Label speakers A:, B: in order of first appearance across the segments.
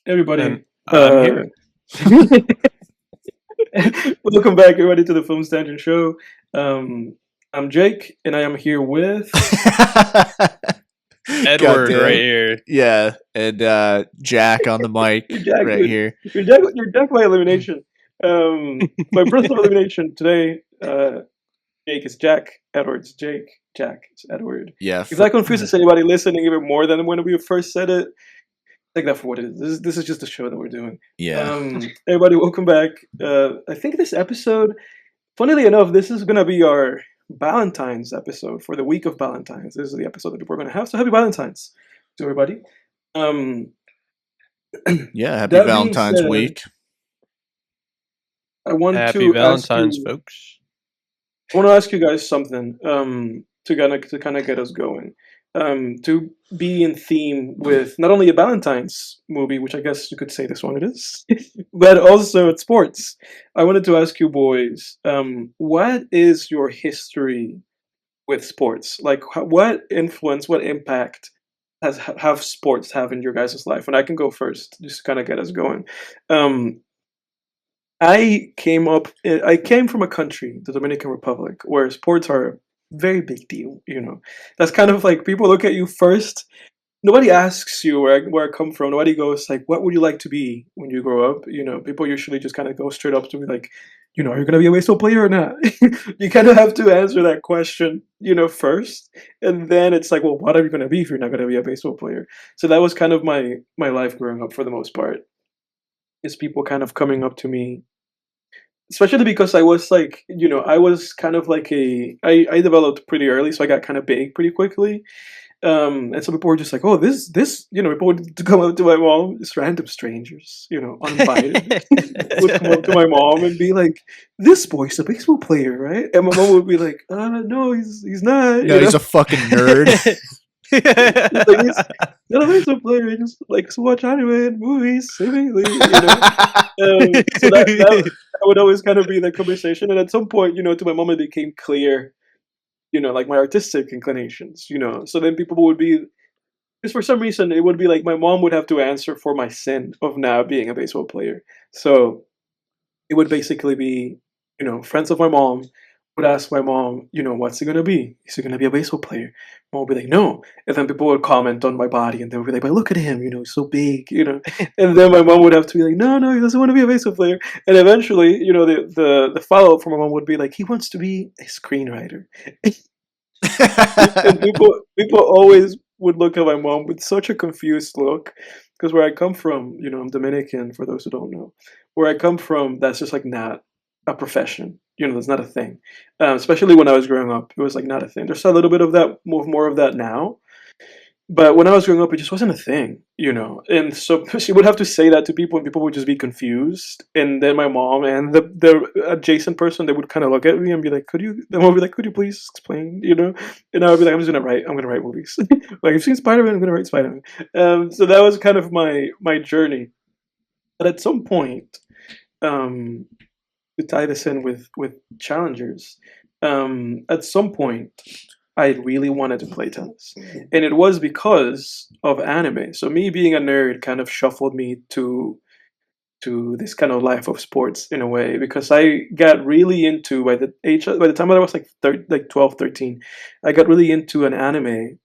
A: Everybody,
B: I'm here.
A: welcome back, everybody, to the Film Stanchion Show. I'm Jake, and I am here with.
B: Edward right here. Yeah, and Jack on the mic
A: Jack,
B: right here.
A: You're Jack by elimination. By personal elimination today, Jake is Jack, Edward's Jake, Jack is Edward.
B: Yeah.
A: If that confuses anybody listening even more than when we first said it, take that for what it is. This is just a show that we're doing.
B: Yeah.
A: Everybody, welcome back. I think this episode, funnily enough, this is gonna be our Valentine's episode for the week of Valentine's. This is the episode that people are gonna have. So happy Valentine's to everybody.
B: Yeah, happy Valentine's week.
A: I want
C: happy Valentine's, folks.
A: I want to ask you guys something to kind of get us going. To be in theme with not only a Valentine's movie, which I guess you could say this one it is, but also at sports. I wanted to ask you boys, what is your history with sports? Like, what influence, what impact have sports have in your guys' life? And I can go first, just to kind of get us going. I came from a country, the Dominican Republic, where sports are a very big deal. You know, that's kind of like people look at you first. Nobody asks you where I come from. Nobody goes like, "What would you like to be when you grow up?" You know, people usually just kind of go straight up to me like, "You know, are you gonna be a baseball player or not?" You kind of have to answer that question, you know, first, and then it's like, "Well, what are you gonna be if you're not gonna be a baseball player?" So that was kind of my life growing up for the most part. Is people kind of coming up to me, especially because I was like, you know, I was kind of like I developed pretty early, so I got kind of big pretty quickly. And some people were just like, oh, this, you know, people would come up to my mom, just random strangers, you know, uninvited, would come up to my mom and be like, this boy's a baseball player, right? And my mom would be like, no, he's not.
B: No, he's a fucking nerd.
A: He's not a baseball player. He just likes to watch anime and movies, seemingly, you know. So that would always kind of be the conversation. And at some point, you know, to my mom, it became clear, you know, like my artistic inclinations, you know. So then people would be, because for some reason, it would be like my mom would have to answer for my sin of now being a baseball player. So it would basically be, you know, friends of my mom would ask my mom, you know, what's he gonna be? Is he gonna be a baseball player? Mom would be like, no. And then people would comment on my body and they would be like, but look at him, you know, he's so big, you know. And then my mom would have to be like, no, he doesn't want to be a baseball player. And eventually, you know, the follow up from my mom would be like, he wants to be a screenwriter. And people always would look at my mom with such a confused look, because where I come from, you know, I'm Dominican, for those who don't know. Where I come from, that's just like not a profession. You know, that's not a thing. Especially when I was growing up, it was like not a thing. There's a little bit of that, more of that now. But when I was growing up, it just wasn't a thing, you know. And so she would have to say that to people, and people would just be confused. And then my mom and the adjacent person, they would kind of look at me and be like, "Could you?" The mom would be like, "Could you please explain?" You know. And I would be like, "I'm gonna write movies. Like, you've seen Spider-Man, I'm gonna write Spider-Man." So that was kind of my journey. But at some point, to tie this in with challengers, at some point I really wanted to play tennis, and it was because of anime. So me being a nerd kind of shuffled me to this kind of life of sports in a way, because I got really into, by the time that I was like 12, 13, I got really into an anime.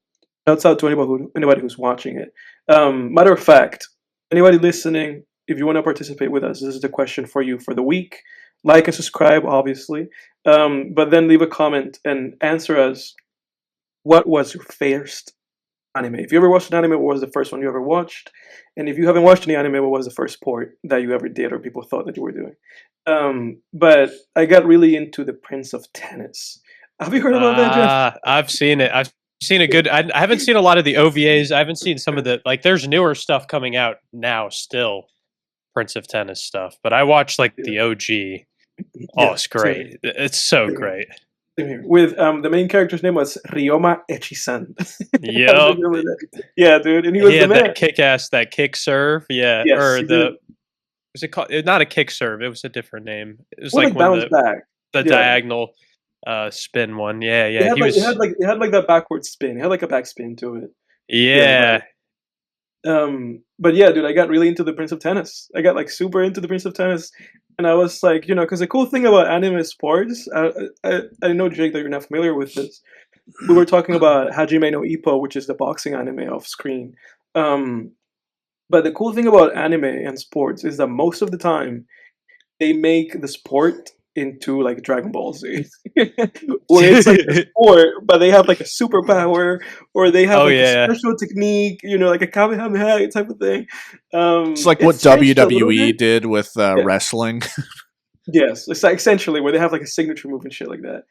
A: Shouts out to anybody who's watching it. Matter of fact, anybody listening, if you want to participate with us, this is the question for you for the week. Like and subscribe, obviously, but then leave a comment and answer us. What was your first anime? If you ever watched an anime, what was the first one you ever watched? And if you haven't watched any anime, what was the first sport that you ever did or people thought that you were doing? But I got really into the Prince of Tennis. Have you heard about that, Jeff?
C: I've seen it. I've seen a good. I haven't seen a lot of the OVAs. I haven't seen some of the, like, there's newer stuff coming out now still, Prince of Tennis stuff. But I watched like the OG. Oh, it's great. It's so great.
A: With the main character's name was Ryoma Echisan.
C: Yep.
A: Yeah, dude. And he was the man.
C: That kick-ass, that kick serve. Yeah.
A: Yes,
C: or was it called, not a kick serve, it was a different name. It was like
A: bounce back.
C: The diagonal spin one. Yeah.
A: It had like that backward spin. It had like a back spin to it.
C: Yeah.
A: But yeah, dude, I got really into the Prince of Tennis. I got like super into the Prince of Tennis, and I was like, because the cool thing about anime sports, I know Jake that you're not familiar with this. We were talking about Hajime no Ippo, which is the boxing anime off screen. Um, but the cool thing about anime and sports is that most of the time they make the sport into like Dragon Ball Z, where it's like a sport, but they have like a superpower, or they have
C: Oh
A: like a
C: yeah.
A: special technique, like a Kamehameha type of thing.
B: It's like what
A: It's changed a little
B: WWE
A: bit.
B: did with
A: Yeah.
B: wrestling.
A: Yes, it's like essentially where they have like a signature move and shit like that.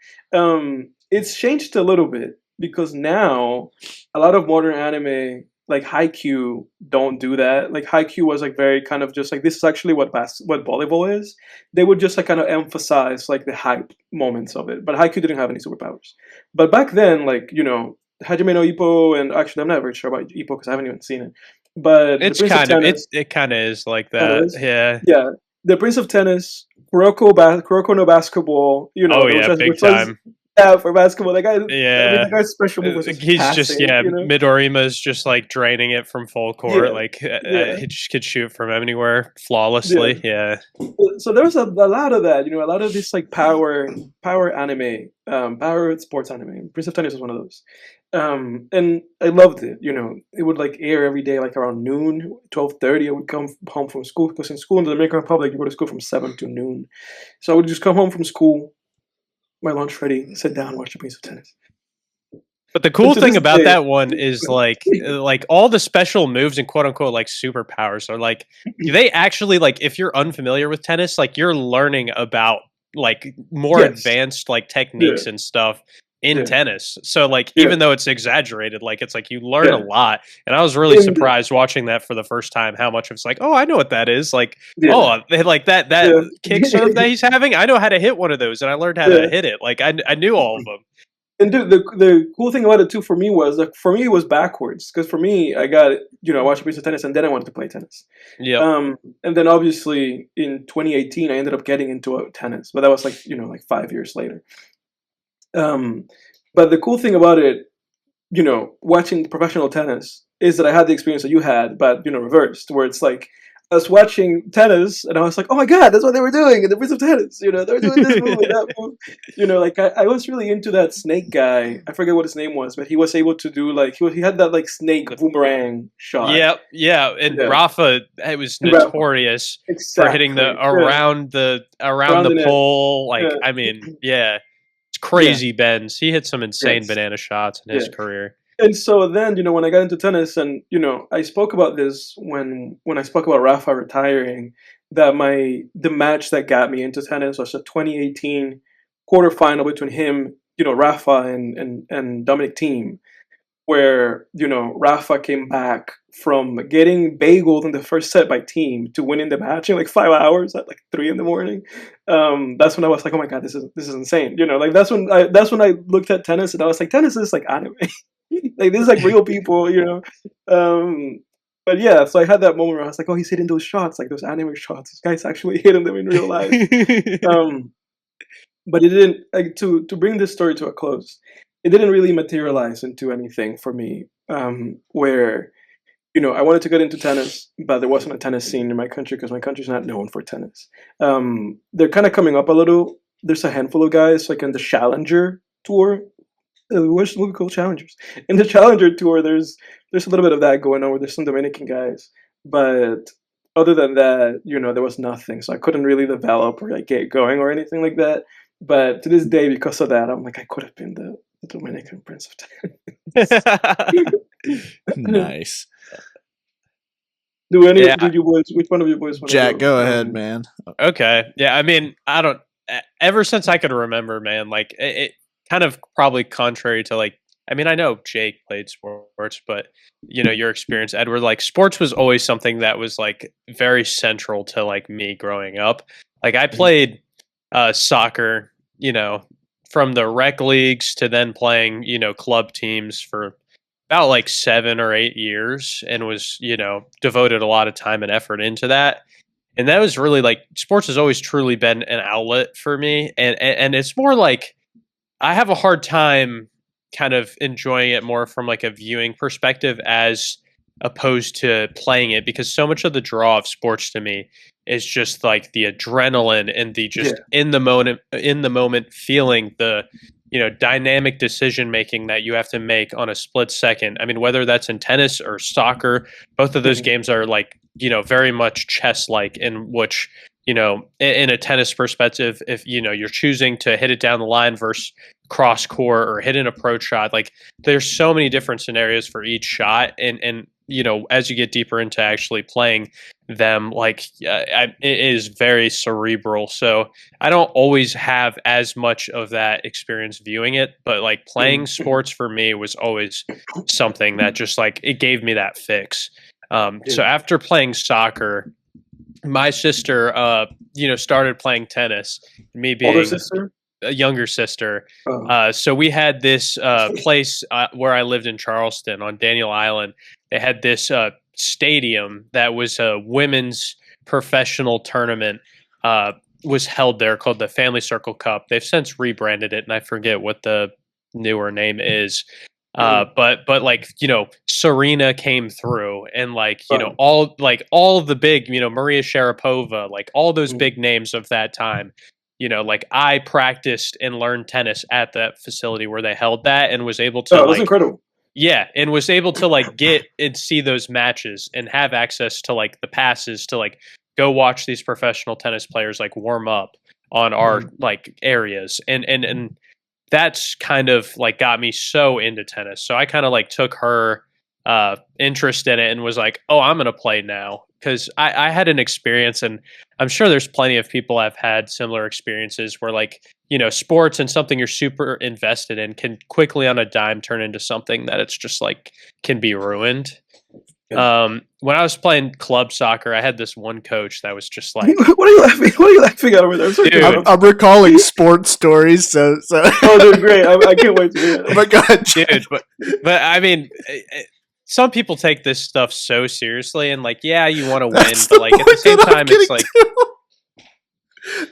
A: It's changed a little bit because now a lot of modern anime, like Haikyuu, don't do that. Like Haikyuu was like very kind of just like this is actually what volleyball is. They would just like kind of emphasize like the hype moments of it. But Haikyuu didn't have any superpowers. But back then, like Hajime no Ippo, and actually I'm not very sure about Ippo because I haven't even seen it. But the
C: It's
A: Prince of
C: kind of
A: Tennis,
C: it kind of is like
A: kind of
C: that.
A: is.
C: Yeah.
A: Yeah, the Prince of Tennis, Kuroko no basketball.
C: Oh
A: Which
C: yeah,
A: was,
C: big
A: which was
C: time.
A: yeah for basketball. That guy, I mean,
C: Yeah.
A: the guy's special move was just
C: He's just
A: passing.
C: Midorima's just like draining it from full court.
A: Yeah,
C: Like
A: yeah,
C: he just could shoot from anywhere
A: yeah.
C: flawlessly. Yeah.
A: So there was a lot of that. A lot of this like power anime, power sports anime. Prince of Tennis was one of those. And I loved it. It would like air every day, like around noon, 12:30. I would come home from school because in school in the Dominican Republic, you go to school from 7 to noon. So I would just come home from school, my lunch ready, sit down, watch the Prince of Tennis.
C: But the
A: And
C: cool
A: to
C: thing
A: this
C: about
A: day,
C: that one is like all the special moves and quote unquote like superpowers are like they actually like if you're unfamiliar with tennis, like you're learning about like more
A: yes,
C: advanced like
A: yeah,
C: techniques and stuff in
A: yeah,
C: tennis. So like
A: yeah,
C: even though it's exaggerated, like it's like you learn a
A: yeah,
C: lot. And I was really
A: and
C: surprised watching that for the first time how much it's like, oh, I know what that is. Like,
A: yeah,
C: oh, like that
A: yeah,
C: kick serve that he's having, I know how to hit one of those and I learned how to
A: yeah.
C: hit it. Like I knew all of them.
A: And dude, the cool thing about it too for me was like for me it was backwards because for me I got I watched a piece of tennis and then I wanted to play tennis.
C: Yep.
A: And then obviously in 2018 I ended up getting into tennis, but that was like like 5 years later. But the cool thing about it, watching professional tennis is that I had the experience that you had, but reversed, where it's like I was watching tennis and I was like, oh my god, that's what they were doing in the Prince of Tennis. They were doing this move and that move. Like I was really into that snake guy. I forget what his name was, but he was able to do like he had that like snake boomerang shot.
C: Yep, yeah, and
A: Yeah.
C: Rafa, it was
A: And Rafa.
C: notorious for
A: Exactly.
C: hitting the
A: Yeah.
C: around the
A: net.
C: pole. Like,
A: Yeah.
C: I mean, yeah, it's crazy bends. He hit some insane
A: Yes.
C: banana shots in his
A: Yeah.
C: career.
A: And so then, when I got into tennis, and I spoke about this when I spoke about Rafa retiring, that the match that got me into tennis was a 2018 quarterfinal between him, Rafa and Dominic Thiem, where Rafa came back from getting bageled in the first set by Thiem to winning the match in like 5 hours at like 3 a.m. That's when I was like, oh my god, this is insane. Like that's when I looked at tennis and I was like, tennis is like anime. Like this is like real people, But yeah, so I had that moment where I was like, oh, he's hitting those shots, like those anime shots. This guy's actually hitting them in real life. But it didn't like to bring this story to a close. It didn't really materialize into anything for me. Where I wanted to get into tennis, but there wasn't a tennis scene in my country because my country's not known for tennis. They're kind of coming up a little. There's a handful of guys like in the Challenger tour. Where's Luca called Challengers? In the Challenger tour, there's a little bit of that going on where there's some Dominican guys, but other than that, there was nothing. So I couldn't really develop or like get going or anything like that. But to this day, because of that, I'm like I could have been the Dominican Prince of Tennis.
B: Nice.
A: Did you boys? Which one of you boys? Want
B: Jack,
A: to
B: go ahead, man.
C: Okay, yeah, I mean, I don't. Ever since I could remember, man, like it kind of probably contrary to like. I mean, I know Jake played sports, but your experience, Edward, like sports was always something that was like very central to like me growing up. Like I played soccer, from the rec leagues to then playing, club teams for about like 7 or 8 years and was, devoted a lot of time and effort into that. And that was really like sports has always truly been an outlet for me. And it's more like I have a hard time kind of enjoying it more from like a viewing perspective as opposed to playing it, because so much of the draw of sports to me is just like the adrenaline and the just in the moment feeling the dynamic decision making that you have to make on a split second. I mean, whether that's in tennis or soccer, both of those games are like very much chess like, in which in a tennis perspective, if you're choosing to hit it down the line versus cross court or hit an approach shot, like there's so many different scenarios for each shot, and as you get deeper into actually playing them, like it is very cerebral. So I don't always have as much of that experience viewing it, but like playing sports for me was always something that just like it gave me that fix. So after playing soccer, my sister started playing tennis, me being
A: older sister,
C: a younger sister. So we had this place where I lived in Charleston on Daniel Island. They had this stadium that was a women's professional tournament was held there, called the Family Circle Cup. They've since rebranded it, and I forget what the newer name is. But like Serena came through, and like all of the big Maria Sharapova, like all those big names of that time. Like I practiced and learned tennis at that facility where they held that, and was able to
A: that's incredible.
C: Yeah, and was able to like get and see those matches and have access to like the passes to like go watch these professional tennis players like warm up on our like areas, and that's kind of like got me so into tennis. So I kind of like took her interest in it and was like, oh, I'm going to play now. Because I had an experience, and I'm sure there's plenty of people have had similar experiences where like, sports and something you're super invested in can quickly on a dime turn into something that it's just like can be ruined. When I was playing club soccer, I had this one coach that was just like,
A: what are you laughing at over there?
C: Dude,
B: I'm recalling sports stories. So.
A: Oh, they're great. I can't wait to hear it.
B: Oh my God,
C: dude, but I mean, some people take this stuff so seriously, and like, yeah, you want to win, but like at the same time, it's like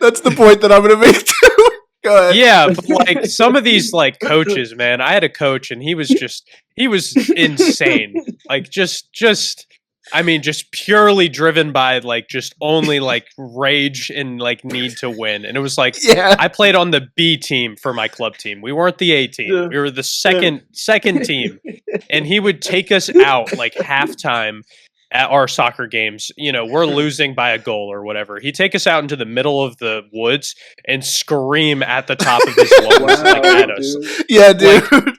B: that's the point that I'm going to make too. Go ahead.
C: Yeah, but like some of these like coaches, man, I had a coach, and he was insane. Like just I mean, just purely driven by like just only like rage and like need to win. And it was like, I played on the B team for my club team. We weren't the A team. We were the second team. And he would take us out like halftime at our soccer games. We're losing by a goal or whatever. He'd take us out into the middle of the woods and scream at the top of his lungs like at us.
A: Dude.
B: Yeah, dude.
A: Like,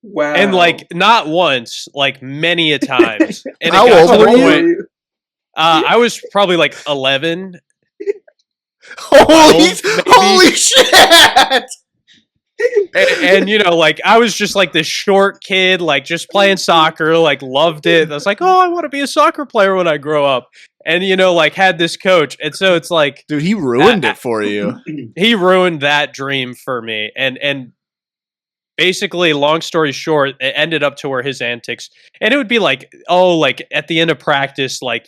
A: wow.
C: And like not once, like many a times. And
B: how old were you?
C: I was probably like 11.
B: Holy shit!
C: And like I was just like this short kid, like just playing soccer, like loved it. I was like, oh, I want to be a soccer player when I grow up. And like had this coach, and so it's like,
B: dude, he ruined it for you.
C: He ruined that dream for me, and basically, long story short, it ended up to where his antics, and it would be like, oh, like at the end of practice, like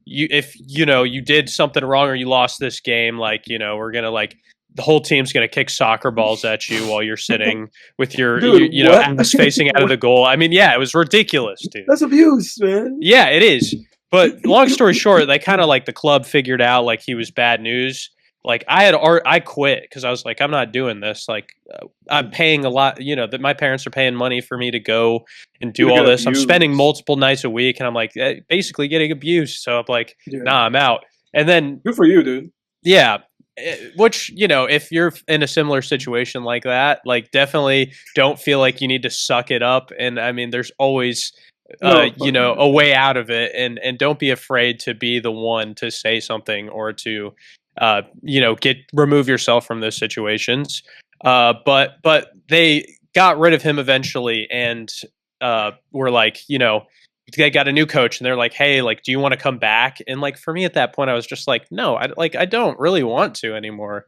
C: if you did something wrong or you lost this game, like we're gonna like the whole team's gonna kick soccer balls at you while you're sitting with your ass facing out of the goal. I mean, yeah, it was ridiculous, dude.
A: That's abuse, man.
C: Yeah, it is. But long story short, they kind of like the club figured out like he was bad news. Like I quit because I was like, I'm not doing this. Like I'm paying a lot, that my parents are paying money for me to go and do all this. I'm spending multiple nights a week, and I'm like basically getting abused. So I'm like, nah, I'm out. And then
A: good for you, dude.
C: Yeah. Which, if you're in a similar situation like that, like definitely don't feel like you need to suck it up. And I mean, there's always a way out of it, and don't be afraid to be the one to say something or to remove yourself from those situations. But they got rid of him eventually, and were like, they got a new coach, and they're like, hey, like, do you want to come back? And like for me at that point, I was just like, no, I don't really want to anymore.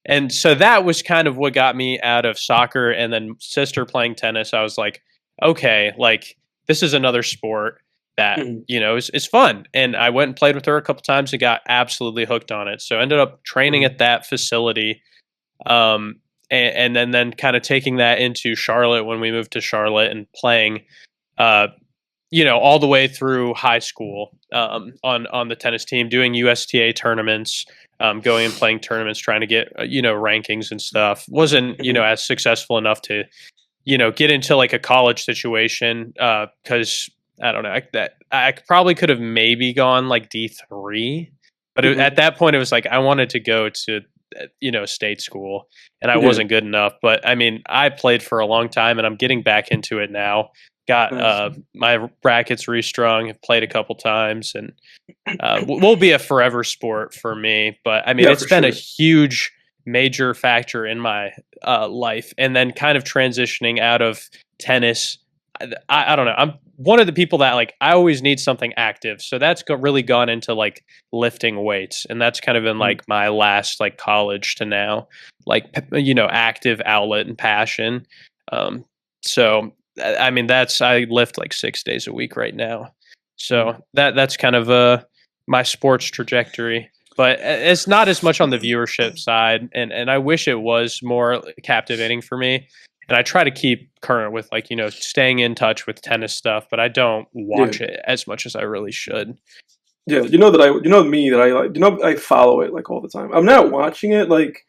C: And so that was kind of what got me out of soccer. And then sister playing tennis, I was like, okay, like this is another sport that is fun. And I went and played with her a couple times and got absolutely hooked on it. So I ended up training at that facility, and then kind of taking that into Charlotte when we moved to Charlotte and playing all the way through high school, on the tennis team, doing USTA tournaments, going and playing tournaments, trying to get rankings and stuff. Wasn't as successful enough to get into like a college situation, because I don't know, I probably could have maybe gone like D3, but at that point it was like I wanted to go to state school, and I wasn't good enough. But I mean, I played for a long time, and I'm getting back into it now. Got my rackets restrung, have played a couple times, and will be a forever sport for me. But I mean, it's been a huge major factor in my life. And then kind of transitioning out of tennis, I don't know, I'm one of the people that like I always need something active, so that's really gone into like lifting weights, and that's kind of been like my last like college to now, like active outlet and passion. So I mean, I lift like 6 days a week right now, so that's kind of my sports trajectory. But it's not as much on the viewership side, and I wish it was more captivating for me. And I try to keep current with like staying in touch with tennis stuff, but I don't watch it as much as I really should.
A: Yeah, you know me that I like. I follow it like all the time. I'm not watching it like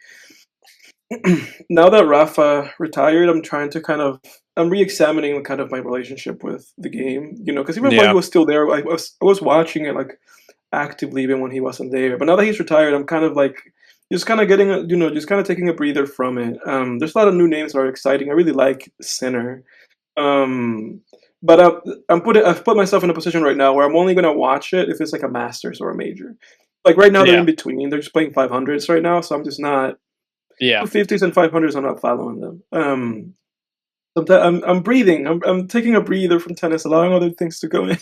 A: now that Rafa retired. I'm re-examining kind of my relationship with the game. Because even when he was still there, I was watching it like actively even when he wasn't there. But now that he's retired, I'm kind of like just kind of getting just kind of taking a breather from it. There's a lot of new names that are exciting. I really like Sinner. But I've put myself in a position right now where I'm only going to watch it if it's like a Masters or a major. Like right now they're in between. They're just playing 500s right now, so I'm just not 250s and 500s. I'm not following them. Sometimes I'm breathing. I'm taking a breather from tennis, allowing other things to go in.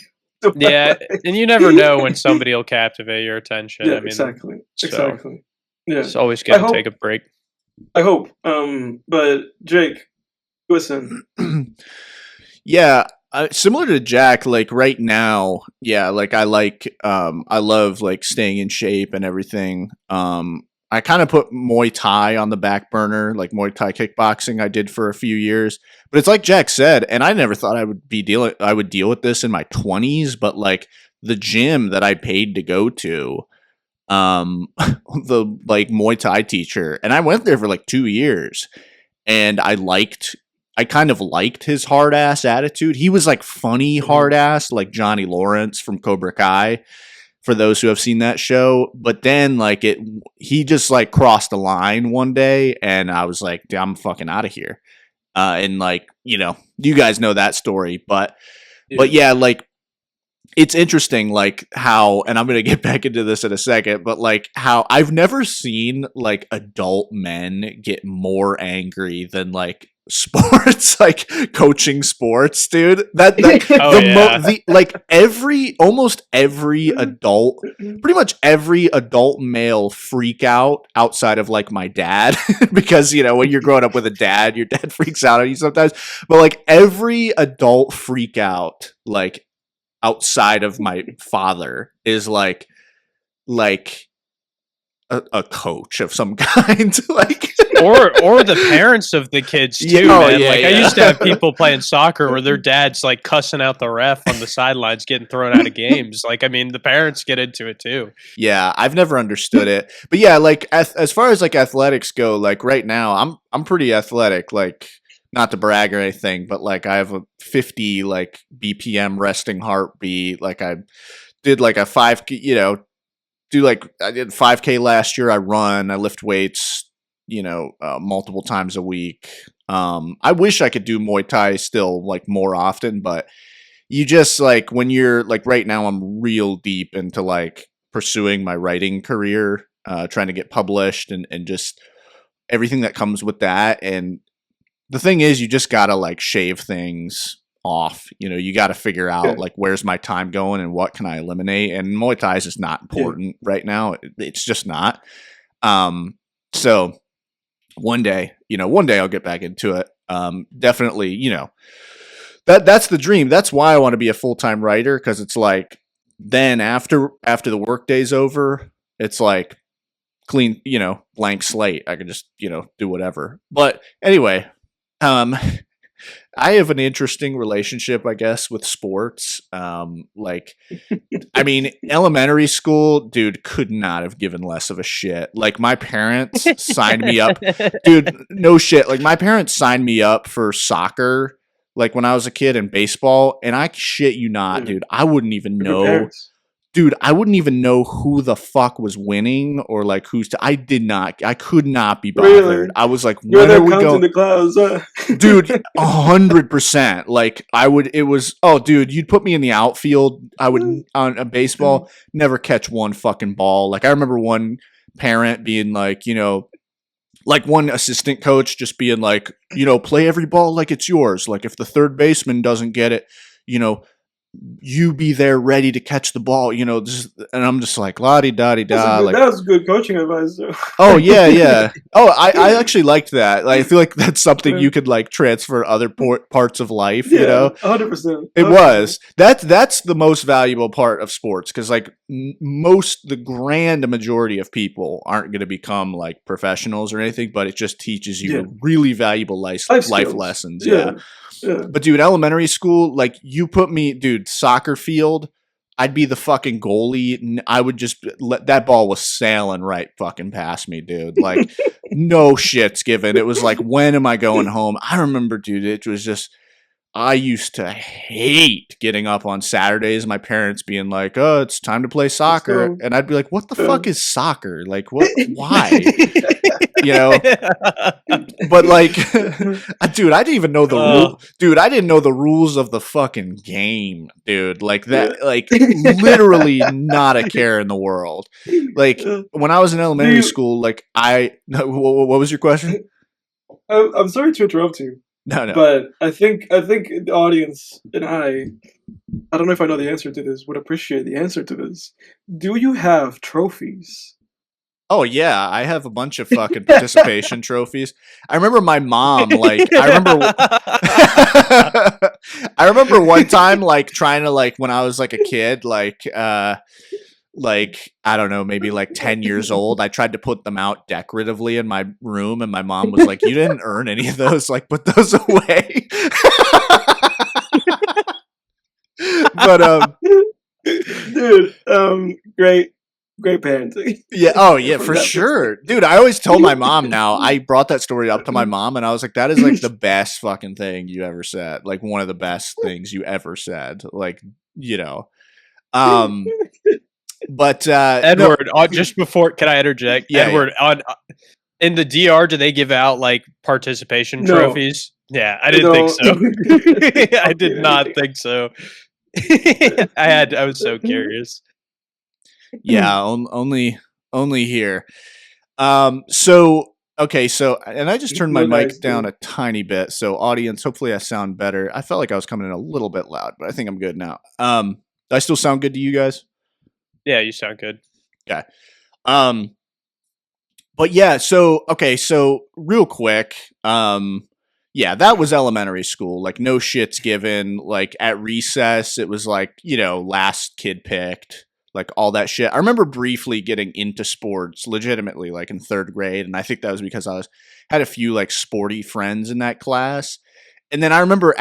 C: Yeah, and you never know when somebody will captivate your attention.
A: Yeah,
C: I mean,
A: exactly. Yeah,
C: it's always good to take a break.
A: I hope. But Jake, listen.
B: Yeah, similar to Jack, like right now, like I love like staying in shape and everything. I kind of put Muay Thai on the back burner, like Muay Thai kickboxing I did for a few years. But it's like Jack said, and I never thought I would deal with this in my 20s, but like the gym that I paid to go to, the like Muay Thai teacher, and I went there for like 2 years, and I kind of liked his hard ass attitude. He was like funny hard ass, like Johnny Lawrence from Cobra Kai, for those who have seen that show. But then like he just like crossed the line one day, and I was like, I'm fucking out of here. And like, you guys know that story, but yeah, like it's interesting, like how, and I'm going to get back into this in a second, but like how I've never seen like adult men get more angry than like sports, like coaching sports, dude. Almost every adult, pretty much every adult male freak out outside of like my dad, because when you're growing up with a dad, your dad freaks out on you sometimes. But like every adult freak out, like outside of my father, is like a coach of some kind, like
C: or the parents of the kids too, man. I used to have people playing soccer where their dad's like cussing out the ref on the sidelines, getting thrown out of games. Like, I mean, the parents get into it too.
B: Yeah, I've never understood it, but yeah, like as far as like athletics go, like right now, I'm pretty athletic. Like, not to brag or anything, but like I have a 50 like BPM resting heartbeat. Like I did like a 5K, I did 5K last year. I lift weights, multiple times a week. I wish I could do Muay Thai still like more often, but you just like when you're like right now, I'm real deep into like pursuing my writing career, trying to get published and just everything that comes with that. And the thing is, you just gotta like shave things off. You got to figure out like where's my time going and what can I eliminate. And Muay Thai is just not important right now. It's just not. So one day I'll get back into it. Definitely, that's the dream. That's why I want to be a full-time writer, because it's like then after the workday's over, it's like clean, blank slate. I can just do whatever. But anyway, I have an interesting relationship, I guess, with sports. Like, I mean, elementary school, dude, could not have given less of a shit. Like, my parents signed me up, dude. No shit. Like, my parents signed me up for soccer, like when I was a kid, and baseball. And I shit you not, dude, I wouldn't even
A: Your
B: know.
A: parents.
B: Dude, I wouldn't even know who the fuck was winning or like I could not be bothered.
A: Really?
B: I was like,
A: You're
B: when are
A: there
B: we
A: counting
B: going?
A: the clouds.
B: Dude, 100%. Like dude, you'd put me in the outfield. I would on a baseball, never catch one fucking ball. Like, I remember one parent being like, like one assistant coach just being like, play every ball like it's yours. Like, if the third baseman doesn't get it, you be there ready to catch the ball, and I'm just like, la-di-da-di-da. Like,
A: That's good coaching advice, though.
B: oh, yeah. Oh, I actually liked that. Like, I feel like that's something you could, like, transfer other parts of life,
A: 100%.
B: It was. That's the most valuable part of sports, because, like, the grand majority of people aren't going to become, like, professionals or anything, but it just teaches you really valuable life lessons. Yeah. But dude, elementary school, like, you put me, dude, soccer field, I'd be the fucking goalie. And I would just let that ball was sailing right fucking past me, dude. Like, no shits given. It was like, when am I going home? I remember, dude, it was just, I used to hate getting up on Saturdays. My parents being like, "Oh, it's time to play soccer," and I'd be like, "What the fuck is soccer? Like, what? Why?" But like, dude, I didn't even know the rule. Dude, I didn't know the rules of the fucking game, dude. Like that, like literally not a care in the world. Like, when I was in elementary school, like what was your question?
A: I'm sorry to interrupt you.
B: No.
A: But I think the audience and I don't know if I know the answer to this, would appreciate the answer to this. Do you have trophies?
B: Oh yeah, I have a bunch of fucking participation trophies. I remember my mom, like, I remember one time, like, trying to, like, when I was like a kid, like, I don't know, maybe like 10 years old, I tried to put them out decoratively in my room, and my mom was like, "You didn't earn any of those, like, put those away." But
A: dude, great parenting.
B: yeah, oh yeah, for sure, dude. I always tell my mom now. I brought that story up to my mom, and I was like, "That is like the best fucking thing you ever said. Like, one of the best things you ever said. Like, But
C: Edward, just before, can I interject?
B: Yeah,
C: Edward, in the DR, do they give out like participation trophies? Yeah, I didn't think so. I did not think so. I was so curious.
B: Yeah, only here. So okay, and I just turned my mic down a tiny bit, so audience, hopefully I sound better. I felt like I was coming in a little bit loud, but I think I'm good now. Do I still sound good to you guys?
C: Yeah, you sound good.
B: Okay. But yeah, so real quick, yeah, that was elementary school. Like, no shits given. Like, at recess, it was like, last kid picked, like, all that shit. I remember briefly getting into sports legitimately, like, in third grade, and I think that was because had a few like sporty friends in that class. And then I remember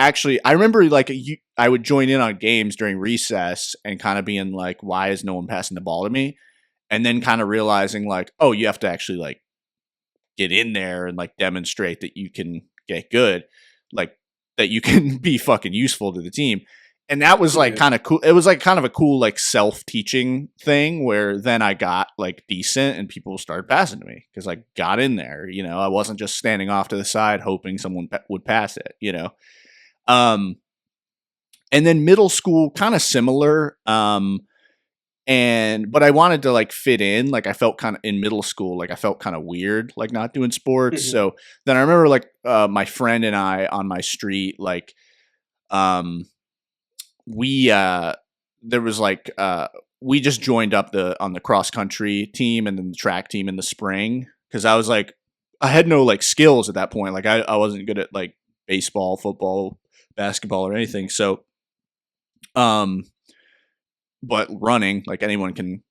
B: like I would join in on games during recess and kind of being like, "Why is no one passing the ball to me?" And then kind of realizing like, "Oh, you have to actually like get in there and like demonstrate that you can get good, like that you can be fucking useful to the team." And that was like kind of cool. It was like kind of a cool like self-teaching thing where then I got like decent and people started passing to me because I got in there. I wasn't just standing off to the side hoping someone would pass it. And then middle school, kind of similar. But I wanted to like fit in. Like, I felt kind of in middle school, like I felt kind of weird, like not doing sports.
A: Mhm.
B: So then I remember like my friend and I on my street, like, we there was like we just joined up on the cross country team and then the track team in the spring, because I was like, I had no like skills at that point. Like, I wasn't good at like baseball, football, basketball, or anything. So but running, like, anyone can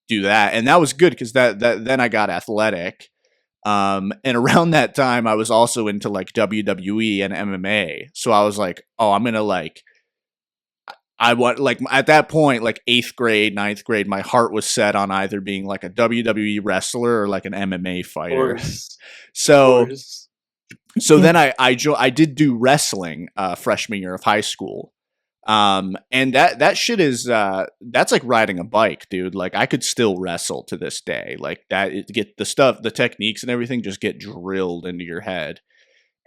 B: do that, and that was good because that then I got athletic. And around that time, I was also into like WWE and MMA. So I was like, oh, I'm gonna like, I want like at that point, like 8th grade, 9th grade, my heart was set on either being like a WWE wrestler or like an MMA fighter. So then I did do wrestling freshman year of high school. And that shit is that's like riding a bike, dude. Like I could still wrestle to this day. Like get the techniques and everything just get drilled into your head.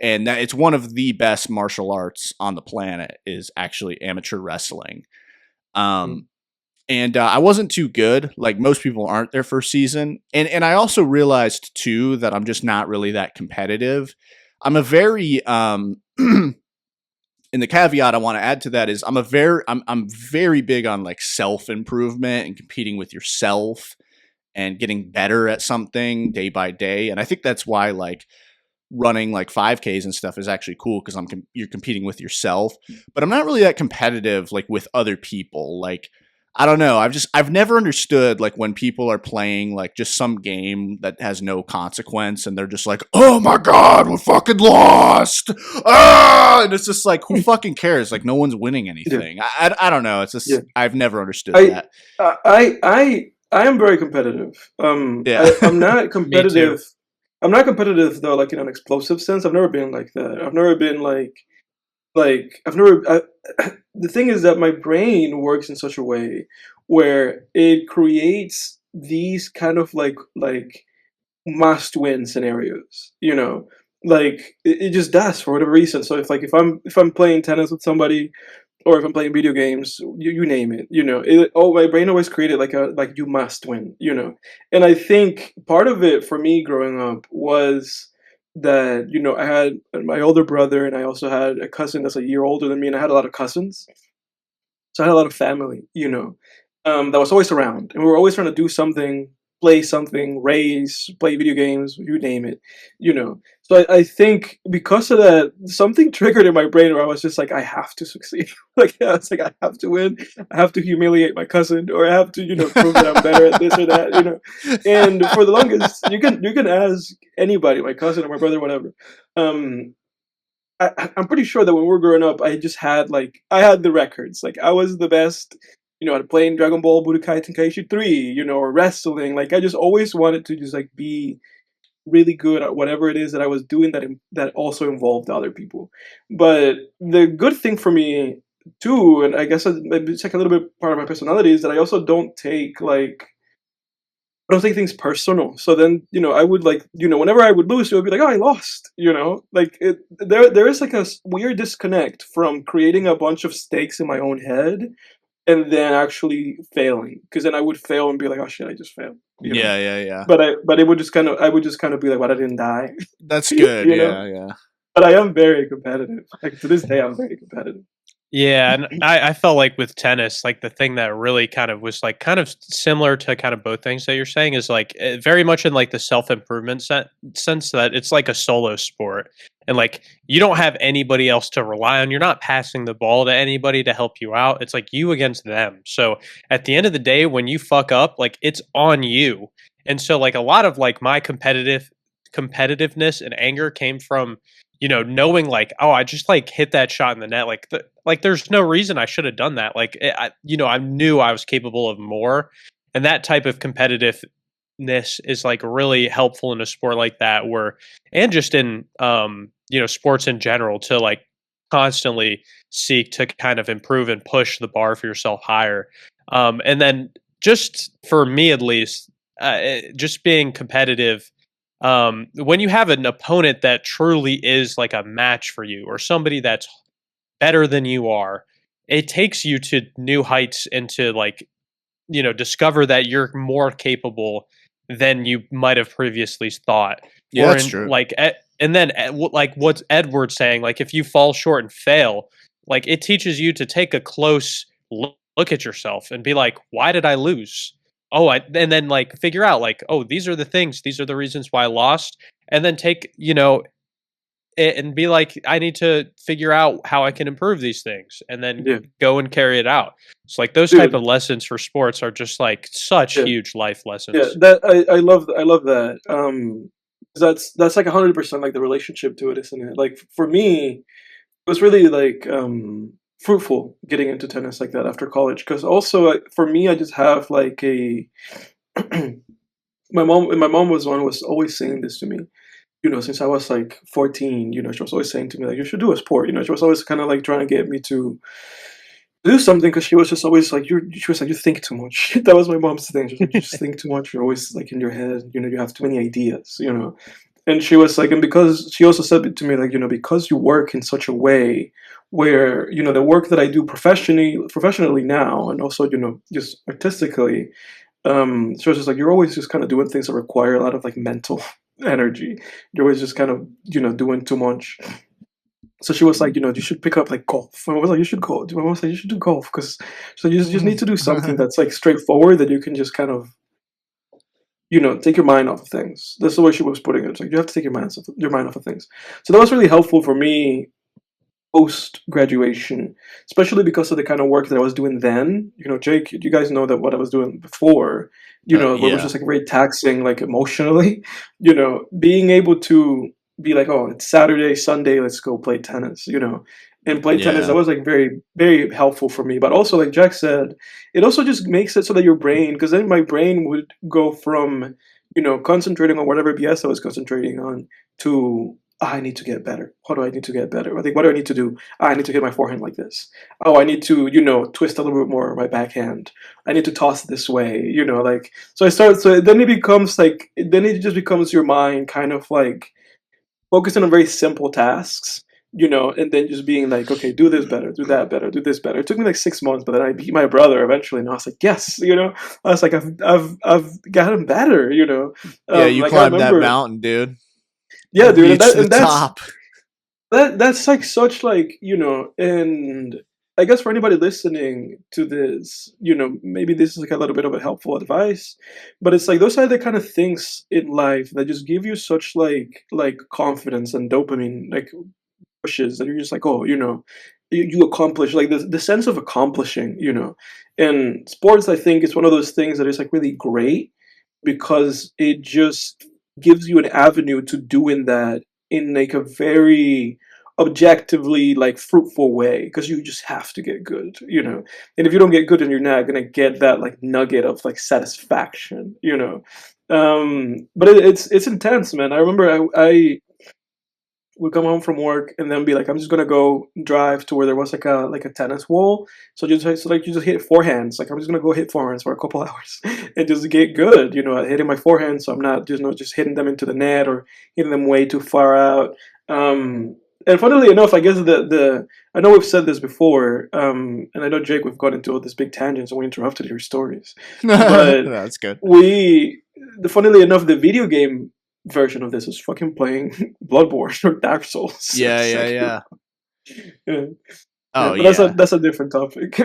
B: And that it's one of the best martial arts on the planet is actually amateur wrestling. And I wasn't too good. Like most people aren't their first season. And I also realized too that I'm just not really that competitive. I'm a very and the caveat I want to add to that is I'm very big on like self-improvement and competing with yourself and getting better at something day by day. And I think that's why like running like 5Ks and stuff is actually cool because you're competing with yourself. But I'm not really that competitive like with other people. Like I don't know. I've never understood like when people are playing like just some game that has no consequence and they're just like, oh my God, we fucking lost. Ah! And it's just like, who fucking cares? Like no one's winning anything. Yeah. I don't know. It's just, I've never understood that.
A: I am very competitive. I'm not competitive. I'm not competitive though, like in an explosive sense. I've never been like that. I've never been the thing is that my brain works in such a way where it creates these kind of like must win scenarios, you know, like it just does for whatever reason. So if I'm playing tennis with somebody or if I'm playing video games, you name it, you know, my brain always created like you must win, you know. And I think part of it for me growing up was that, you know, I had my older brother and I also had a cousin that's a year older than me, and I had a lot of cousins. So I had a lot of family, you know, that was always around. And we were always trying to do something, play something, race, play video games, you name it, you know. So I think because of that, something triggered in my brain where I was just like, I have to succeed. Like, I was like, I have to win. I have to humiliate my cousin, or I have to, you know, prove that I'm better at this or that, you know. And for the longest, you can ask anybody, my cousin or my brother, whatever. I'm pretty sure that when we were growing up, I had the records. Like I was the best, you know, at playing Dragon Ball Budokai Tenkaichi 3, you know, or wrestling. Like I just always wanted to just like be really good at whatever it is that I was doing that also involved other people. But the good thing for me too, and I guess it's like a little bit part of my personality, is that I also don't take things personal. So then, you know, I would like, you know, whenever I would lose, it would be like, oh, I lost, you know, like there is like a weird disconnect from creating a bunch of stakes in my own head and then actually failing, because then I would fail and be like, oh shit, I just failed. You know?
B: Yeah.
A: But I would just kind of be like, what, I didn't die.
B: That's good. Yeah.
A: But I am very competitive. Like to this day, I'm very competitive.
C: Yeah, and I felt like with tennis, like the thing that really kind of was like kind of similar to kind of both things that you're saying is like very much in like the self-improvement sense that it's like a solo sport. And like you don't have anybody else to rely on. You're not passing the ball to anybody to help you out. It's like you against them. So at the end of the day, when you fuck up, like it's on you. And so like a lot of like my competitiveness and anger came from, you know, knowing like, oh, I just like hit that shot in the net. Like there's no reason I should have done that. Like, I knew I was capable of more. And that type of competitiveness is like really helpful in a sport like that and just in, sports in general, to like constantly seek to kind of improve and push the bar for yourself higher. And then just for me, at least, just being competitive, when you have an opponent that truly is like a match for you or somebody that's better than you are, it takes you to new heights and to like, you know, discover that you're more capable than you might have previously thought.
B: Yeah, that's true.
C: Like, and then like what's Edward saying, like if you fall short and fail, like it teaches you to take a close look at yourself and be like, why did I lose? And then like figure out like, oh, these are the reasons why I lost. And then take, you know, it and be like, I need to figure out how I can improve these things and then go and carry it out. So like those type of lessons for sports are just like such huge life lessons.
A: Yeah, that I love that. That's like 100% like the relationship to it, isn't it? Like for me, it was really like fruitful getting into tennis like that after college, because also for me, I just have like a my mom was one who was always saying this to me, since I was like 14. She was always saying to me like, you should do a sport. She was always kind of like trying to get me to do something, because she was just always like, she was like, you think too much. That was my mom's thing. She was like, you just think too much. You're always like in your head. You have too many ideas. And she was like, and because she also said to me like, because you work in such a way where the work that I do professionally now, and also just artistically, so it's just like you're always just kind of doing things that require a lot of like mental energy. You're always just kind of doing too much. So she was like, you should pick up like golf. And I was like, you should go. My mom was like, you should do golf, because so you just need to do something that's like straightforward, that you can just kind of take your mind off of things. That's the way she was putting it. It's like you have to take your mind off of things. So that was really helpful for me post graduation, especially because of the kind of work that I was doing then. Jake, you guys know that what I was doing before, it was
B: Yeah.
A: just like very taxing, like emotionally. Being able to be like, oh, it's Saturday, Sunday, let's go play tennis. And play tennis.
B: Yeah.
A: That was like very, very helpful for me. But also, like Jack said, it also just makes it so that your brain, because then my brain would go from concentrating on whatever BS I was concentrating on to, I need to get better. How do I need to get better? I think, what do I need to do? I need to hit my forehand like this. Oh, I need to, twist a little bit more my backhand. I need to toss this way, like, so then it becomes like, then it just becomes your mind kind of like focusing on very simple tasks, and then just being like, okay, do this better, do that better, do this better. It took me like 6 months, but then I beat my brother eventually, and I was like, yes, I was like, I've gotten better,
B: Yeah, you
A: like I
B: climbed that
A: remember,
B: mountain, dude.
A: yeah,
B: You
A: dude, and,
B: reached
A: that,
B: the
A: and that's
B: top.
A: that's like such like and I guess for anybody listening to this, maybe this is like a little bit of a helpful advice, but it's like those are the kind of things in life that just give you such like confidence and dopamine like pushes, that you're just like, oh, you accomplish like the sense of accomplishing, and sports, I think, is one of those things that is like really great, because it just gives you an avenue to doing that in like a very objectively like fruitful way, because you just have to get good, and if you don't get good, then you're not gonna get that like nugget of like satisfaction, but it's intense, man. I remember I would come home from work and then be like, I'm just gonna go drive to where there was like a tennis wall. So you just hit forehands. Like I'm just gonna go hit forehands for a couple hours and just get good, at hitting my forehand, so I'm not just hitting them into the net or hitting them way too far out. And funnily enough, I guess the I know we've said this before, and I know Jake, we've got into all these big tangents and we interrupted your stories, but
B: That's good.
A: funnily enough, the video game version of this is fucking playing Bloodborne or Dark Souls or
B: Yeah, yeah,
A: Sekiro.
B: yeah.
A: Yeah. Yeah,
B: Oh
A: but that's a
B: yeah.
A: that's a different topic.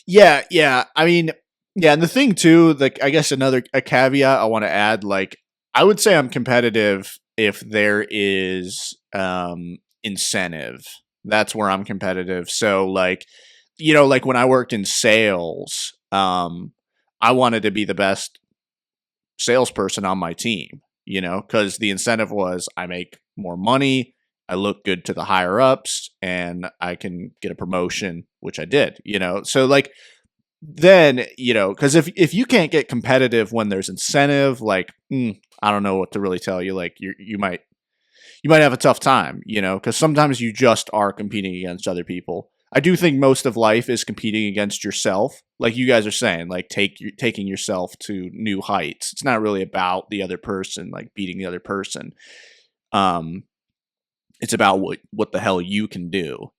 B: Yeah, yeah. I mean, yeah, and the thing too, like I guess a caveat I want to add, like I would say I'm competitive if there is incentive. That's where I'm competitive. So like, like when I worked in sales, I wanted to be the best salesperson on my team, because the incentive was I make more money, I look good to the higher ups, and I can get a promotion, which I did, So like then, because if you can't get competitive when there's incentive, like I don't know what to really tell you. Like you might have a tough time, because sometimes you just are competing against other people. I do think most of life is competing against yourself. Like you guys are saying, like taking yourself to new heights. It's not really about the other person, like beating the other person. It's about what the hell you can do.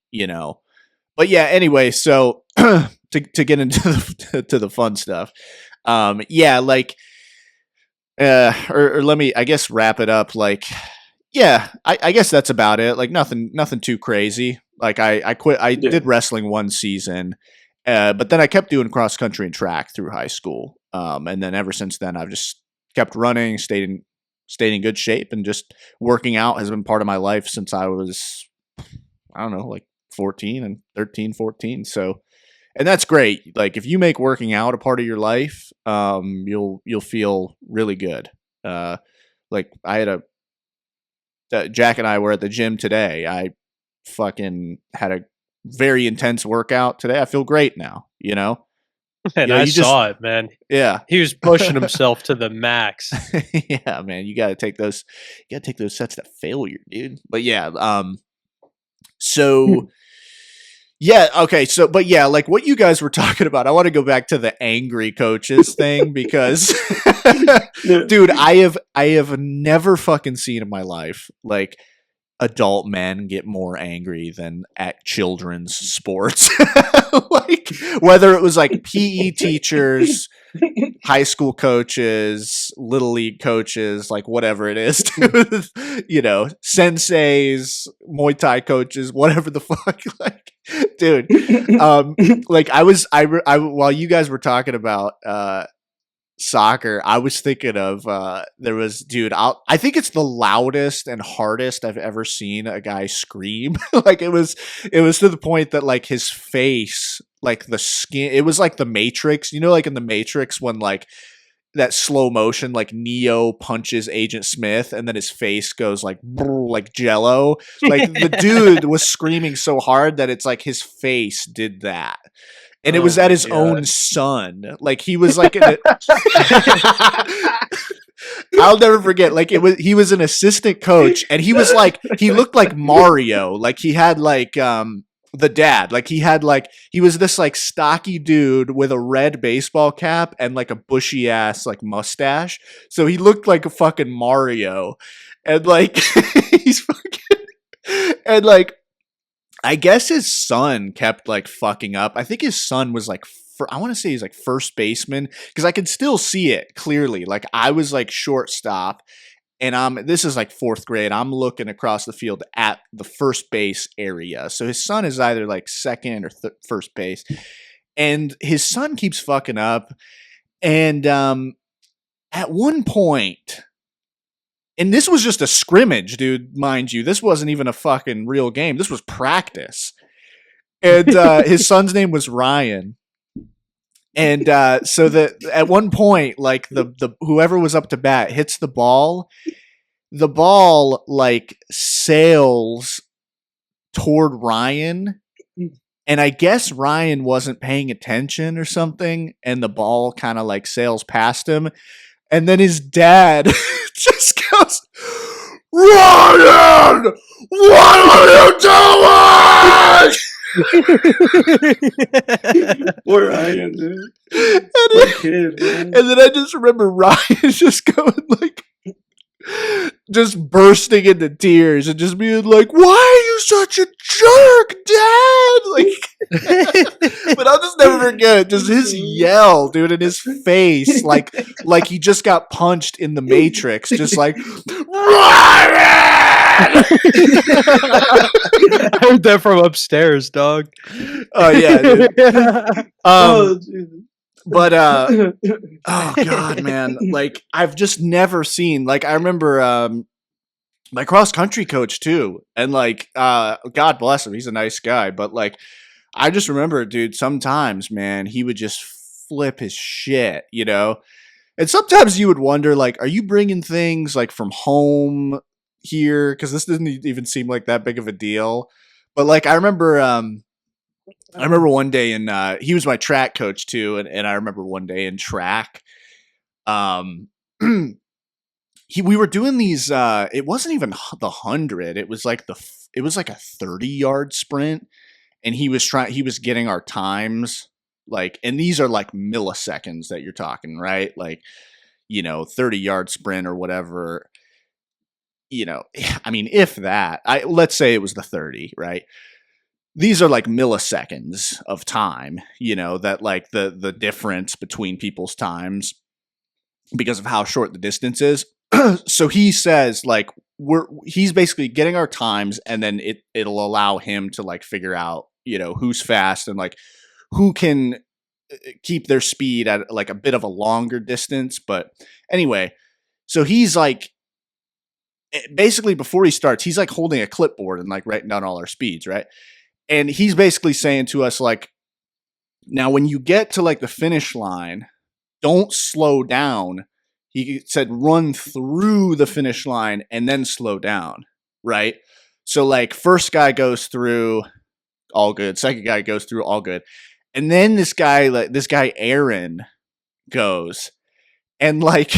B: But yeah, anyway, so to get into to the fun stuff. Yeah, like or let me, I guess, wrap it up. Like, yeah, I guess that's about it. Like nothing too crazy. Like I quit. I
A: Yeah.
B: did wrestling one season, but then I kept doing cross country and track through high school. And then ever since then, I've just kept running, stayed in good shape, and just working out has been part of my life since I was, I don't know, like 14 and 13, 14. So, and that's great. Like if you make working out a part of your life, you'll feel really good. Like I had Jack and I were at the gym today. I fucking had a very intense workout today. I feel great now, you know?
C: And
B: You know,
C: I
B: you just-
C: saw it, man.
B: Yeah.
C: He was pushing himself to the max.
B: Yeah, man. You gotta take those sets to failure, dude. But yeah, so yeah, okay, so but yeah, like what you guys were talking about, I want to go back to the angry coaches thing because dude, I have never fucking seen in my life like adult men get more angry than at children's sports. Like whether it was like PE teachers, high school coaches, little league coaches, like whatever it is, you know, senseis, Muay Thai coaches, whatever the fuck, like, dude, like I while you guys were talking about soccer, I was thinking of there was, dude, I think it's the loudest and hardest I've ever seen a guy scream. Like it was to the point that like his face, like the skin, it was like the Matrix, you know, like in the Matrix when like that slow motion, like Neo punches Agent Smith and then his face goes like jello. Like the dude was screaming so hard that it's like his face did that. And it was at his own son. Like he was like I'll never forget. Like he was an assistant coach and he was like, he looked like Mario. Like he had like the dad. Like he was this like stocky dude with a red baseball cap and like a bushy ass like mustache. So he looked like a fucking Mario. And like he's fucking, and like I guess his son kept like fucking up. I think his son was like, I want to say he's like first baseman because I could still see it clearly. Like I was like shortstop and this is like fourth grade. I'm looking across the field at the first base area. So his son is either like second or first base and his son keeps fucking up. And at one point, and this was just a scrimmage, dude, mind you. This wasn't even a fucking real game. This was practice. And his son's name was Ryan. And so that at one point, like the whoever was up to bat hits the ball like sails toward Ryan. And I guess Ryan wasn't paying attention or something. And the ball kind of like sails past him. And then his dad just goes, Ryan, what are you doing?
A: Poor Ryan, dude.
B: Poor
A: kid, man.
B: And then I just remember Ryan just going like, just bursting into tears and just being like, why are you such a jerk, Dad? Like, but I'll just never forget it. Just his yell, dude, in his face, like he just got punched in the Matrix, just like, Ryan!
C: I heard that from upstairs, dog.
B: Oh yeah, dude.
A: Jesus.
B: But oh god, man, like I've just never seen, like I remember my cross country coach too, and like God bless him, he's a nice guy, but like I just remember, dude, sometimes, man, he would just flip his shit, you know. And sometimes you would wonder, like, are you bringing things like from home here? Because this didn't even seem like that big of a deal. But like I remember one day in he was my track coach too, and I remember one day in track, we were doing these. It wasn't even the 100. It was like a 30-yard sprint, and he was getting our times, like, and these are like milliseconds that you're talking, right? Like, you know, 30-yard sprint or whatever. You know, I mean, if that, let's say it was the 30, right? These are like milliseconds of time, you know, that like the difference between people's times because of how short the distance is. So he says like he's basically getting our times, and then it'll allow him to like figure out, you know, who's fast and like who can keep their speed at like a bit of a longer distance. But anyway, so he's like, basically before he starts, he's like holding a clipboard and like writing down all our speeds, right? And he's basically saying to us, like, now when you get to like the finish line, don't slow down, he said run through the finish line and then slow down, right? So like first guy goes through, all good. Second guy goes through, all good. And then this guy Aaron goes, and like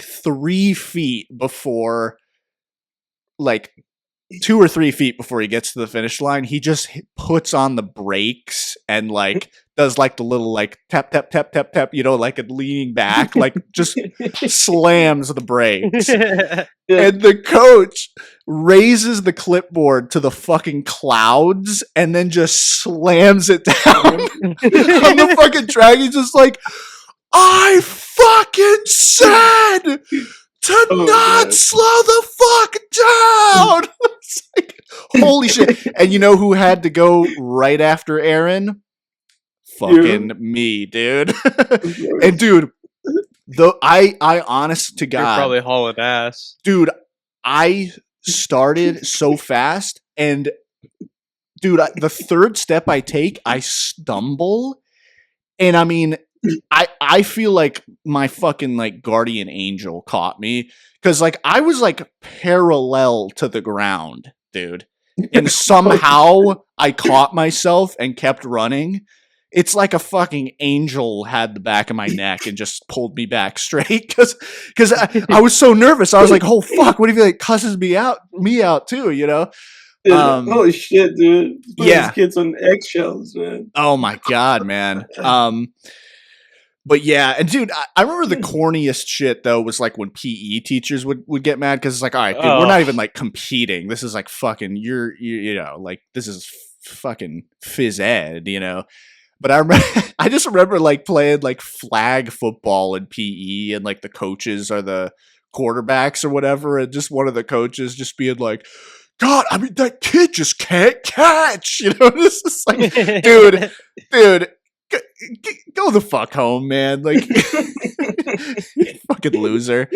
B: 3 feet before, like 2 or 3 feet before he gets to the finish line, he just puts on the brakes and like does like the little like tap tap tap tap tap, you know, like a leaning back, like just slams the brakes. And the coach raises the clipboard to the fucking clouds and then just slams it down on the fucking track. He's just like, I fucking said to not slow the fuck down. It's like, holy shit. And you know who had to go right after Aaron? Fucking me, dude. And dude, I honest to God,
C: You're probably hauling ass.
B: dude, I started so fast, and dude, the third step I take, I stumble, and I mean, I feel like my fucking like guardian angel caught me, because like I was like parallel to the ground, dude, and somehow I caught myself and kept running. It's like a fucking angel had the back of my neck and just pulled me back straight, because I was so nervous. I was like, "Oh fuck! What if he like cusses me out too?" You know?
A: Holy shit, dude!
B: Yeah,
A: these kids on eggshells, man.
B: Oh my god, man. But yeah, and dude, I remember the corniest shit though was like when PE teachers would get mad, because it's like, all right, dude, we're not even like competing. This is like fucking you know, like this is fucking phys ed, you know. But I just remember like playing like flag football in PE, and like the coaches are the quarterbacks or whatever, and just one of the coaches just being like, God, I mean, that kid just can't catch, you know. This is like, dude, go the fuck home, man. Like, fucking loser.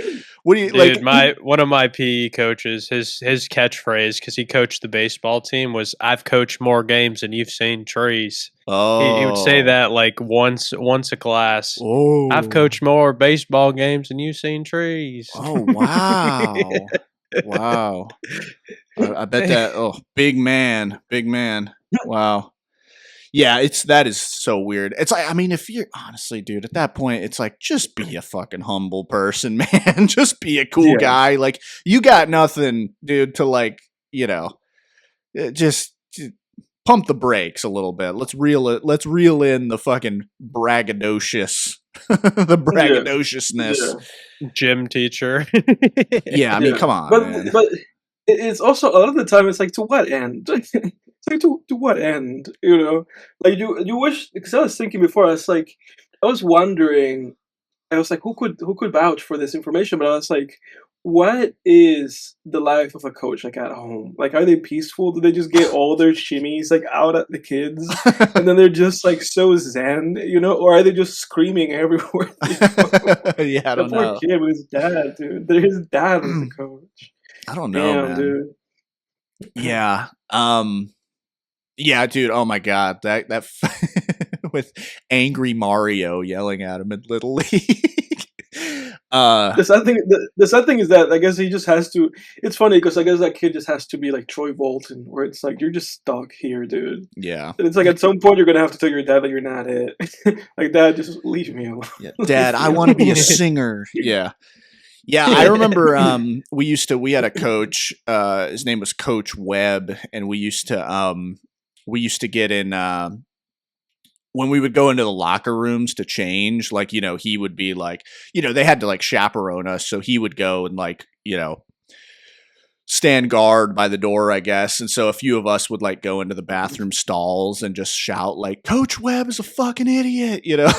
B: What do you like?
C: One of my PE coaches, his catchphrase, because he coached the baseball team, was "I've coached more games than you've seen trees."
B: Oh,
C: he would say that like once a class.
B: Oh,
C: I've coached more baseball games than you've seen trees.
B: Oh wow, wow. I bet that. Oh, big man. Wow. Yeah, that is so weird. It's like, I mean, if you're honestly, dude, at that point, it's like, just be a fucking humble person, man. Just be a cool guy. Like, you got nothing, dude, to like, you know, just pump the brakes a little bit. Let's reel in the fucking braggadocious, the braggadociousness.
C: Yeah. Gym teacher.
B: Yeah, I mean, come on, man.
A: But it's also a lot of the time it's like, to what end? It's like, to what end? You know, like you wish, because I was thinking before, I was wondering, I was like, who could vouch for this information? But I was like, what is the life of a coach like at home? Like, are they peaceful? Do they just get all their shimmies like out at the kids, and then they're just like so zen, you know? Or are they just screaming everywhere?
B: Yeah, I don't know.
A: Poor kid with his dad, dude. His dad was the coach.
B: I don't know,
A: Damn,
B: man.
A: dude.
B: Yeah. Yeah, dude. Oh my god, that with angry Mario yelling at him in Little League.
A: The sad thing is that I guess he just has to. It's funny because I guess that kid just has to be like Troy Bolton, where it's like, you're just stuck here, dude.
B: Yeah.
A: And it's like at some point you're gonna have to tell your dad that you're not it. Like, Dad, just leave me alone.
B: Yeah. Dad, I want to be a singer. Yeah. Yeah, I remember we had a coach, his name was Coach Webb, and we used to get in when we would go into the locker rooms to change, like, you know, he would be like, you know, they had to like chaperone us, so he would go and like, you know, stand guard by the door, I guess. And so a few of us would like go into the bathroom stalls and just shout like, Coach Webb is a fucking idiot, you know.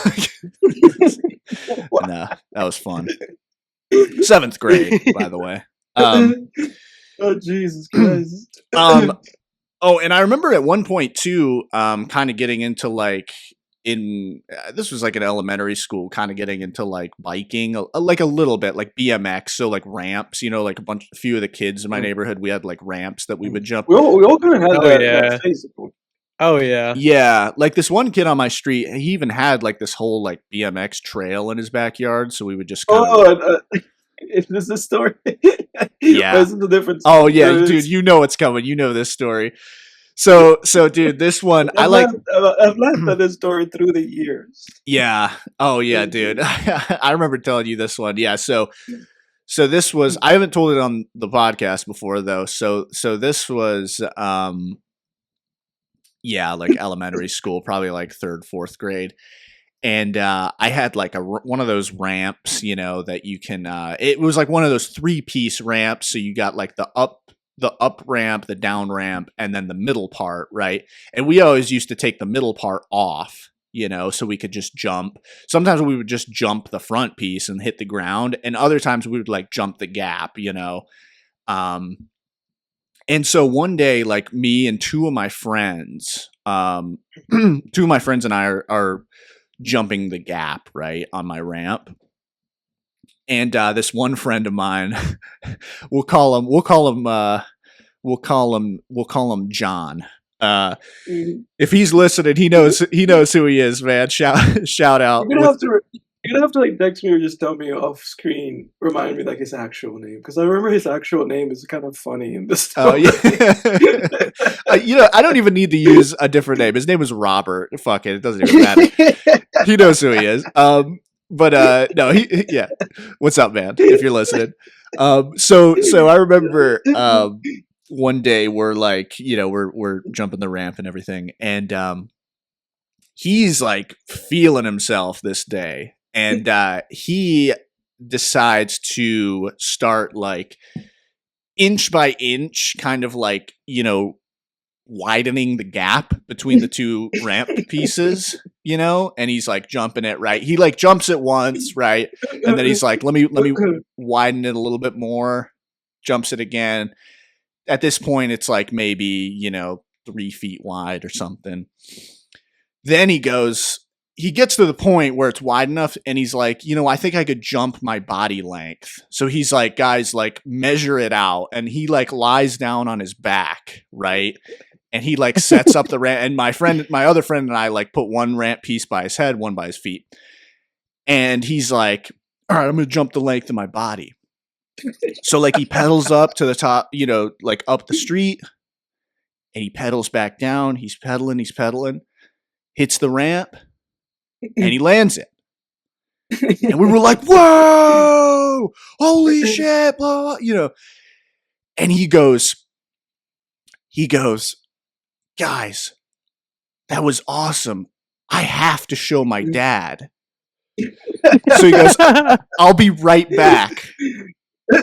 B: Nah, that was fun. 7th grade, by the way.
A: Oh, Jesus Christ.
B: Oh, and I remember at one point too, kind of getting into like this was like an elementary school, kind of getting into like biking, like a little bit, like BMX, so like ramps, you know, like a few of the kids in my neighborhood, we had like ramps that we would jump.
A: We all kind of had that phase.
C: Oh yeah.
B: Yeah, like this one kid on my street, he even had like this whole like BMX trail in his backyard, so we would just kind of
A: Oh, if this is a story,
B: yeah.
A: this is the difference.
B: Oh yeah, dude, you know what's coming. You know this story. So dude, this one I like.
A: I've laughed at this story through the years.
B: Yeah. Oh yeah, dude. I remember telling you this one. Yeah. So this was I haven't told it on the podcast before though. So this was yeah, like elementary school, probably like 3rd, 4th grade. And I had like one of those ramps, you know, that you can it was like one of those 3-piece ramps, so you got like the up ramp, the down ramp, and then the middle part, right? And we always used to take the middle part off, you know, so we could just jump. Sometimes we would just jump the front piece and hit the ground, and other times we would like jump the gap, you know. And so one day, like me and 2 of my friends, 2 of my friends and I are jumping the gap, right, on my ramp. And this one friend of mine, we'll call him John. If he's listening, he knows who he is, man. Shout out.
A: You're gonna have to like text me or just tell me off screen. Remind me like his actual name, because I remember his actual name is kind of funny in this story.
B: Oh yeah. You know, I don't even need to use a different name. His name is Robert. Fuck it doesn't even matter. He knows who he is. But no, yeah. What's up, man? If you're listening. So I remember one day we're like, you know, we're jumping the ramp and everything, and he's like feeling himself this day, and he decides to start like inch by inch, kind of like, you know, widening the gap between the 2 ramp pieces, you know, and he's like jumping it, right? He like jumps it once, right? And then he's like, let me widen it a little bit more, jumps it again. At this point, it's like maybe, you know, 3 feet wide or something. Then he gets to the point where it's wide enough, and he's like, you know, I think I could jump my body length. So he's like, guys, like measure it out. And he like lies down on his back, right? And he like sets up the ramp. And my other friend and I like put one ramp piece by his head, one by his feet. And he's like, all right, I'm going to jump the length of my body. So like he pedals up to the top, you know, like up the street, and he pedals back down. He's pedaling, hits the ramp, and he lands it. And we were like, whoa, holy shit, blah, blah, you know. And he goes, guys, that was awesome. I have to show my dad. So he goes, I'll be right back.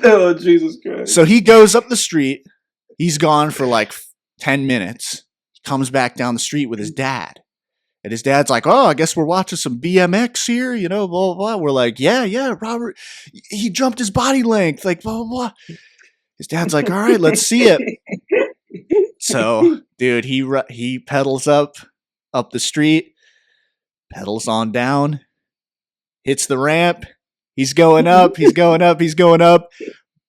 A: Oh, Jesus Christ.
B: So he goes up the street. He's gone for like 10 minutes. He comes back down the street with his dad. And his dad's like, oh, I guess we're watching some BMX here, you know, blah, blah, blah. We're like, yeah, Robert, he jumped his body length, like, blah, blah, blah. His dad's like, all right, let's see it. So, dude, he pedals up the street, pedals on down, hits the ramp. He's going up.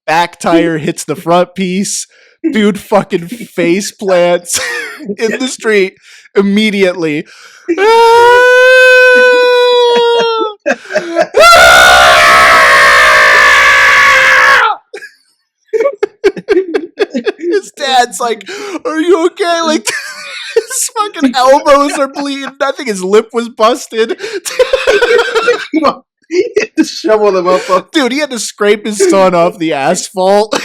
B: Back tire hits the front piece. Dude fucking face plants in the street immediately. His dad's like, are you okay? Like, his fucking elbows are bleeding. I think his lip was busted.
A: He had to shovel them up.
B: Dude, he had to scrape his son off the asphalt.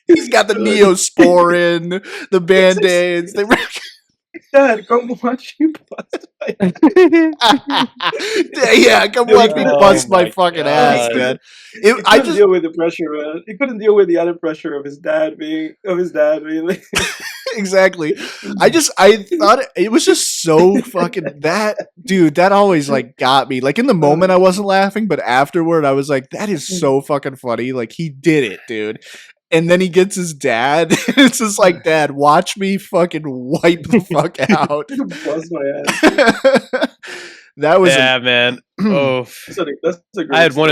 B: He's got the Neosporin, the Band-Aids.
A: Dad, come watch you bust my
B: yeah, come watch me bust my fucking ass, man.
A: I couldn't deal with the pressure, man. He couldn't deal with the added pressure of his dad being like
B: exactly. I thought it was just so fucking that always like got me. Like in the moment I wasn't laughing, but afterward I was like, that is so fucking funny. Like he did it, dude. And then he gets his dad. It's just like, Dad, watch me fucking wipe the fuck out.
A: Bust my ass.
B: That was
C: man. Oh,
A: that's a great
C: I had
A: story.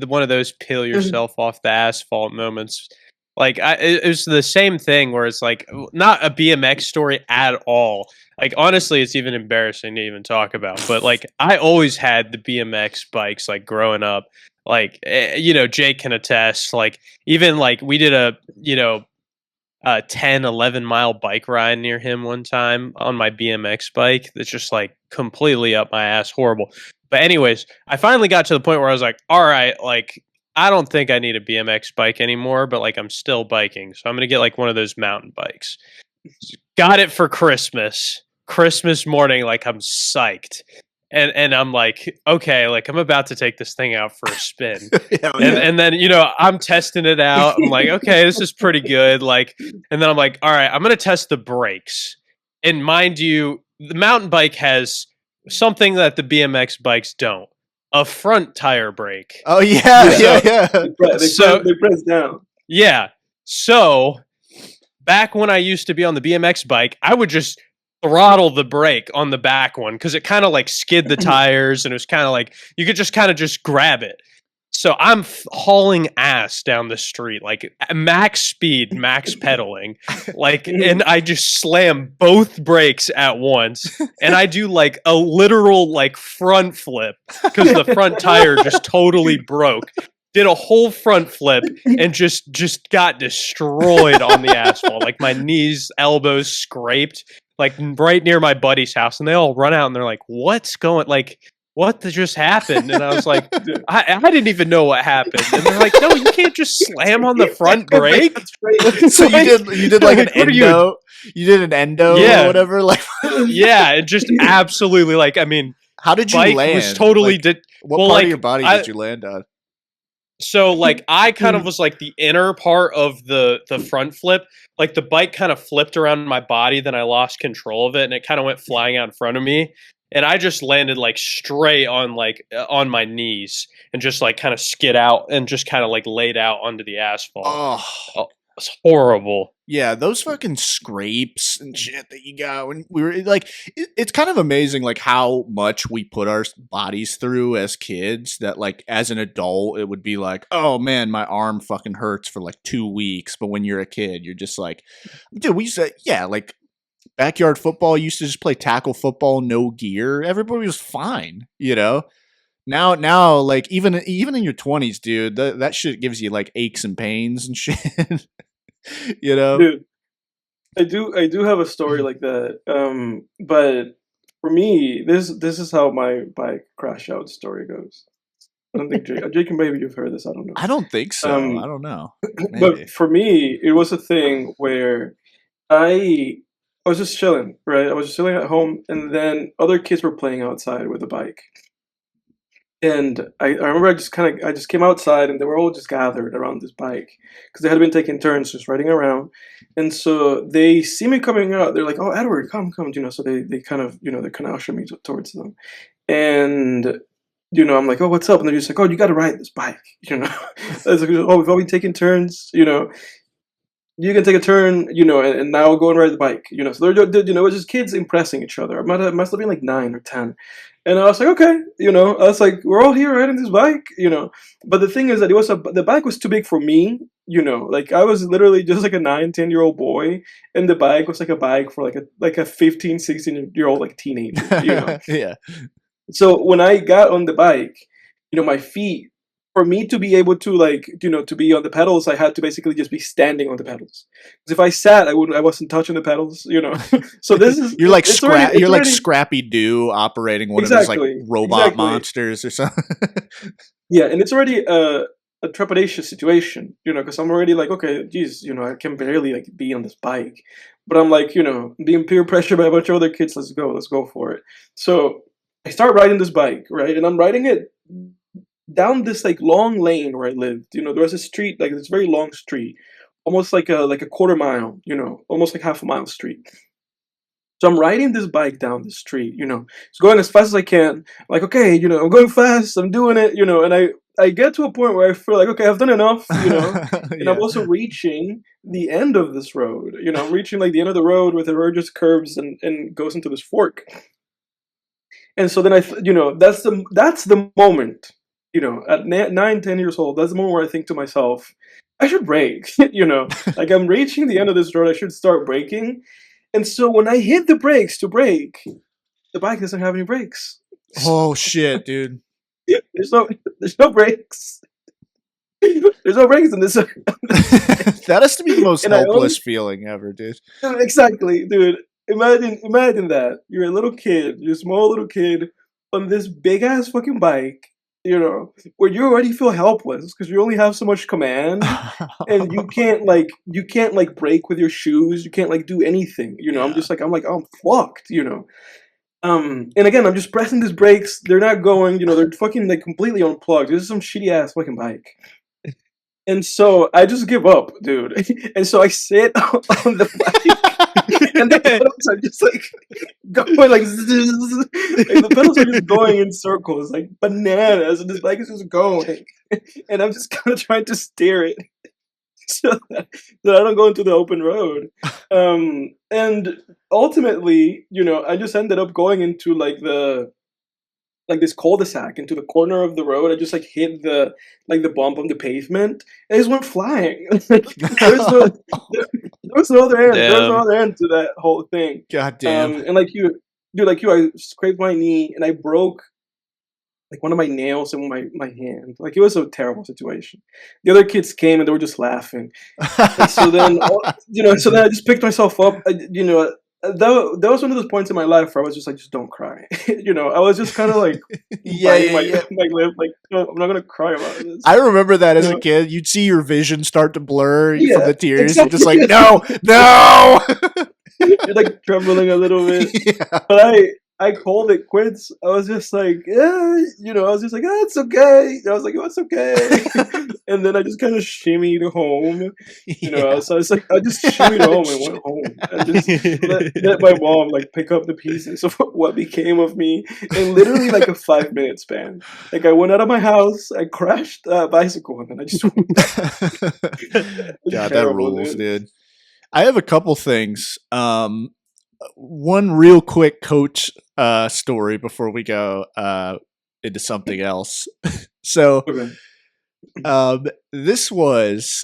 C: one of those peel yourself off the asphalt moments. Like it was the same thing where it's like not a BMX story at all. Like honestly, it's even embarrassing to even talk about. But like I always had the BMX bikes like growing up. Like you know, Jake can attest. Like even like we did a 10, 11 mile bike ride near him one time on my BMX bike. That's just like completely up my ass, horrible. But anyways, I finally got to the point where I was like, all right, like I don't think I need a BMX bike anymore, but like I'm still biking. So I'm going to get like one of those mountain bikes. Got it for Christmas. Christmas morning, like I'm psyched. And I'm like, okay, like I'm about to take this thing out for a spin. And then, you know, I'm testing it out. I'm like, okay, this is pretty good. Like, and then I'm like, all right, I'm going to test the brakes. And mind you, the mountain bike has something that the BMX bikes don't. A front tire brake.
B: Oh yeah.
A: They press down.
C: Yeah. So back when I used to be on the BMX bike, I would just throttle the brake on the back one because it kind of like skid the tires and it was kind of like you could just kind of just grab it. So I'm hauling ass down the street, like max speed, max pedaling, like, and I just slam both brakes at once, and I do like a literal like front flip because the front tire just totally broke. Did a whole front flip and just got destroyed on the asphalt. Like my knees, elbows scraped, like right near my buddy's house, and they all run out and they're like, "What's going like?" What just happened? And I was like, I didn't even know what happened. And they're like, no, you can't just slam on the front brake.
B: So you did like an endo. You did an endo or whatever. Like
C: yeah, it just absolutely like I mean,
B: how did you land?
C: Was totally
B: like, what part of your body did you land on?
C: So like I kind of was like the inner part of the front flip. Like the bike kind of flipped around my body, then I lost control of it and it kind of went flying out in front of me. And I just landed like straight on like on my knees and just like kind of skid out and just kind of like laid out onto the asphalt. Oh, it's horrible.
B: Yeah, those fucking scrapes and shit that you got when we were like, it's kind of amazing like how much we put our bodies through as kids that like as an adult it would be like, oh man, my arm fucking hurts for like 2 weeks. But when you're a kid, you're just like, dude, we used to, like backyard football, used to just play tackle football, no gear. Everybody was fine, you know? Now, like even in your 20s, dude, that shit gives you like aches and pains and shit. You know?
A: Dude, I do have a story like that. But for me, this is how my bike crash out story goes. I don't think Jake and maybe you've heard this. I don't know.
B: I don't think so. I don't know. Maybe.
A: But for me, it was a thing where I was just chilling, right? I was just chilling at home, and then other kids were playing outside with a bike. And I remember I just came outside, and they were all just gathered around this bike because they had been taking turns just riding around. And so they see me coming out. They're like, "Oh, Edward, come!" You know. So they kind of usher me towards them, and I'm like, "Oh, what's up?" And they're just like, "Oh, you got to ride this bike," you know. I was like, "Oh, we've all been taking turns, you know. You can take a turn, and now go and ride the bike, So they're it was just kids impressing each other. I must have been like 9 or 10, and I was like, okay, I was like, we're all here riding this bike, But the thing is that the bike was too big for me, Like I was literally just like a 9, 10-year-old boy, and the bike was like a bike for like a 15, 16-year-old like teenager,
B: Yeah.
A: So when I got on the bike, my feet. For me to be able to to be on the pedals, I had to basically just be standing on the pedals. Because if I sat, I wasn't touching the pedals, So this is
B: you're like like Scrappy Doo operating one of those like robot monsters or something.
A: Yeah, and it's already a trepidatious situation, because I'm already like, okay, geez, I can barely like be on this bike, but I'm like, being peer pressured by a bunch of other kids. Let's go for it. So I start riding this bike, right, and I'm riding it down this like long lane where I lived. There was a street, like this very long street, almost like a quarter mile, almost like half a mile street. So I'm riding this bike down the street, it's going as fast as I can. I'm like, okay, I'm going fast, I'm doing it, and I get to a point where I feel like, okay, I've done enough, and
B: Yeah.
A: I'm also reaching the end of this road, I'm reaching like the end of the road where the road just curves and goes into this fork. And so then that's the moment, at 9, 10 years old, that's the moment where I think to myself, I should brake. Like I'm reaching the end of this road, I should start braking. And so when I hit the brakes to brake, the bike doesn't have any brakes.
B: Oh shit, dude.
A: There's no brakes. There's no brakes in this.
B: That has to be the most
A: And I
B: helpless feeling ever, dude.
A: Exactly, dude. Imagine that. You're a little kid, you're a small little kid on this big ass fucking bike, where you already feel helpless because you only have so much command and you can't brake with your shoes, you can't do anything. I'm
B: Yeah.
A: just I'm fucked. And again, I'm just pressing these brakes, they're not going, they're fucking completely unplugged. This is some shitty ass fucking bike. And so I just give up, dude. And so I sit on the bike, and the pedals are just going zzz. The pedals are just going in circles like bananas, and this bike is just going, and I'm just kind of trying to steer it so that I don't go into the open road. And ultimately, I just ended up going into this cul-de-sac into the corner of the road. I just hit the bump on the pavement, and it just went flying. There was no other end. There was no
C: Damn.
A: other end to that whole thing.
B: God damn.
A: And I scraped my knee and I broke one of my nails in my hand. It was a terrible situation. The other kids came and they were just laughing. And so then, so then I just picked myself up. That was one of those points in my life where I was just just don't cry. I was just kind of
B: Yeah.
A: my lip, no, I'm not gonna cry about this.
B: I remember that as a kid. You'd see your vision start to blur from
A: Yeah,
B: the tears.
A: exactly.
B: You're just no.
A: You're trembling a little bit.
B: Yeah.
A: But I called it quits. I was just I was just it's okay. I was oh, it's okay. And then I just kind of shimmied home. So I was I just shimmied home and went home. And just let my mom pick up the pieces of what became of me in literally a 5-minute span. I went out of my house, I crashed a bicycle, and then I just
B: God, that
A: terrible,
B: rules, dude. I have a couple things. One real quick coach story before we go into something else. So
A: Okay.
B: this was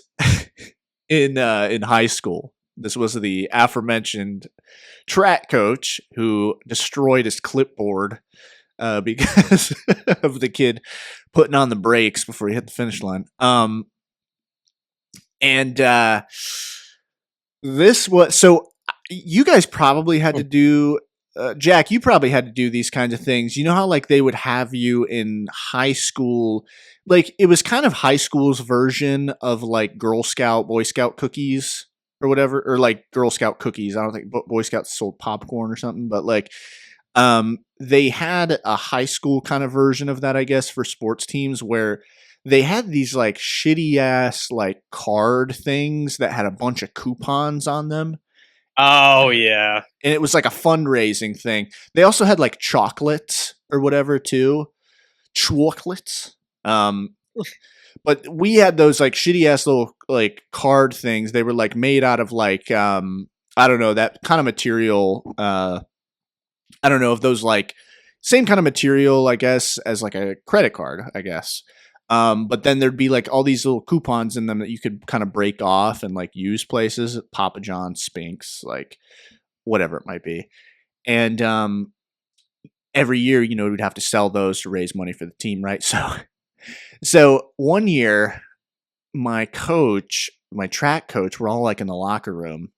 B: in high school. This was the aforementioned track coach who destroyed his clipboard because of the kid putting on the brakes before he hit the finish line. And this was so. You guys probably had to do, Jack, you probably had to do these kinds of things. You know how they would have you in high school, it was kind of high school's version of Girl Scout, Boy Scout cookies or whatever, or Girl Scout cookies. I don't think Boy Scouts sold popcorn or something, but they had a high school kind of version of that, I guess, for sports teams where they had these shitty ass card things that had a bunch of coupons on them.
C: Oh yeah,
B: and it was a fundraising thing. They also had chocolates or whatever too, chocolates. But we had those shitty ass little card things. They were made out of I don't know, that kind of material. I don't know if those same kind of material, I guess, as a credit card, I guess. But then there'd be all these little coupons in them that you could kind of break off and use places, Papa John's, Spinks, whatever it might be. And every year, we'd have to sell those to raise money for the team, right? So one year, my track coach, we're all in the locker room.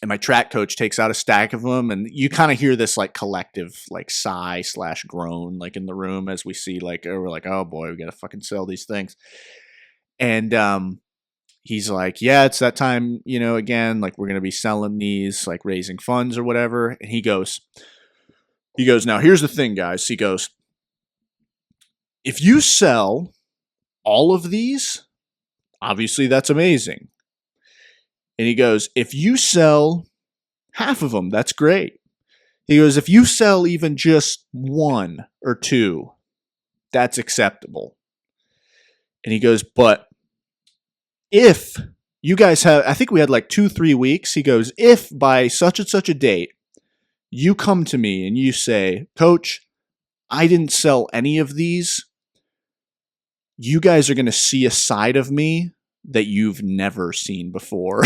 B: And my track coach takes out a stack of them, and you kind of hear this collective sigh / groan in the room as we see we're oh boy, we gotta fucking sell these things. And he's yeah, it's that time, again, we're gonna be selling these, raising funds or whatever. And he goes, now here's the thing, guys. He goes, if you sell all of these, obviously that's amazing. And he goes, if you sell half of them, that's great. He goes, if you sell even just 1 or 2, that's acceptable. And he goes, but if you guys have, I think we had 2-3 weeks. He goes, if by such and such a date, you come to me and you say, Coach, I didn't sell any of these, you guys are going to see a side of me that you've never seen before.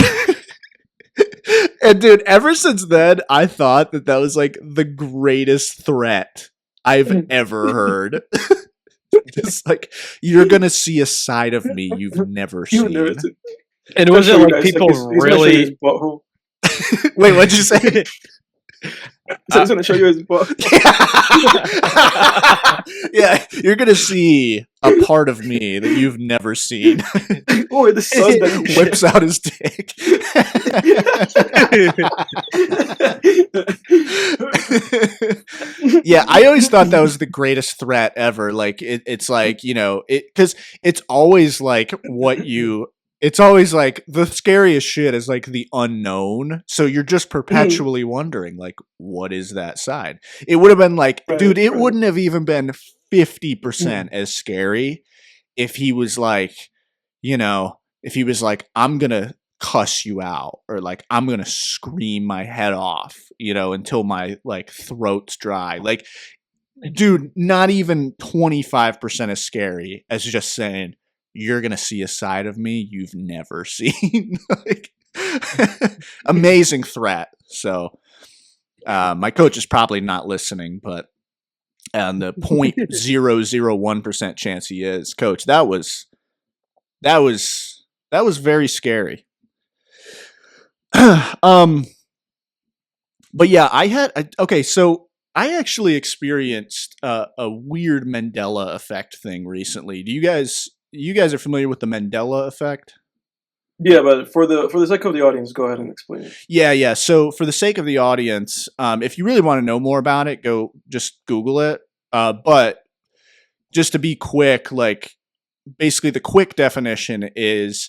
B: And dude, ever since then, I thought that was like the greatest threat I've ever heard. Just like, you're gonna see a side of me you've never seen.
C: And was it like people really?
B: Wait, what'd you say?
A: So he's gonna show you his butt.
B: Yeah, you're gonna see a part of me that you've never seen.
A: Or the sun that
B: whips out his dick. Yeah, I always thought that was the greatest threat ever. Like it's like, you know, because it's always like it's always like the scariest shit is like the unknown. So you're just perpetually wondering, like, what is that side? It would have been like, dude, it wouldn't have even been 50% as scary if he was like, you know, if he was like, I'm going to cuss you out, or like, I'm going to scream my head off, you know, until my like throat's dry. Like, dude, not even 25% as scary as just saying, you're going to see a side of me you've never seen. Like, amazing threat. So, my coach is probably not listening, but on the 0.001% chance he is, coach, that was very scary. But yeah, so I actually experienced a weird Mandela Effect thing recently. You guys are familiar with the Mandela Effect?
A: Yeah, but for the sake of the audience, go ahead and explain it.
B: Yeah. So for the sake of the audience, if you really want to know more about it, go just Google it. But just to be quick, like basically the quick definition is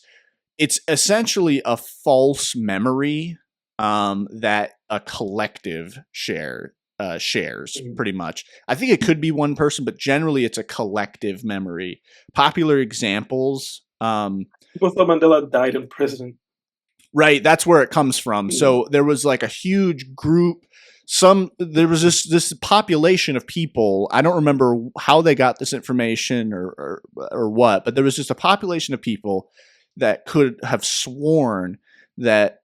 B: it's essentially a false memory that a collective shares pretty much. I think it could be one person, but generally it's a collective memory. Popular examples.
A: People thought Mandela died in prison.
B: Right, that's where it comes from. So there was like a huge group. There was this population of people. I don't remember how they got this information or what, but there was just a population of people that could have sworn that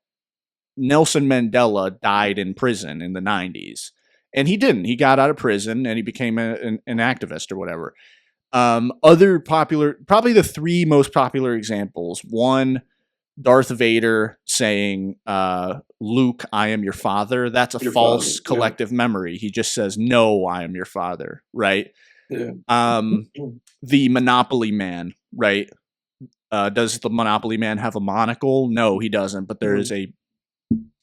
B: Nelson Mandela died in prison in the 90s. And he didn't. He got out of prison and he became an activist or whatever. Other popular, probably the three most popular examples. One, Darth Vader saying, Luke, I am your father. That's a false collective memory. He just says, no, I am your father. Right.
A: Yeah.
B: The Monopoly Man. Right. Does the Monopoly Man have a monocle? No, he doesn't. But there is a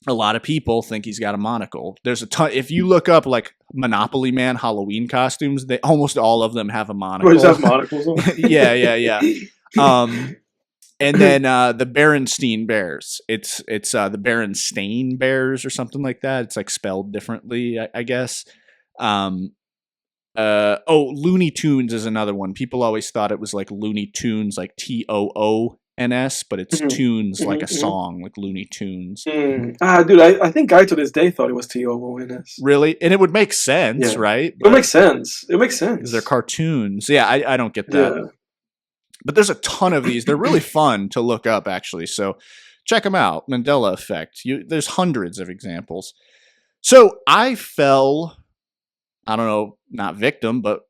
B: lot of people think he's got a monocle. There's a ton. If you look up like Monopoly Man Halloween costumes, almost all of them have a monocle.
A: Does have monocles on?
B: Yeah. And then the Berenstein Bears. It's the Berenstain Bears or something like that. It's like spelled differently, I guess. Looney Tunes is another one. People always thought it was like Looney Tunes, like TOONS, but it's tunes like a song, like Looney Tunes.
A: Dude, I think I to this day thought it was TOONS.
B: Really? And it would make sense, right?
A: It makes sense. It makes sense.
B: Because they're cartoons. Yeah, I don't get that. Yeah. But there's a ton of these. They're really fun to look up, actually. So check them out. Mandela Effect. There's hundreds of examples. So I fell, I don't know, not victim, but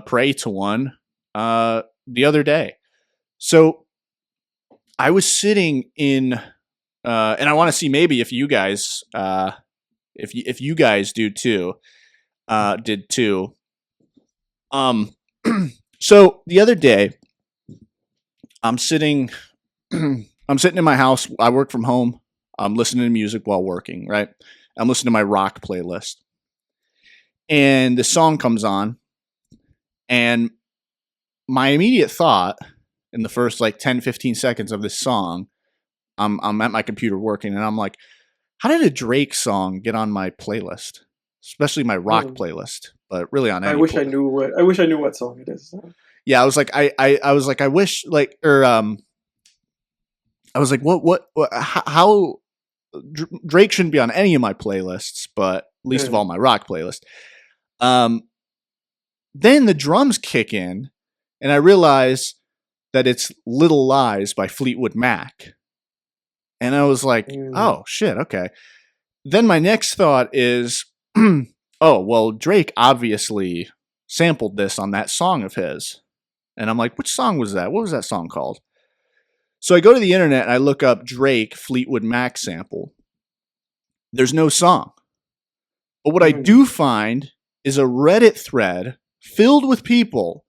B: prey to one the other day. So I was sitting in, and I want to see maybe if you guys, if you guys did too. So the other day, I'm sitting in my house. I work from home. I'm listening to music while working, right? I'm listening to my rock playlist. And the song comes on. And my immediate thought in the first like 10, 15 seconds of this song, I'm at my computer working and I'm like, how did a Drake song get on my playlist? Especially my rock playlist, but really on any
A: I wish I knew what song it is.
B: Yeah, I was like, I was like, I wish, like, or I was like, how Drake shouldn't be on any of my playlists, but least of all my rock playlist. Then the drums kick in, and I realize that it's Little Lies by Fleetwood Mac. And I was like, oh, shit, okay. Then my next thought is, oh, well, Drake obviously sampled this on that song of his. And I'm like, which song was that? What was that song called? So I go to the internet and I look up Drake Fleetwood Mac sample. There's no song. But what I do find is a Reddit thread filled with people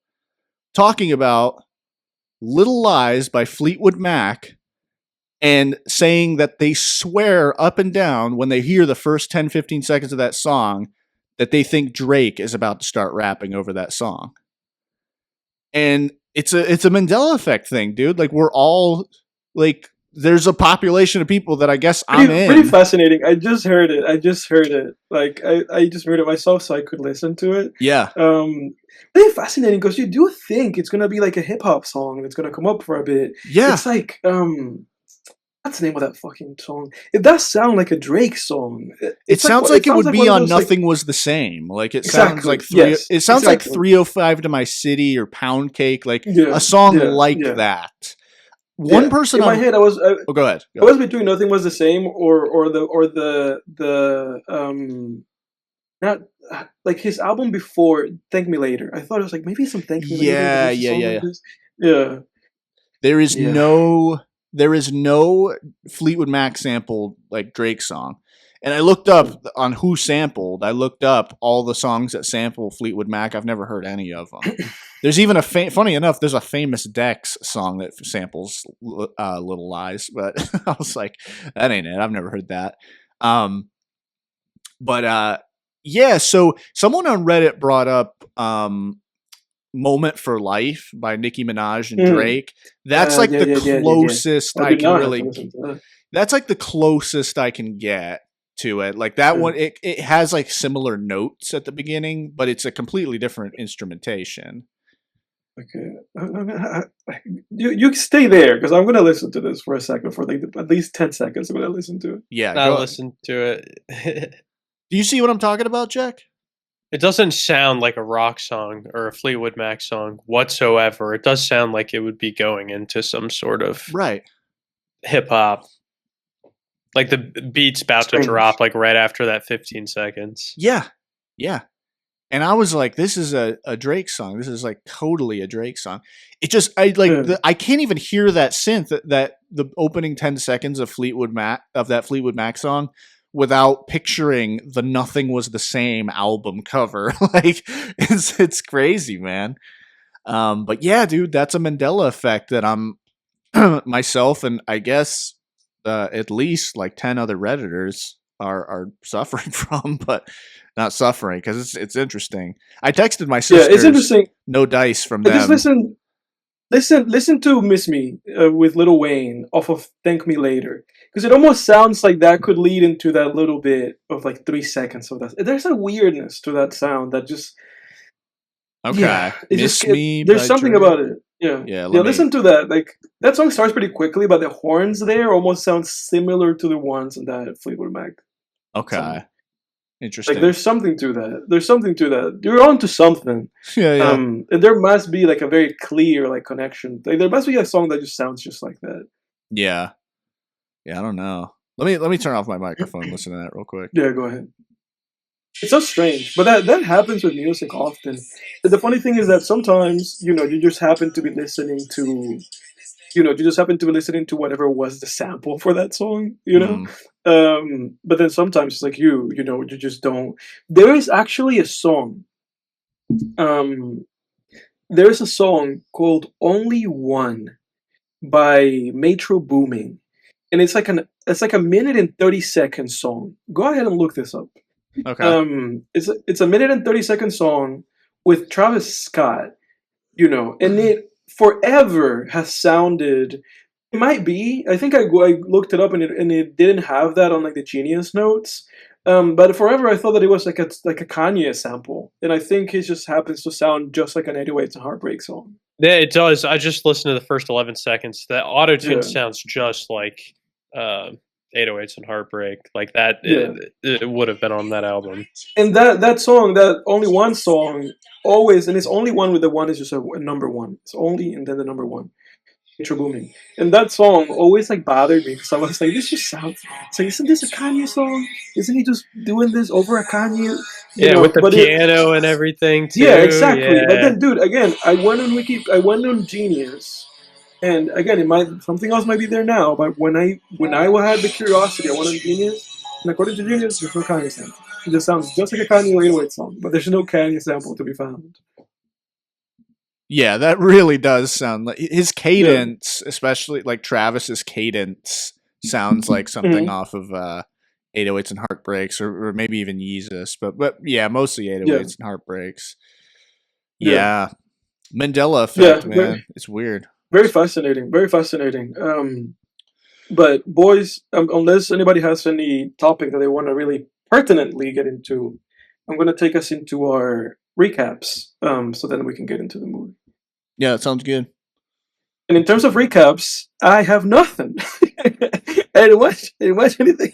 B: talking about Little Lies by Fleetwood Mac and saying that they swear up and down when they hear the first 10, 15 seconds of that song that they think Drake is about to start rapping over that song. And it's a Mandela Effect thing, dude. Like, we're all, like, there's a population of people that I guess I'm in.
A: Pretty fascinating. I just heard it. Like, I just heard it myself so I could listen to it.
B: Yeah.
A: Pretty fascinating because you do think it's going to be like a hip-hop song that's going to come up for a bit.
B: Yeah.
A: It's like, what's the name of that fucking song? It does sound like a Drake song.
B: It sounds like it would be on Nothing Was the Same. Like, it sounds like it sounds like 305 to My City or Pound Cake, like a song like that. One person
A: in my head,
B: go ahead.
A: I was between Nothing Was the Same or the not like his album before Thank Me Later. I thought it was like maybe some Thank Me Later. Yeah.
B: There is no Fleetwood Mac sampled like Drake song. And I looked up on who sampled. I looked up all the songs that sample Fleetwood Mac. I've never heard any of them. There's even funny enough, there's a famous Dex song that samples Little Lies, but I was like, that ain't it. I've never heard that. Yeah, so someone on Reddit brought up Moment for Life by Nicki Minaj and Drake. That's the closest I can really that's like the closest I can get to it. Like that one, it has like similar notes at the beginning, but it's a completely different instrumentation.
A: Okay, you stay there because I'm gonna listen to this for a second, for like at least 10 seconds. I'm gonna listen to it.
C: Yeah, I'll listen to it.
B: Do you see what I'm talking about, Jack?
C: It doesn't sound like a rock song or a Fleetwood Mac song whatsoever. It does sound like it would be going into some sort of hip hop. Like the beat's about to drop like right after that 15 seconds.
B: Yeah. Yeah. And I was like, this is a Drake song. This is like totally a Drake song. It just, I can't even hear that synth, that the opening 10 seconds of that Fleetwood Mac song without picturing the Nothing Was the Same album cover. Like, it's crazy, man. But yeah, dude, that's a Mandela Effect that I'm myself and I guess at least like 10 other Redditors are suffering from, but not suffering because it's interesting. I texted my sister.
A: Yeah, it's interesting.
B: No dice from them.
A: Just listen to Miss Me with Lil Wayne off of Thank Me Later, because it almost sounds like that could lead into that little bit of like 3 seconds of that. There's a weirdness to that sound that just
B: Miss Me.
A: There's something about it.
B: Yeah.
A: Listen to that. Like that song starts pretty quickly, but the horns there almost sound similar to the ones in that Fleetwood Mac.
B: Okay.
A: Song.
B: Interesting.
A: Like there's something to that. You're onto something.
B: Yeah.
A: And there must be like a very clear like connection. Like there must be a song that just sounds just like that.
B: Yeah. Yeah, I don't know. Let me turn off my microphone and listen to that real quick.
A: Yeah, go ahead. It's so strange, but that happens with music often. The funny thing is that sometimes, you just happen to be listening to, whatever was the sample for that song, but then sometimes it's like you just don't. There is actually a song. There is a song called Only One by Metro Booming, and it's like a minute and 30-second song. Go ahead and look this up.
B: Okay.
A: It's a minute and 30-second song with Travis Scott, and it forever has sounded. It might be. I think I looked it up and it didn't have that on like the Genius notes. But forever I thought that it was like a Kanye sample, and I think it just happens to sound just like an 808s and Heartbreak song.
C: Yeah, it does. I just listened to the first 11 seconds. That auto-tune sounds just like 808s and Heartbreak, like that. It would have been on that album.
A: And that song, that Only One song, always, and it's only one with the one is just a number one. It's only and then the number one. Intro booming. And that song always like bothered me because I was like, this just sounds. It's like, isn't this a Kanye song? Isn't he just doing this over a Kanye? You
C: Yeah,
A: know,
C: with the
A: but it.
C: piano and everything
A: Yeah,
C: too.
A: exactly. But
C: Yeah.
A: then, dude, again, I went on Genius, and again, it might something else might be there now. But when I had the curiosity, I went on Genius, and according to Genius, there's no Kanye sample. It just sounds just like a Kanye 808 song, but there's no Kanye sample to be found.
B: Yeah, that really does sound like his
A: Yeah.
B: cadence, especially like Travis's cadence, sounds like something
A: Mhm.
B: off of 808s and Heartbreaks, or maybe even Yeezus. But yeah, mostly
A: Yeah.
B: 808s and Heartbreaks.
A: Yeah.
B: Yeah, Mandela
A: Yeah.
B: Effect, man, it's weird.
A: Very fascinating. Very fascinating. But boys, unless anybody has any topic that they want to really pertinently get into, I'm going to take us into our recaps, so then we can get into the movie.
B: Yeah, that sounds good.
A: And in terms of recaps, I have nothing. I didn't watch anything.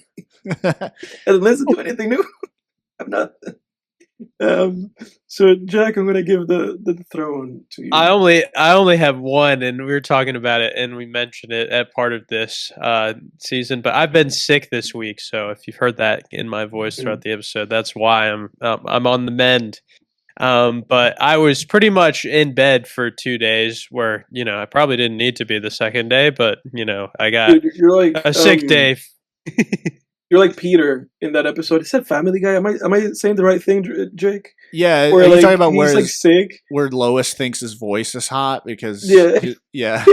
A: I didn't listen to anything new. I have nothing. So Jack, I'm going to give the throne to you.
C: I only have one, and we were talking about it, and we mentioned it at part of this season. But I've been sick this week, so if you've heard that in my voice throughout the episode, that's why I'm on the mend. But I was pretty much in bed for 2 days, where I probably didn't need to be the second day, but I got
A: Dude, you're like
C: a sick day.
A: You're like Peter in that episode. Is that Family Guy? Am I saying the right thing, Jake?
B: Yeah,
A: Where
B: are you
A: like
B: talking about
A: he's like sick?
B: where Lois thinks his voice is hot because
A: Yeah.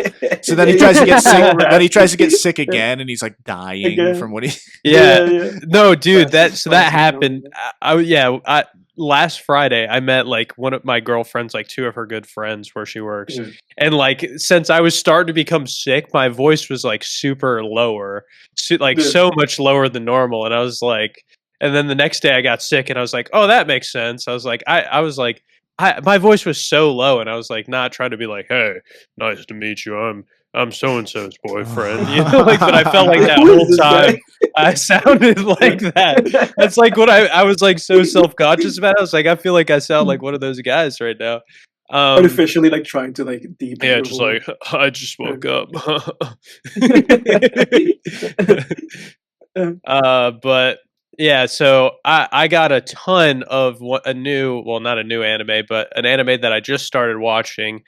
B: So then he tries to get sick. Then he tries to get sick again, and he's like dying
A: Again.
B: from what he.
C: Yeah. No, dude,
A: Classic
C: that happened.
A: Family
C: Last Friday I met like one of my girlfriends, like two of her good friends where she works.
A: Guy.
C: And like since I was starting to become sick, my voice was like super lower. So much lower than normal. And I was like, and then the next day I got sick and I was like, oh, that makes sense. I was like, my voice was so low, and I was like not trying to be like, hey, nice to meet you. I'm so and so's boyfriend, but I felt like that whole time I sounded like that. That's like what I was like so self-conscious about. I was like, I feel like I sound like one of those guys right now.
A: Artificially like trying to like deepen.
C: Yeah, just like I just woke up. But yeah, so I got a ton of not a new anime, but an anime that I just started watching.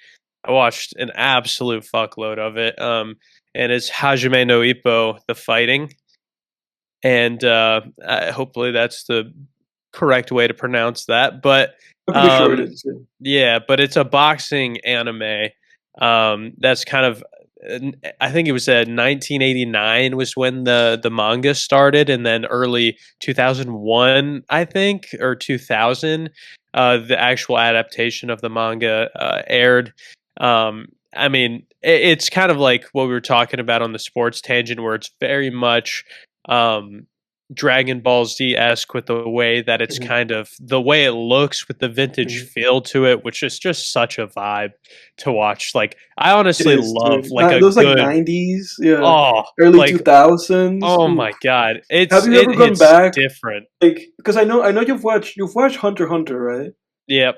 C: I watched an absolute fuckload of it. And it's Hajime no Ippo, the fighting. And hopefully that's the correct way to pronounce that. But
A: I'm pretty sure it is.
C: yeah, but it's a boxing anime. That's kind of, I think it was 1989 was when the manga started, and then early 2001, I think, or 2000, the actual adaptation of the manga aired. I mean, it's kind of like what we were talking about on the sports tangent, where it's very much Dragon Ball Z-esque with the way that it's kind of the way it looks with the vintage feel to it, which is just such a vibe to watch. Like I honestly love like
A: those
C: good,
A: like 90s,
C: early
A: like, 2000s.
C: Oh my god,
A: have you ever gone
C: it's
A: back?
C: Different,
A: like because I know you've watched Hunter x Hunter, right?
C: Yep,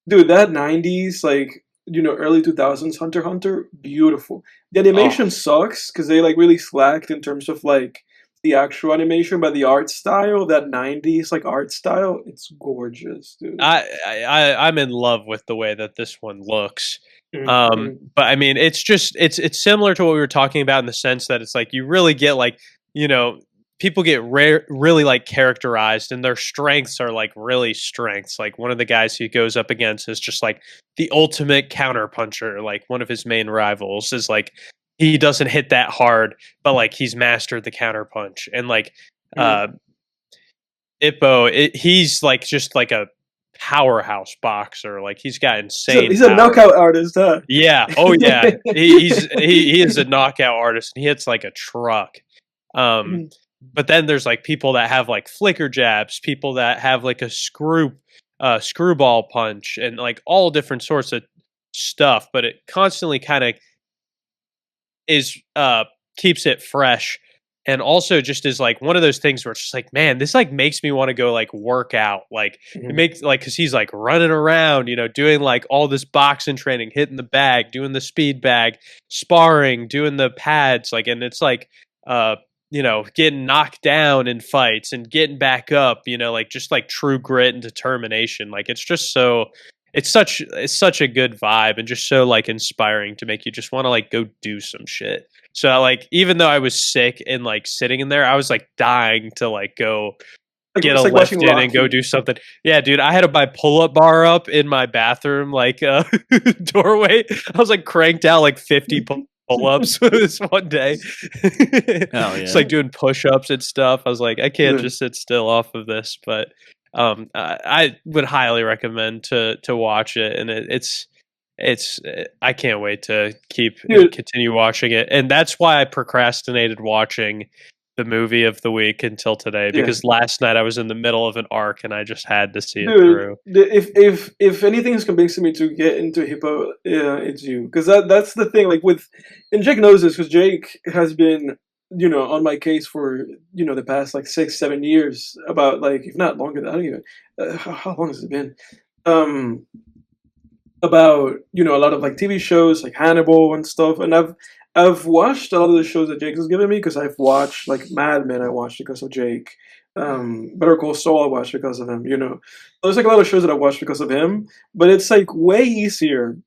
A: dude, that 90s like early 2000s Hunter x Hunter, beautiful. The animation sucks because they like really slacked in terms of like the actual animation, but the art style, that 90s like art style, it's gorgeous, dude.
C: I'm in love with the way that this one looks. But I mean, it's just it's similar to what we were talking about in the sense that it's like you really get like people get really like characterized, and their strengths are like really strengths. Like one of the guys he goes up against is just like the ultimate counter puncher. Like one of his main rivals is like he doesn't hit that hard, but like he's mastered the counter punch. And like Ippo, he's like just like a powerhouse boxer. Like he's got insane.
A: He's a knockout artist, huh?
C: Yeah. Oh yeah. he is a knockout artist, and he hits like a truck. But then there's like people that have like flicker jabs, people that have like a screwball punch, and like all different sorts of stuff. But it constantly kind of is keeps it fresh and also just is like one of those things where it's just like, man, this like makes me want to go like work out. Like it makes like, cause he's like running around, you know, doing like all this boxing training, hitting the bag, doing the speed bag, sparring, doing the pads, like, and it's like, you know, getting knocked down in fights and getting back up, you know, like just like true grit and determination. Like it's just so, it's such a good vibe and just so like inspiring to make you just want to like go do some shit. So like even though I was sick and like sitting in there, I was like dying to like go
A: Like,
C: get
A: it's
C: a
A: like
C: lift
A: watching
C: in and go
A: Rocky.
C: do something. Yeah, dude, I had my pull-up bar up in my bathroom like doorway. I was like cranked out like 50 pull-ups this one day. It's like doing push-ups and stuff. I was like, I can't just sit still off of this, but I would highly recommend to watch it, and it's I can't wait to continue watching it, and that's why I procrastinated watching the movie of the week until today, because last night I was in the middle of an arc and I just had to see it through.
A: If anything is convincing me to get into Hippo, it's you, because that's the thing. Like and Jake knows this because Jake has been, you know, on my case for, you know, the past like 6-7 years about, like, if not longer, I don't even how long has it been, about, you know, a lot of like TV shows like Hannibal and stuff, and I've watched a lot of the shows that Jake has given me, because I've watched like Mad Men, I watched because of Jake. Better Call Saul I watched because of him, you know. There's like a lot of shows that I watched because of him, but it's like way easier,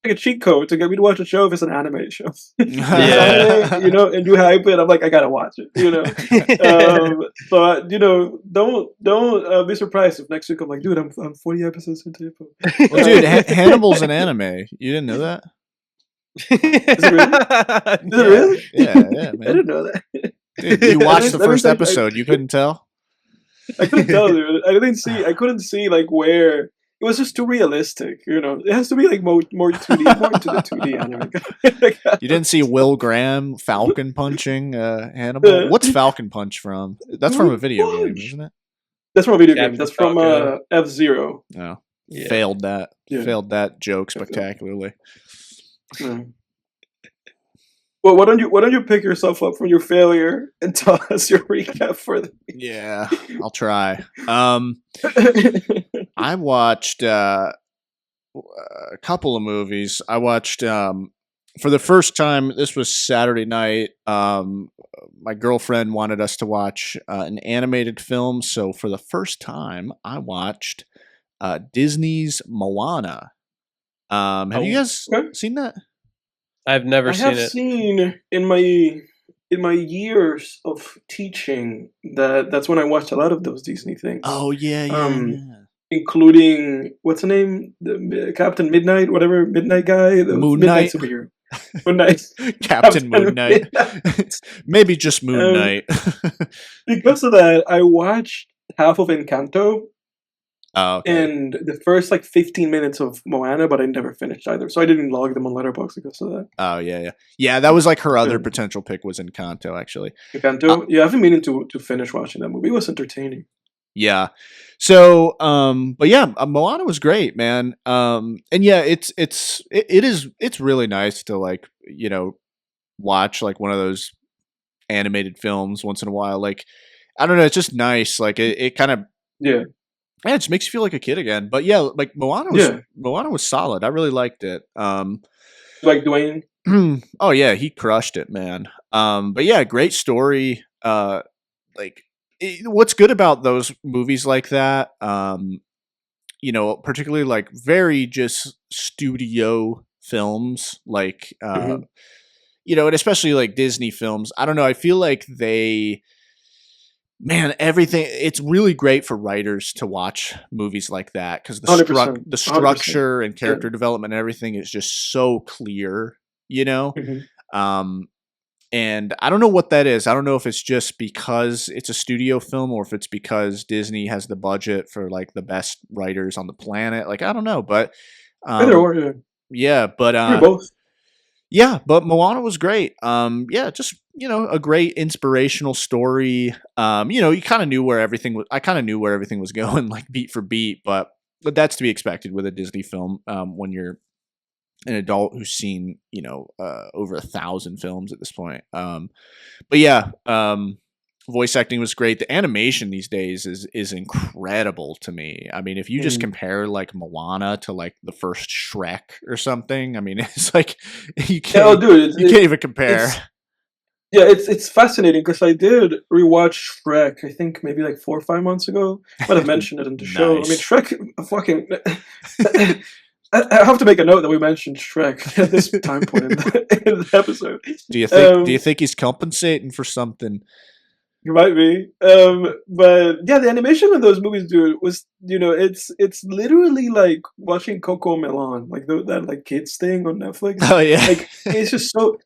A: like a cheat code, to get me to watch a show if it's an anime show. Anime, you know, and you hype it, I'm like, I gotta watch it, you know. But you know, don't be surprised if next week I'm like, dude, I'm 40 episodes into it.
B: Well, dude, Hannibal's an anime. You didn't know that?
A: Is it really? Is it really?
B: Yeah, man.
A: I didn't know that.
B: Dude, you watched the first episode. You couldn't tell?
A: I couldn't tell, dude. I couldn't see like where it was just too realistic. You know, it has to be like more 2D, more into the 2D anime.
B: You didn't see Will Graham Falcon punching Hannibal? What's Falcon Punch from? That's from a video game, isn't it?
A: That's from a video game. That's from F-Zero.
B: No, failed that. Failed that joke spectacularly.
A: Well, why don't you pick yourself up from your failure and tell us your recap for the week?
B: Yeah, I'll try. I watched a couple of movies. I watched for the first time. This was Saturday night. My girlfriend wanted us to watch an animated film, so for the first time, I watched Disney's Moana. Have you guys seen that?
C: I've never seen it. I have
A: seen in my years of teaching that's when I watched a lot of those Disney things.
B: Oh yeah.
A: Including, what's the name? The Captain Midnight, whatever, Midnight guy, the
B: Moon
A: Midnight
B: Knight.
A: Superhero. Moon Knight.
B: Captain Moon Knight. Maybe just Moon Knight.
A: Because of that, I watched half of Encanto.
B: Oh, okay.
A: And the first like 15 minutes of Moana, but I never finished either, so I didn't log them on Letterboxd because of that.
B: Oh yeah. That was like her other potential pick was Encanto, actually.
A: Encanto, I've been meaning to finish watching that movie. It was entertaining.
B: Yeah. So, but yeah, Moana was great, man. And yeah, it's really nice to, like, you know, watch like one of those animated films once in a while. Like, I don't know, it's just nice. Like it kind of it just makes you feel like a kid again. But yeah, like Moana was solid. I really liked it.
A: Like Dwayne?
B: Oh yeah, he crushed it, man. But yeah, great story. What's good about those movies like that, you know, particularly like very just studio films, like you know, and especially like Disney films. I don't know. I feel like everything. It's really great for writers to watch movies like that because the structure and character development and everything is just so clear, you know. And I don't know what that is. I don't know if it's just because it's a studio film or if it's because Disney has the budget for like the best writers on the planet. Like, I don't know, but
A: either or,
B: yeah, but
A: both.
B: Yeah, but Moana was great. Yeah, just, you know, a great inspirational story. You know, you kind of knew where everything was. I kind of knew where everything was going, like beat for beat. But that's to be expected with a Disney film when you're an adult who's seen, over 1,000 films at this point. But yeah, voice acting was great. The animation these days is incredible to me. I mean, if you just compare like Moana to like the first Shrek or something, I mean, it's like you can't, you can't even compare.
A: It's fascinating because I did rewatch Shrek. I think maybe like 4 or 5 months ago. Might have mentioned it in the show. I mean, Shrek, fucking. I have to make a note that we mentioned Shrek at this time point in the episode.
B: Do you think he's compensating for something?
A: You might be, but yeah, the animation in those movies, dude, was it's literally like watching Coco Melon, like that like kids thing on Netflix.
B: Oh yeah,
A: like it's just so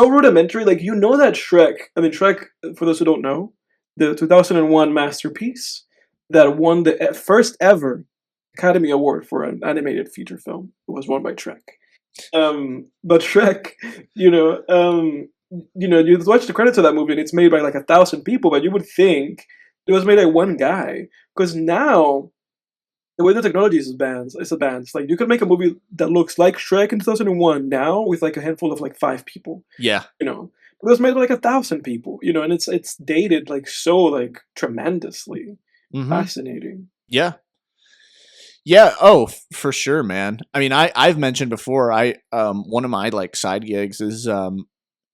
A: rudimentary. Like that Shrek. I mean, Shrek, for those who don't know, the 2001 masterpiece that won the first ever Academy Award for an animated feature film. It was won by Shrek. But Shrek, you watch the credits of that movie and it's made by like 1,000 people, but you would think it was made by one guy. Because now, the way the technology is advanced. Like you could make a movie that looks like Shrek in 2001 now with like a handful of like 5 people.
B: Yeah.
A: But it was made by like 1,000 people, and it's dated like so like tremendously. Fascinating.
B: Yeah. Yeah, for sure, man. I mean, I've mentioned before, one of my like side gigs is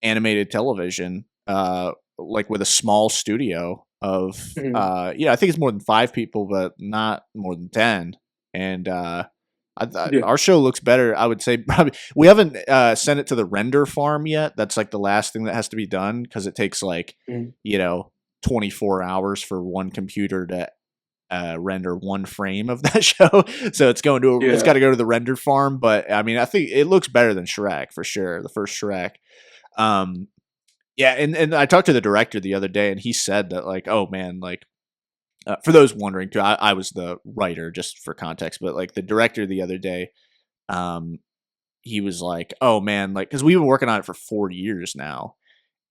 B: animated television, like with a small studio of I think it's more than 5 people, but not more than 10. And our show looks better, I would say. Probably we haven't sent it to the render farm yet. That's like the last thing that has to be done because it takes like 24 hours for one computer to render one frame of that show. So it's got to go to the render farm. But I mean, I think it looks better than Shrek for sure. The first Shrek. And I talked to the director the other day and he said that like, oh man, like for those wondering too, I was the writer just for context, but like the director the other day, he was like, oh man, like, cause we've been working on it for 4 years now.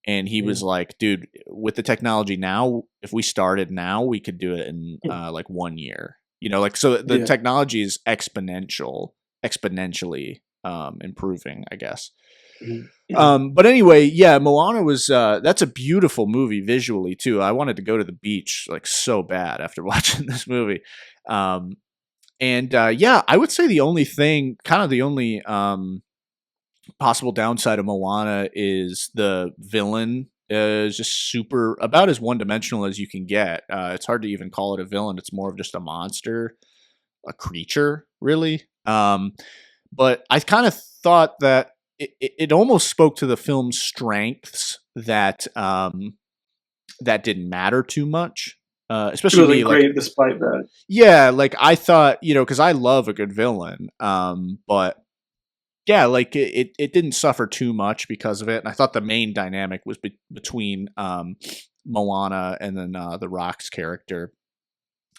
B: And he was like, dude, with the technology now, if we started now, we could do it in like 1 year. Like so the technology is exponentially improving, I guess. But anyway, yeah, Moana was that's a beautiful movie visually too. I wanted to go to the beach like so bad after watching this movie. I would say the only possible downside of Moana is the villain is just super about as one-dimensional as you can get. It's hard to even call it a villain. It's more of just a monster, a creature, really. But I kind of thought that it almost spoke to the film's strengths that that didn't matter too much. Especially
A: really great despite that.
B: Yeah, like I thought, because I love a good villain. But yeah, like it didn't suffer too much because of it. And I thought the main dynamic was between Moana and then the Rock's character.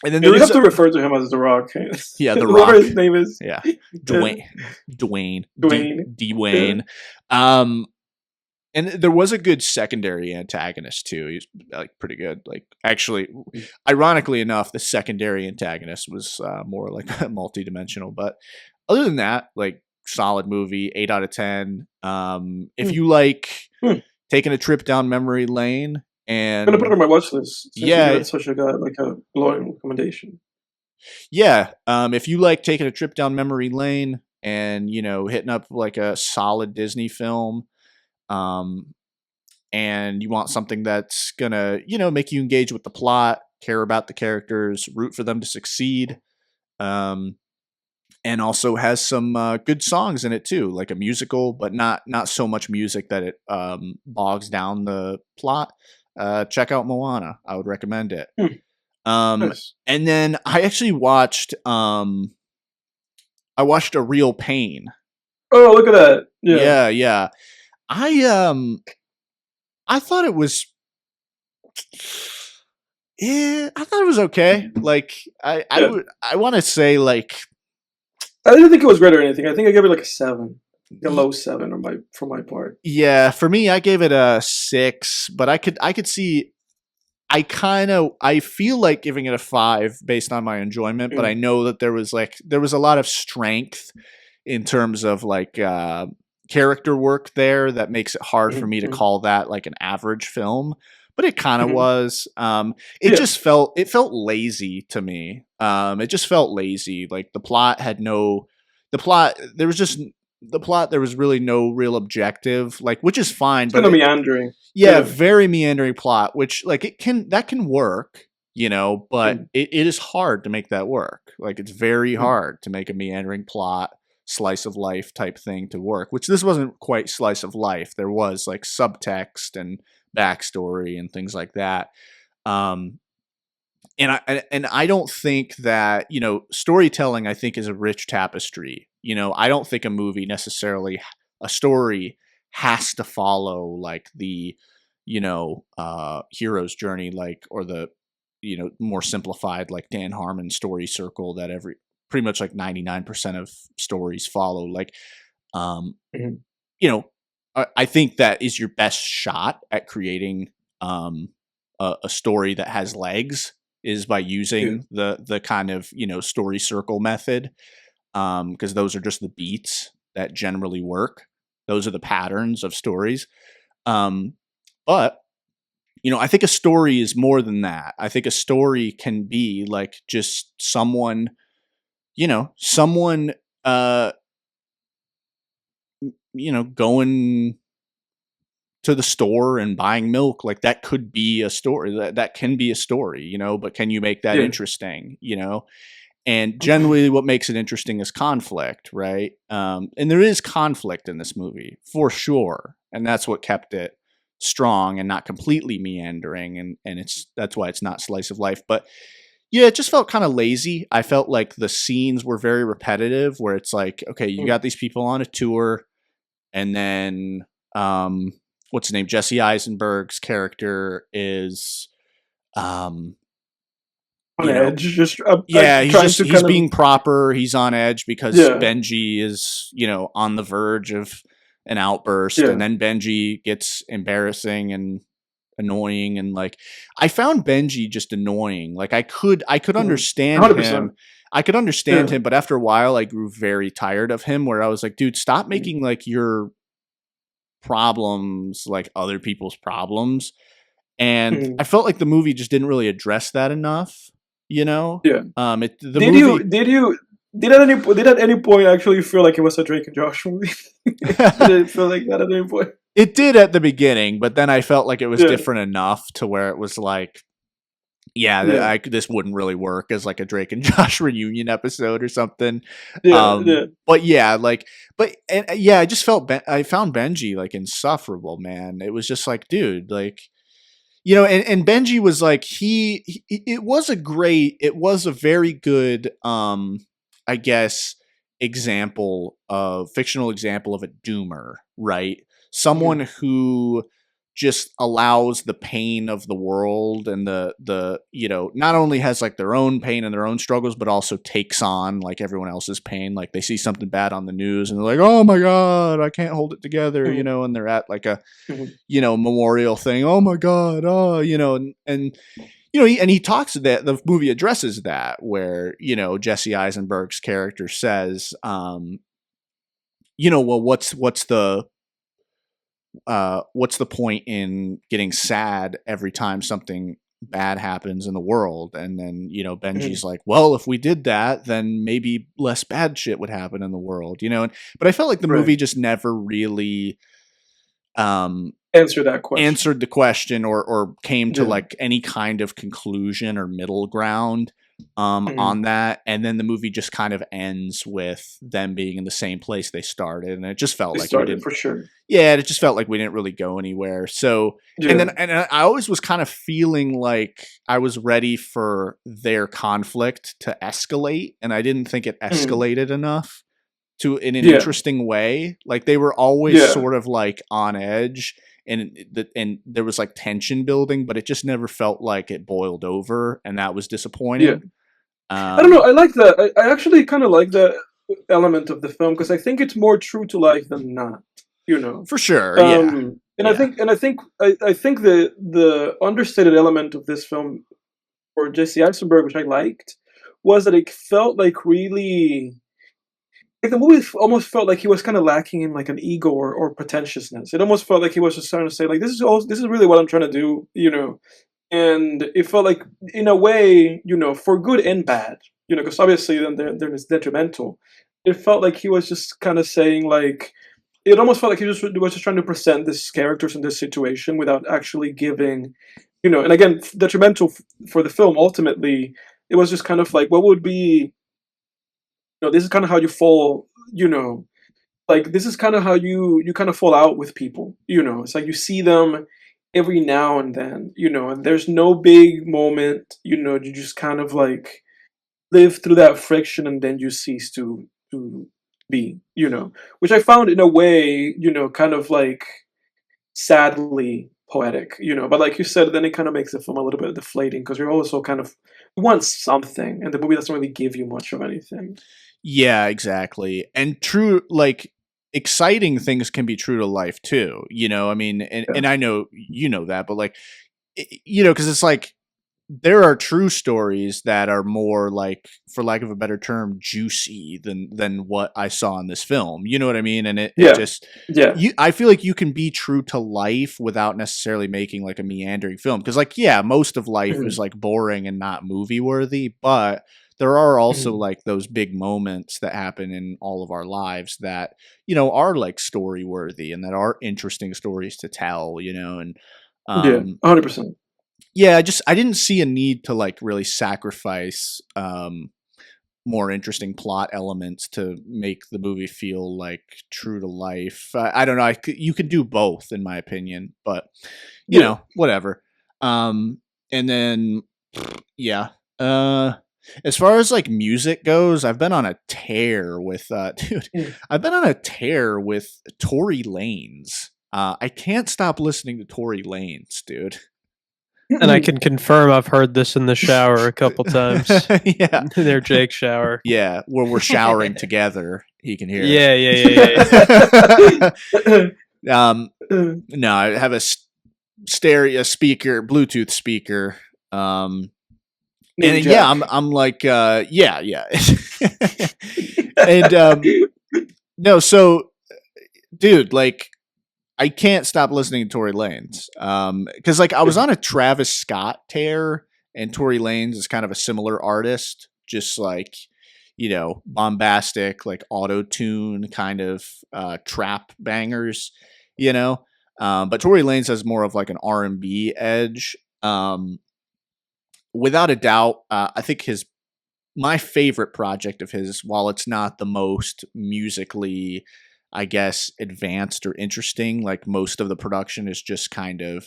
B: And then
A: you have to refer to him as The Rock.
B: Yeah, The
A: Whatever
B: Rock.
A: his name is.
B: Yeah, Dwayne.
A: Dwayne.
B: And there was a good secondary antagonist too. He's like pretty good. Like actually, ironically enough, the secondary antagonist was more like multi-dimensional. But other than that, like solid movie, 8 out of 10. If you like taking a trip down memory lane. And
A: I'm gonna put it on my watch list.
B: Yeah,
A: such a glowing recommendation.
B: Yeah, if you like taking a trip down memory lane and hitting up like a solid Disney film, and you want something that's gonna make you engage with the plot, care about the characters, root for them to succeed, and also has some good songs in it too, like a musical, but not so much music that it bogs down the plot. Check out Moana. I would recommend it.
A: Nice.
B: And then I actually watched A Real Pain.
A: Oh, look at that.
B: Yeah. I thought it was I thought it was okay. Like I want to say like
A: I didn't think it was great or anything. I think I gave it like a 7. A low 7 for my part.
B: Yeah, for me, I gave it a 6, but I could see. I feel like giving it a 5 based on my enjoyment, but I know that there was a lot of strength in terms of like character work there that makes it hard for me to call that like an average film, but it kind of was. It just felt lazy to me. It just felt lazy. Like the plot there was really no real objective, like, which is fine, but
A: meandering.
B: Yeah, very meandering plot, which like that can work, you know, but it is hard to make that work. Like it's very hard to make a meandering plot, slice of life type thing to work, which this wasn't quite slice of life. There was like subtext and backstory and things like that. And I don't think that, you know, storytelling, I think, is a rich tapestry. You know, I don't think a story has to follow like the, you know, hero's journey, like, or the, you know, more simplified like Dan Harmon story circle that pretty much like 99% of stories follow. Like, you know, I think that is your best shot at creating a story that has legs, is by using the kind of, you know, story circle method, because those are just the beats that generally work. Those are the patterns of stories. But, you know, I think a story is more than that. I think a story can be like just someone, you know, you know, going to the store and buying milk. Like that could be a story. That can be a story, you know, but can you make that interesting, you know? And generally what makes it interesting is conflict, right? And there is conflict in this movie for sure. And that's what kept it strong and not completely meandering. And that's why it's not slice of life. But yeah, it just felt kind of lazy. I felt like the scenes were very repetitive, where it's like, okay, you got these people on a tour, and then what's his name? Jesse Eisenberg's character is
A: on edge. Just
B: he's being proper. He's on edge because Benji is, you know, on the verge of an outburst, and then Benji gets embarrassing and annoying, and like I found Benji just annoying. Like I could understand
A: 100%.
B: him. I could understand him, but after a while I grew very tired of him, where I was like, dude, stop making like your problems like other people's problems. And I felt like the movie just didn't really address that enough, you know?
A: Yeah. Did at any point actually feel like it was a Drake and Josh movie? Did it feel like that at any point?
B: It did at the beginning, but then I felt like it was different enough to where it was like, this wouldn't really work as like a Drake and Josh reunion episode or something. But yeah, I just felt I found Benji like insufferable, man. It was just like, dude, like, you know, and Benji was like, it was a very good, I guess, fictional example of a doomer, right? Someone who just allows the pain of the world and the you know, not only has like their own pain and their own struggles, but also takes on like everyone else's pain. Like they see something bad on the news and they're like, oh my God, I can't hold it together, you know, and they're at like a, you know, memorial thing. Oh my God. Oh, you know, and you know, he talks to that. The movie addresses that, where, you know, Jesse Eisenberg's character says, you know, well, what's the point in getting sad every time something bad happens in the world? And then, you know, Benji's like, well, if we did that, then maybe less bad shit would happen in the world, you know? But I felt like the movie just never really answered the question or came to like any kind of conclusion or middle ground on that. And then the movie just kind of ends with them being in the same place they started, and it just felt like we didn't,
A: for sure.
B: Yeah, it just felt like we didn't really go anywhere. So and I always was kind of feeling like I was ready for their conflict to escalate, and I didn't think it escalated enough in an interesting way. Like they were always sort of like on edge, and there was like tension building, but it just never felt like it boiled over, and that was disappointing.
A: I don't know. I like that. I actually kind of like that element of the film, because I think it's more true to life than not. You know,
B: for sure.
A: I think the understated element of this film for Jesse Eisenberg, which I liked, was that it felt like really. like the movie almost felt like he was kind of lacking in like an ego or pretentiousness. It almost felt like he was just trying to say like this is really what I'm trying to do, and it felt like in a way, for good and bad, because obviously then there is detrimental. It felt like he was just kind of saying like it almost felt like he was just trying to present these characters in this situation without actually giving, and again detrimental for the film. Ultimately, it was just kind of like what would be, this is kind of how you fall, like this is kind of how you kind of fall out with people. It's like you see them every now and then, and there's no big moment. You just kind of like live through that friction, and then you cease to be, which I found in a way, kind of like sadly poetic, but like you said, then it kind of makes the film a little bit deflating because you're also kind of, you want something, and the movie doesn't really give you much of anything.
B: Yeah, exactly. And true, like exciting things can be true to life too. I mean, and I know that, but like, because it's like there are true stories that are more like, for lack of a better term, juicy than what I saw in this film. You know what I mean? And it just, I feel like you can be true to life without necessarily making like a meandering film. Because like, yeah, most of life is like boring and not movie worthy, but there are also like those big moments that happen in all of our lives that, are like story worthy and that are interesting stories to tell, and
A: 100%.
B: Yeah, I didn't see a need to like really sacrifice more interesting plot elements to make the movie feel like true to life. I don't know. You can do both, in my opinion, but you know, whatever. And then, yeah. As far as like music goes, I've been on a tear with dude. I've been on a tear with Tory Lanez. I can't stop listening to Tory Lanez, dude.
C: And I can confirm I've heard this in the shower a couple times.
B: Yeah.
C: Their Jake shower.
B: Yeah, where we're showering together. He can hear it.
C: Yeah.
B: No, I have a stereo speaker, Bluetooth speaker. And yeah, I'm like, yeah. And no, so dude, like I can't stop listening to Tory Lanez. Because like I was on a Travis Scott tear, and Tory Lanez is kind of a similar artist, just like, bombastic, like auto-tune kind of trap bangers, But Tory Lanez has more of like an R&B edge. Without a doubt, I think my favorite project of his, while it's not the most musically, I guess, advanced or interesting, like most of the production is just kind of,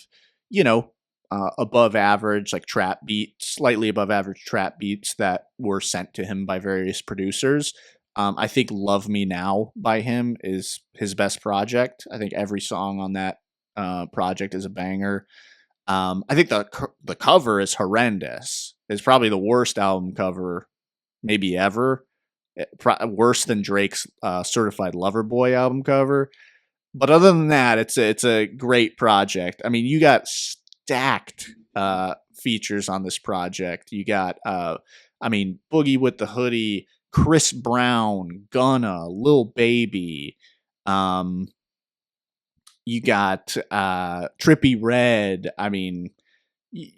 B: above average, like trap beats, slightly above average trap beats that were sent to him by various producers. I think Love Me Now by him is his best project. I think every song on that project is a banger. I think the cover is horrendous. It's probably the worst album cover maybe ever. Worse than Drake's Certified Lover Boy album cover. But other than that, it's a great project. I mean, you got stacked features on this project. You got, Boogie with the Hoodie, Chris Brown, Gunna, Lil Baby. You got Trippie Redd.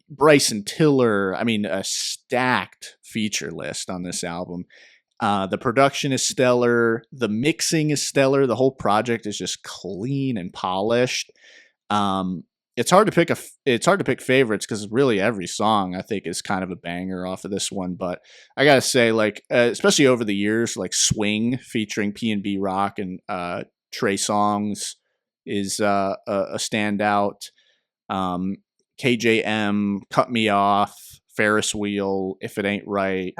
B: Bryson Tiller. A stacked feature list on this album. The production is stellar. The mixing is stellar. The whole project is just clean and polished. It's hard to pick favorites because really every song I think is kind of a banger off of this one. But I gotta say, like especially over the years, like Swing featuring P&B Rock and Trey Songz is a standout. KJM, Cut Me Off, Ferris Wheel, If It Ain't Right.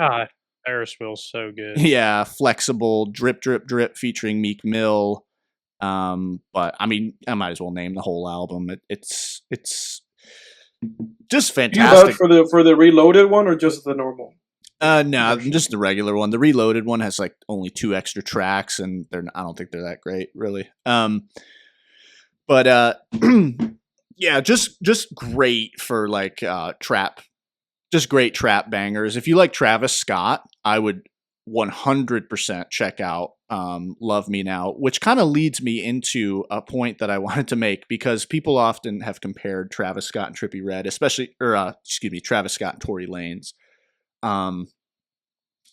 C: Ferris Wheel's so good.
B: Yeah, Flexible, Drip Drip Drip featuring Meek Mill. But I might as well name the whole album. It's just fantastic.
A: For the Reloaded one or just the normal?
B: No, just the regular one. The Reloaded one has like only 2 extra tracks, and I don't think they're that great, really. But yeah, just great for like trap. Just great trap bangers. If you like Travis Scott, I would 100% check out Love Me Now, which kind of leads me into a point that I wanted to make, because people often have compared Travis Scott and Trippie Redd, Travis Scott and Tory Lanez,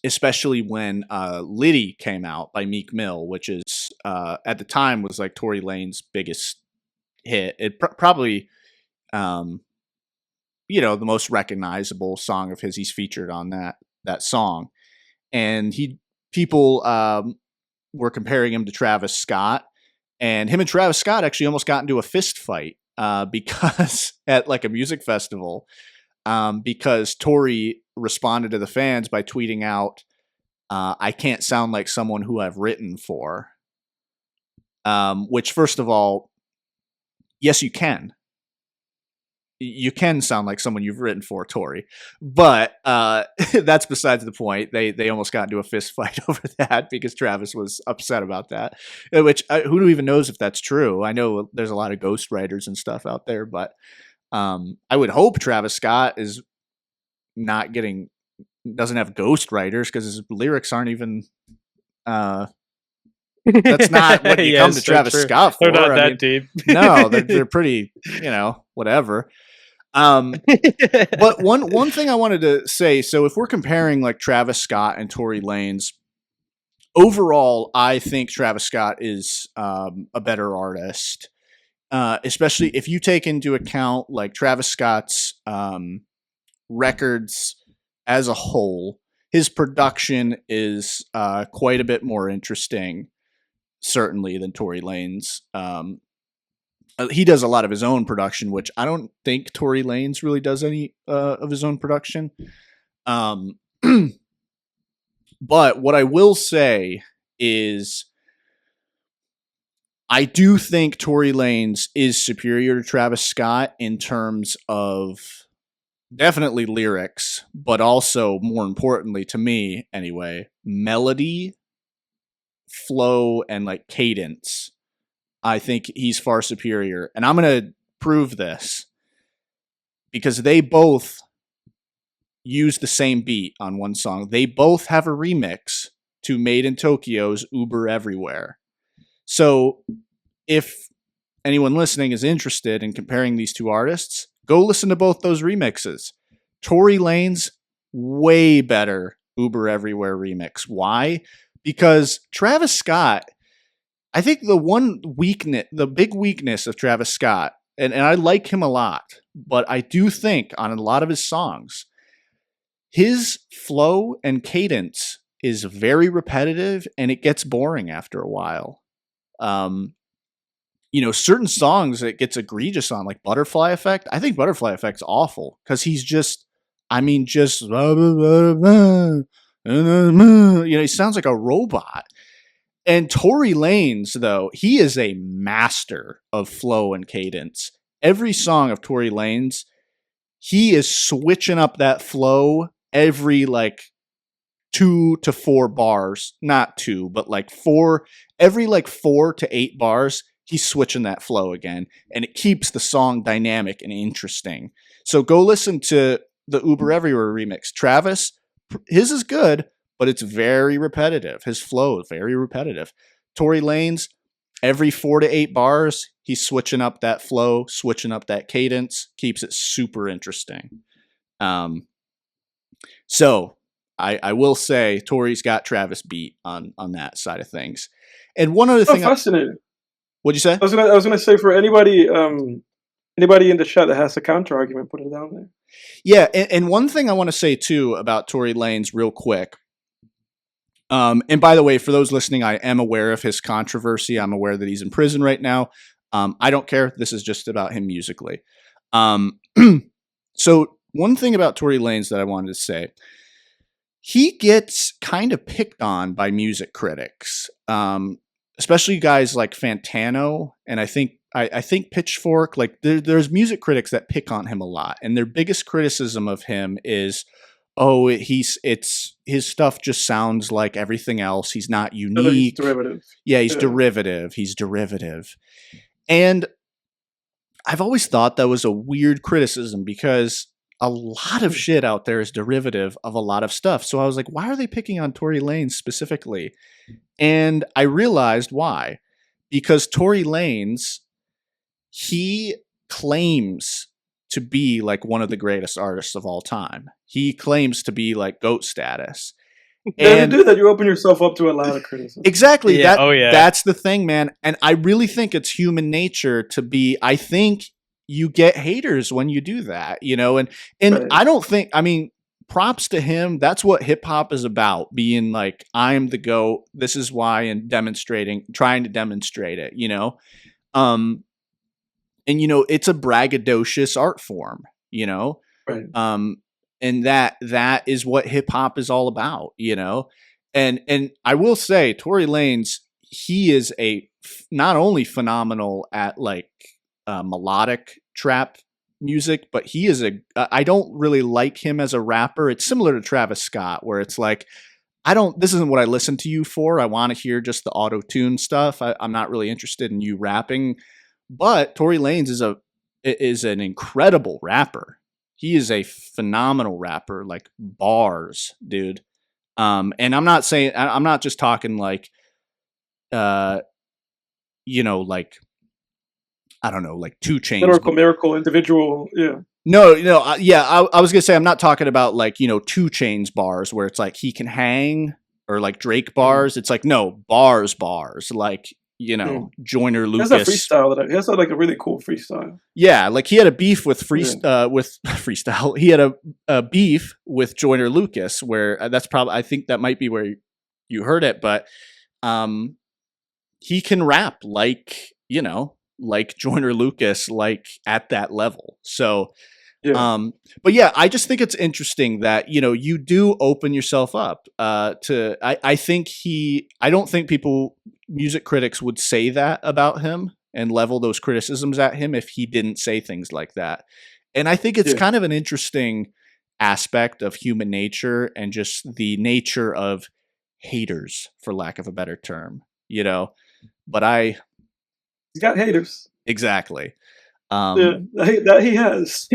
B: especially when Liddy came out by Meek Mill, which is at the time was like Tory Lanez's biggest hit. It probably the most recognizable song of his. He's featured on that song. And people were comparing him to Travis Scott, and him and Travis Scott actually almost got into a fist fight because at like a music festival, because Tory responded to the fans by tweeting out, "I can't sound like someone who I've written for," which, first of all, yes, you can. You can sound like someone you've written for, Tory, but that's besides the point. They almost got into a fist fight over that because Travis was upset about that. Which who even knows if that's true? I know there's a lot of ghostwriters and stuff out there, but I would hope Travis Scott is doesn't have ghostwriters, because his lyrics aren't even. That's not what you come to Travis Scott for.
C: They're not that deep.
B: No, they're pretty, whatever. But one thing I wanted to say, so if we're comparing like Travis Scott and Tory Lanez, overall, I think Travis Scott is a better artist, especially if you take into account like Travis Scott's records as a whole. His production is quite a bit more interesting, certainly, than Tory Lanez. He does a lot of his own production, which I don't think Tory Lanez really does any of his own production. But what I will say is I do think Tory Lanez is superior to Travis Scott in terms of definitely lyrics, but also, more importantly to me anyway, melody, flow, and like cadence. I think he's far superior. And I'm going to prove this because they both use the same beat on one song. They both have a remix to Made in Tokyo's Uber Everywhere. So if anyone listening is interested in comparing these two artists, go listen to both those remixes. Tory Lanez, way better Uber Everywhere remix. Why? Because Travis Scott, I think the big weakness of Travis Scott, and I like him a lot, but I do think on a lot of his songs, his flow and cadence is very repetitive and it gets boring after a while. Certain songs it gets egregious on, like Butterfly Effect. I think Butterfly Effect's awful because he's he sounds like a robot. And Tory Lanez, though, he is a master of flow and cadence. Every song of Tory Lanez, he is switching up that flow every 2 to 4 bars. Not 2, but 4. Every 4 to 8 bars, he's switching that flow again. And it keeps the song dynamic and interesting. So go listen to the Uber Everywhere remix. Travis, his is good, but it's very repetitive. His flow is very repetitive. Tory Lanez, every 4 to 8 bars, he's switching up that flow, switching up that cadence, keeps it super interesting. So I will say Tory's got Travis beat on that side of things. And one other thing,
A: fascinating.
B: What'd you say?
A: I was gonna say, for anybody in the chat that has a counter argument, put it down there.
B: Yeah, and one thing I want to say too about Tory Lanez real quick. And by the way, for those listening, I am aware of his controversy. I'm aware that he's in prison right now. I don't care. This is just about him musically. So one thing about Tory Lanez that I wanted to say, he gets kind of picked on by music critics, especially guys like Fantano. And I think Pitchfork, there's music critics that pick on him a lot. And their biggest criticism of him is, his stuff just sounds like everything else. He's not unique. He's
A: derivative.
B: Yeah, he's derivative. He's derivative. And I've always thought that was a weird criticism because a lot of shit out there is derivative of a lot of stuff. So I was like, why are they picking on Tory Lanez specifically? And I realized why. Because Tory Lanez, he claims to be like one of the greatest artists of all time. He claims to be like GOAT status.
A: Yeah, you do that, you open yourself up to a lot of criticism.
B: Exactly.
C: Yeah,
B: That's the thing, man. And I really think it's human nature to be, I think you get haters when you do that, you know, and
A: Right.
B: I don't think, I mean, props to him. That's what hip hop is about, being like, I'm the GOAT. This is why, and trying to demonstrate it, you know? And you know, it's a braggadocious art form, you know?
A: Right.
B: And that is what hip hop is all about, you know? And I will say, Tory Lanez, he is not only phenomenal at like melodic trap music, but he is I don't really like him as a rapper. It's similar to Travis Scott, where it's like, this isn't what I listen to you for. I want to hear just the auto-tune stuff. I'm not really interested in you rapping. But Tory Lanez is an incredible rapper. He is a phenomenal rapper, like bars, dude. And I'm not just talking like, you know, like, I don't know, like 2 Chainz.
A: Miracle, individual, yeah.
B: No, yeah, I was gonna say I'm not talking about like, you know, 2 Chainz bars where it's like he can hang, or like Drake bars. It's like, no, bars, like, you know, Joyner Lucas.
A: He has a freestyle he has like a really cool freestyle.
B: Yeah, like he had a beef with freestyle. He had a beef with Joyner Lucas, where I think that might be where you heard it, but he can rap like, you know, like Joyner Lucas, like at that level. So, but yeah, I just think it's interesting that, you know, you do open yourself up to, I don't think music critics would say that about him and level those criticisms at him if he didn't say things like that. And I think it's kind of an interesting aspect of human nature and just the nature of haters, for lack of a better term, you know, but
A: he's got haters.
B: Exactly.
A: That he has.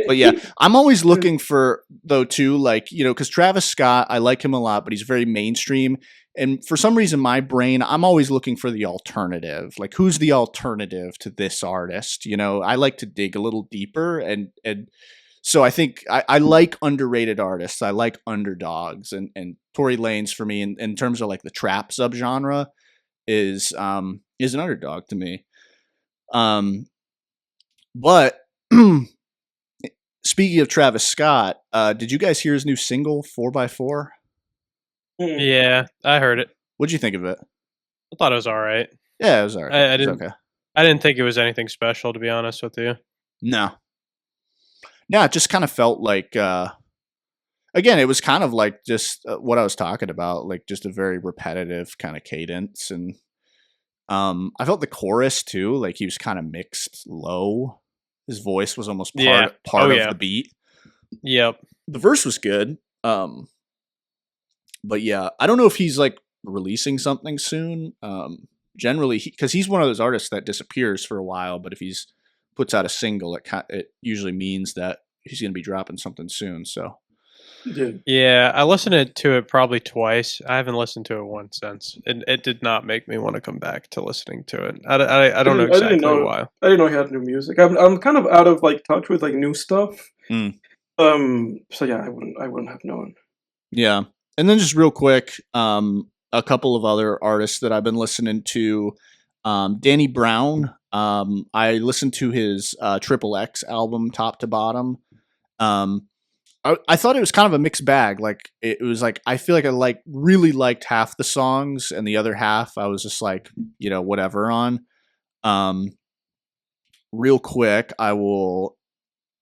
B: But yeah, I'm always looking for, though, too, like, you know, because Travis Scott, I like him a lot, but he's very mainstream. And for some reason, my brain, I'm always looking for the alternative. Like, who's the alternative to this artist? You know, I like to dig a little deeper. And so I think I like underrated artists. I like underdogs. And Tory Lanez, for me, in terms of like the trap subgenre, is an underdog to me. But speaking of Travis Scott, did you guys hear his new single 4x4?
C: Yeah, I heard it.
B: What'd you think of it?
C: I thought it was all right.
B: Yeah, it was all right.
C: I didn't. Okay. I didn't think it was anything special, to be honest with you.
B: No. Yeah, it just kind of felt like. Again, it was kind of like just what I was talking about, like just a very repetitive kind of cadence, and I felt the chorus too, like he was kind of mixed low. His voice was almost part of the beat.
C: Yep.
B: The verse was good. But yeah, I don't know if he's like releasing something soon. Generally, because he's one of those artists that disappears for a while, but if he's puts out a single, it usually means that he's going to be dropping something soon. So.
C: Yeah, I listened to it probably twice. I haven't listened to it once since. It did not make me want to come back to listening to it. I don't know exactly why.
A: I didn't know he had new music. I'm kind of out of like touch with like new stuff. So yeah, I wouldn't have known.
B: Yeah, and then just real quick, a couple of other artists that I've been listening to. Danny Brown. I listened to his Triple X album top to bottom. I thought it was kind of a mixed bag. Like it was like, I feel like I really liked half the songs, and the other half I was just like, you know, whatever on. Real quick, I will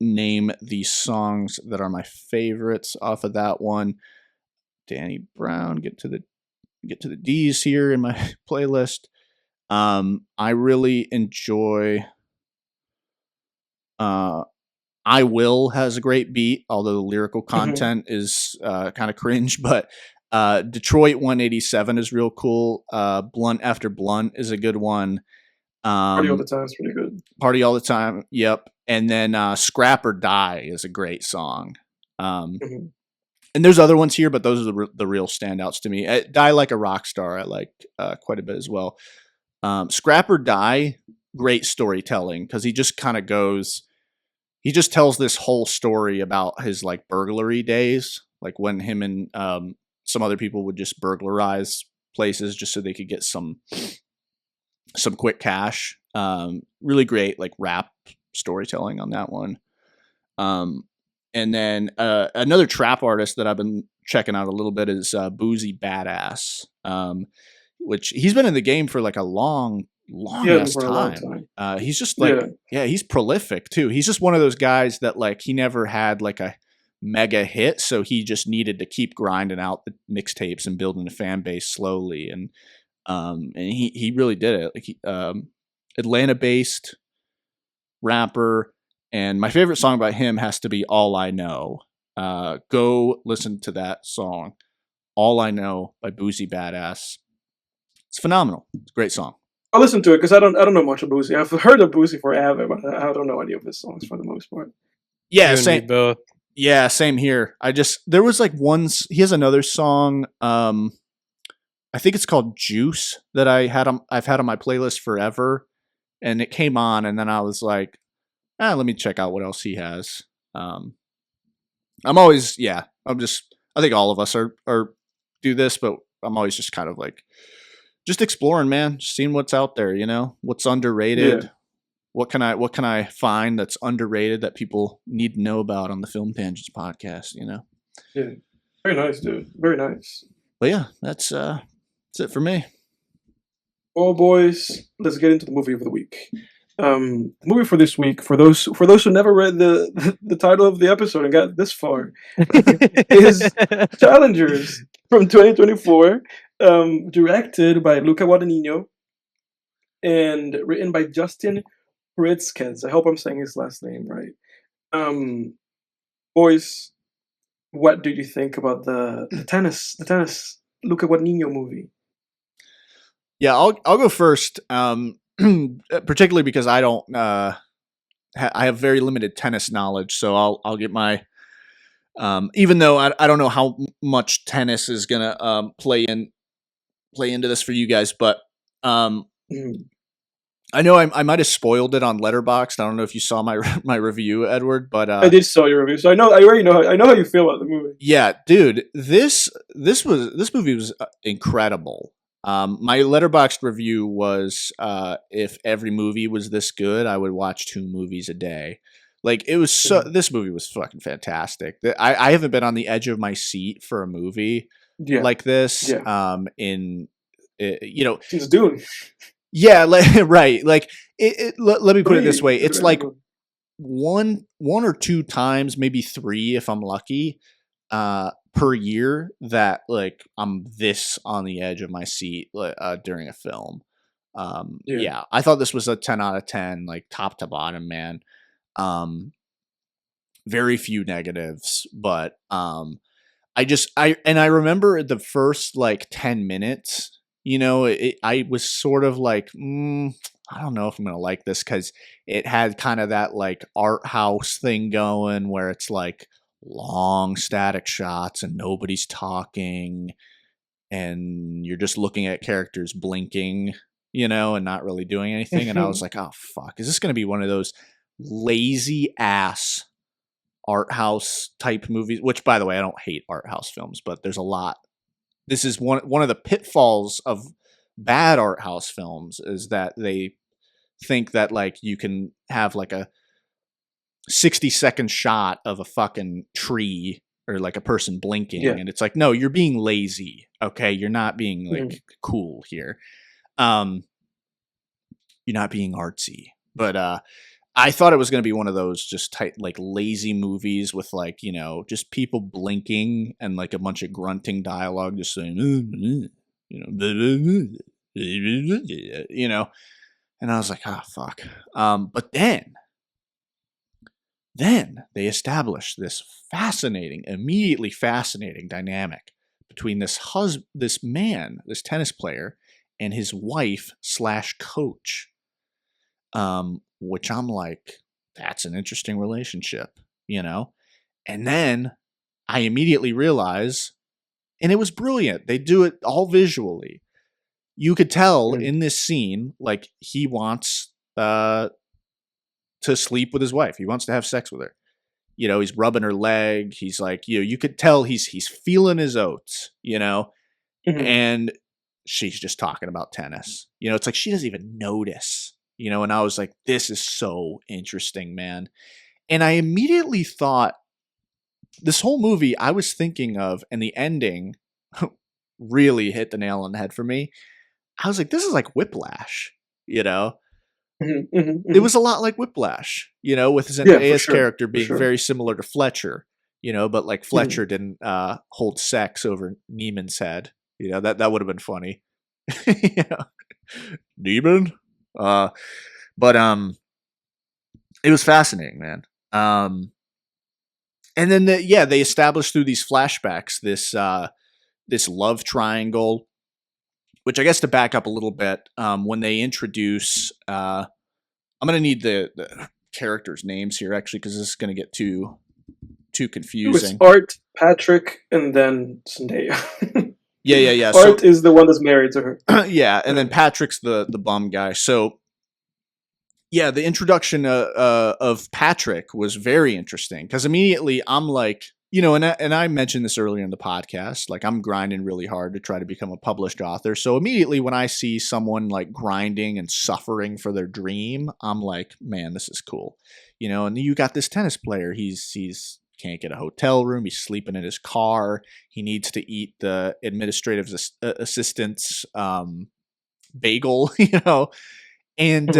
B: name the songs that are my favorites off of that one. Danny Brown, get to the D's here in my playlist. I really enjoy I Will has a great beat, although the lyrical content is kind of cringe, but Detroit 187 is real cool. Blunt After Blunt is a good one.
A: Party All the Time is pretty good.
B: Party All the Time, yep. And then "Scrap or Die" is a great song.
A: Mhm.
B: And there's other ones here, but those are the real standouts to me. "Die Like a Rock Star" I like quite a bit as well. "Scrap or Die," great storytelling, because he just kind of goes. He just tells this whole story about his like burglary days, like when him and some other people would just burglarize places just so they could get some quick cash. Really great like rap storytelling on that one. And then another trap artist that I've been checking out a little bit is Boosie Badazz, which he's been in the game for like a long
A: Yeah,
B: ass
A: for a long
B: time.
A: time.
B: He's just like,
A: Yeah.
B: yeah, he's prolific too. He's just one of those guys that like he never had like a mega hit, so he just needed to keep grinding out the mixtapes and building a fan base slowly. And he really did it. Like Atlanta based rapper. And my favorite song by him has to be "All I Know." Go listen to that song, "All I Know" by Boosie Badazz. It's phenomenal. It's a great song.
A: I'll listen to it because I don't know much of Boosie. I've heard of Boosie forever, but I don't know any of his songs for the most part.
B: Yeah,
C: You and me
B: same.
C: both.
B: Yeah, same here. There was like he has another song. I think it's called "Juice" that I've had on my playlist forever, and it came on, and then I was like, let me check out what else he has. I think all of us are do this, but I'm always just kind of like just exploring, man, just seeing what's out there, what's underrated.
A: Yeah.
B: What can I find that's underrated that people need to know about on the Film Tangents podcast,
A: Yeah. Very nice, dude. Very nice.
B: But yeah, that's it for me.
A: Well, boys, let's get into the movie of the week. The movie for this week, for those who never read the title of the episode and got this far, is Challengers from 2024, directed by Luca Guadagnino and written by Justin Pritzkes. I hope I'm saying his last name right. Boys, what do you think about the tennis Luca Guadagnino movie?
B: Yeah, I'll go first. Particularly because I don't, I have very limited tennis knowledge, so I'll get my. Even though I don't know how much tennis is gonna play into this for you guys, but I know I might have spoiled it on Letterboxd. I don't know if you saw my review, Edward, but
A: I did saw your review, so I already know how you feel about the movie.
B: Yeah, dude, this movie was incredible. My Letterboxd review was, if every movie was this good, I would watch 2 movies a day. Like it was this movie was fucking fantastic. I haven't been on the edge of my seat for a movie like this.
A: Yeah.
B: Since
A: Dune.
B: Yeah, right. Like let me put it this way: it's like one or 2 times, maybe 3 if I'm lucky, per year that like I'm this on the edge of my seat during a film. Yeah, I thought this was a 10 out of 10, like top to bottom, man. Very few negatives, but I remember the first like 10 minutes, I was sort of like, I don't know if I'm going to like this, because it had kind of that like art house thing going where it's like long static shots and nobody's talking and you're just looking at characters blinking, and not really doing anything. And I was like, oh fuck, is this going to be one of those lazy ass art house type movies? Which, by the way, I don't hate art house films, but there's a lot. This is one of the pitfalls of bad art house films, is that they think that like you can have like a 60-second shot of a fucking tree or like a person blinking, and it's like, no, you're being lazy. Okay, you're not being like cool here. You're not being artsy. But I thought it was going to be one of those just tight, like lazy movies with like, just people blinking and like a bunch of grunting dialogue, just saying, and I was like, oh fuck. But then they established this immediately fascinating dynamic between this tennis player, and his wife / coach. Which I'm like, that's an interesting relationship, you know? And then I immediately realize, and it was brilliant. They do it all visually. You could tell in this scene, like, he wants to sleep with his wife. He wants to have sex with her. You know, he's rubbing her leg. He's like, you know, you could tell he's feeling his oats, you know? And she's just talking about tennis. You know, it's like she doesn't even notice, you know? And I was like, this is so interesting, man. And I immediately thought, this whole movie I was thinking of, and the ending really hit the nail on the head for me. I was like, this is like Whiplash, you know? It was a lot like Whiplash, you know, with Zendaya's character being very similar to Fletcher, you know, but like Fletcher didn't hold sex over Neiman's head. You know, that would have been funny. Yeah. Neiman? But it was fascinating, man. And then they established through these flashbacks this love triangle, which I guess to back up a little bit, when they introduce, I'm going to need the characters' names here, actually, because this is going to get too confusing.
A: It was Art, Patrick, and then Zendaya.
B: Yeah.
A: Art is the one that's married to her.
B: Yeah, and then Patrick's the bum guy. So, yeah, the introduction of Patrick was very interesting, because immediately I'm like, you know, and I mentioned this earlier in the podcast, like, I'm grinding really hard to try to become a published author. So immediately when I see someone like grinding and suffering for their dream, I'm like, man, this is cool. You know, and you got this tennis player. He's can't get a hotel room. He's sleeping in his car. He needs to eat the administrative assistant's bagel, you know, and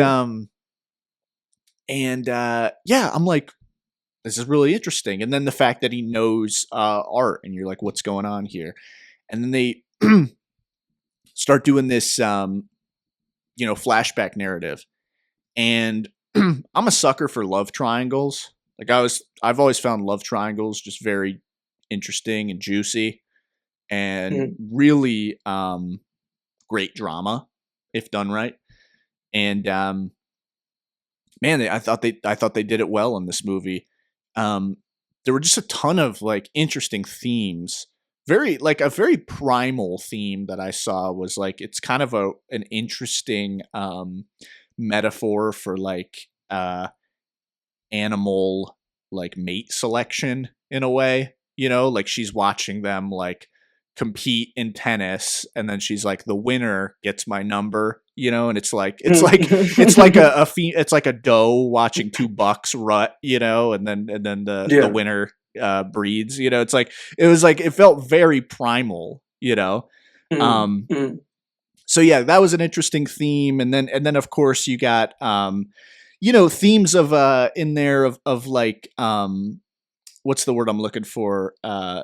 B: yeah, I'm like, this is really interesting. And then the fact that he knows art, and you're like, what's going on here? And then they start doing this, you know, flashback narrative. And I'm a sucker for love triangles. Like, I've always found love triangles just very interesting and juicy, and really great drama if done right. And man, I thought they did it well in this movie. There were just a ton of like interesting themes. A very primal theme that I saw was like, it's kind of an interesting metaphor for like animal like mate selection in a way, you know, like she's watching them like compete in tennis, and then she's like, the winner gets my number, you know, and it's like a doe watching two bucks rut, you know, and then the winner breeds, you know. It felt very primal, you know. So yeah, that was an interesting theme. And then of course you got you know, themes of in there of like what's the word I'm looking for? I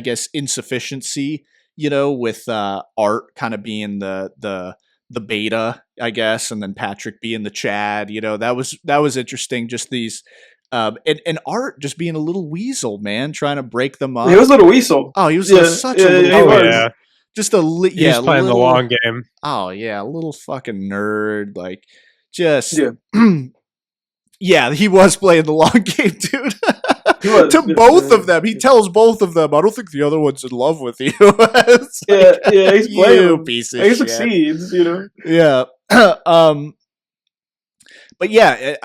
B: guess insufficiency, you know, with Art kind of being the beta, I guess, and then Patrick being the Chad, you know. That was interesting. Just these and Art just being a little weasel, man, trying to break them up.
A: He was a little weasel.
B: Oh, he was such a little
C: yeah.
B: Just a
C: he's playing the long game.
B: Oh yeah, a little fucking nerd, like just yeah, he was playing the long game, dude. To both of them, he tells both of them, "I don't think the other one's in love with you."
A: He's playing
B: you piece of shit.
A: He succeeds, you know.
B: Yeah, but yeah,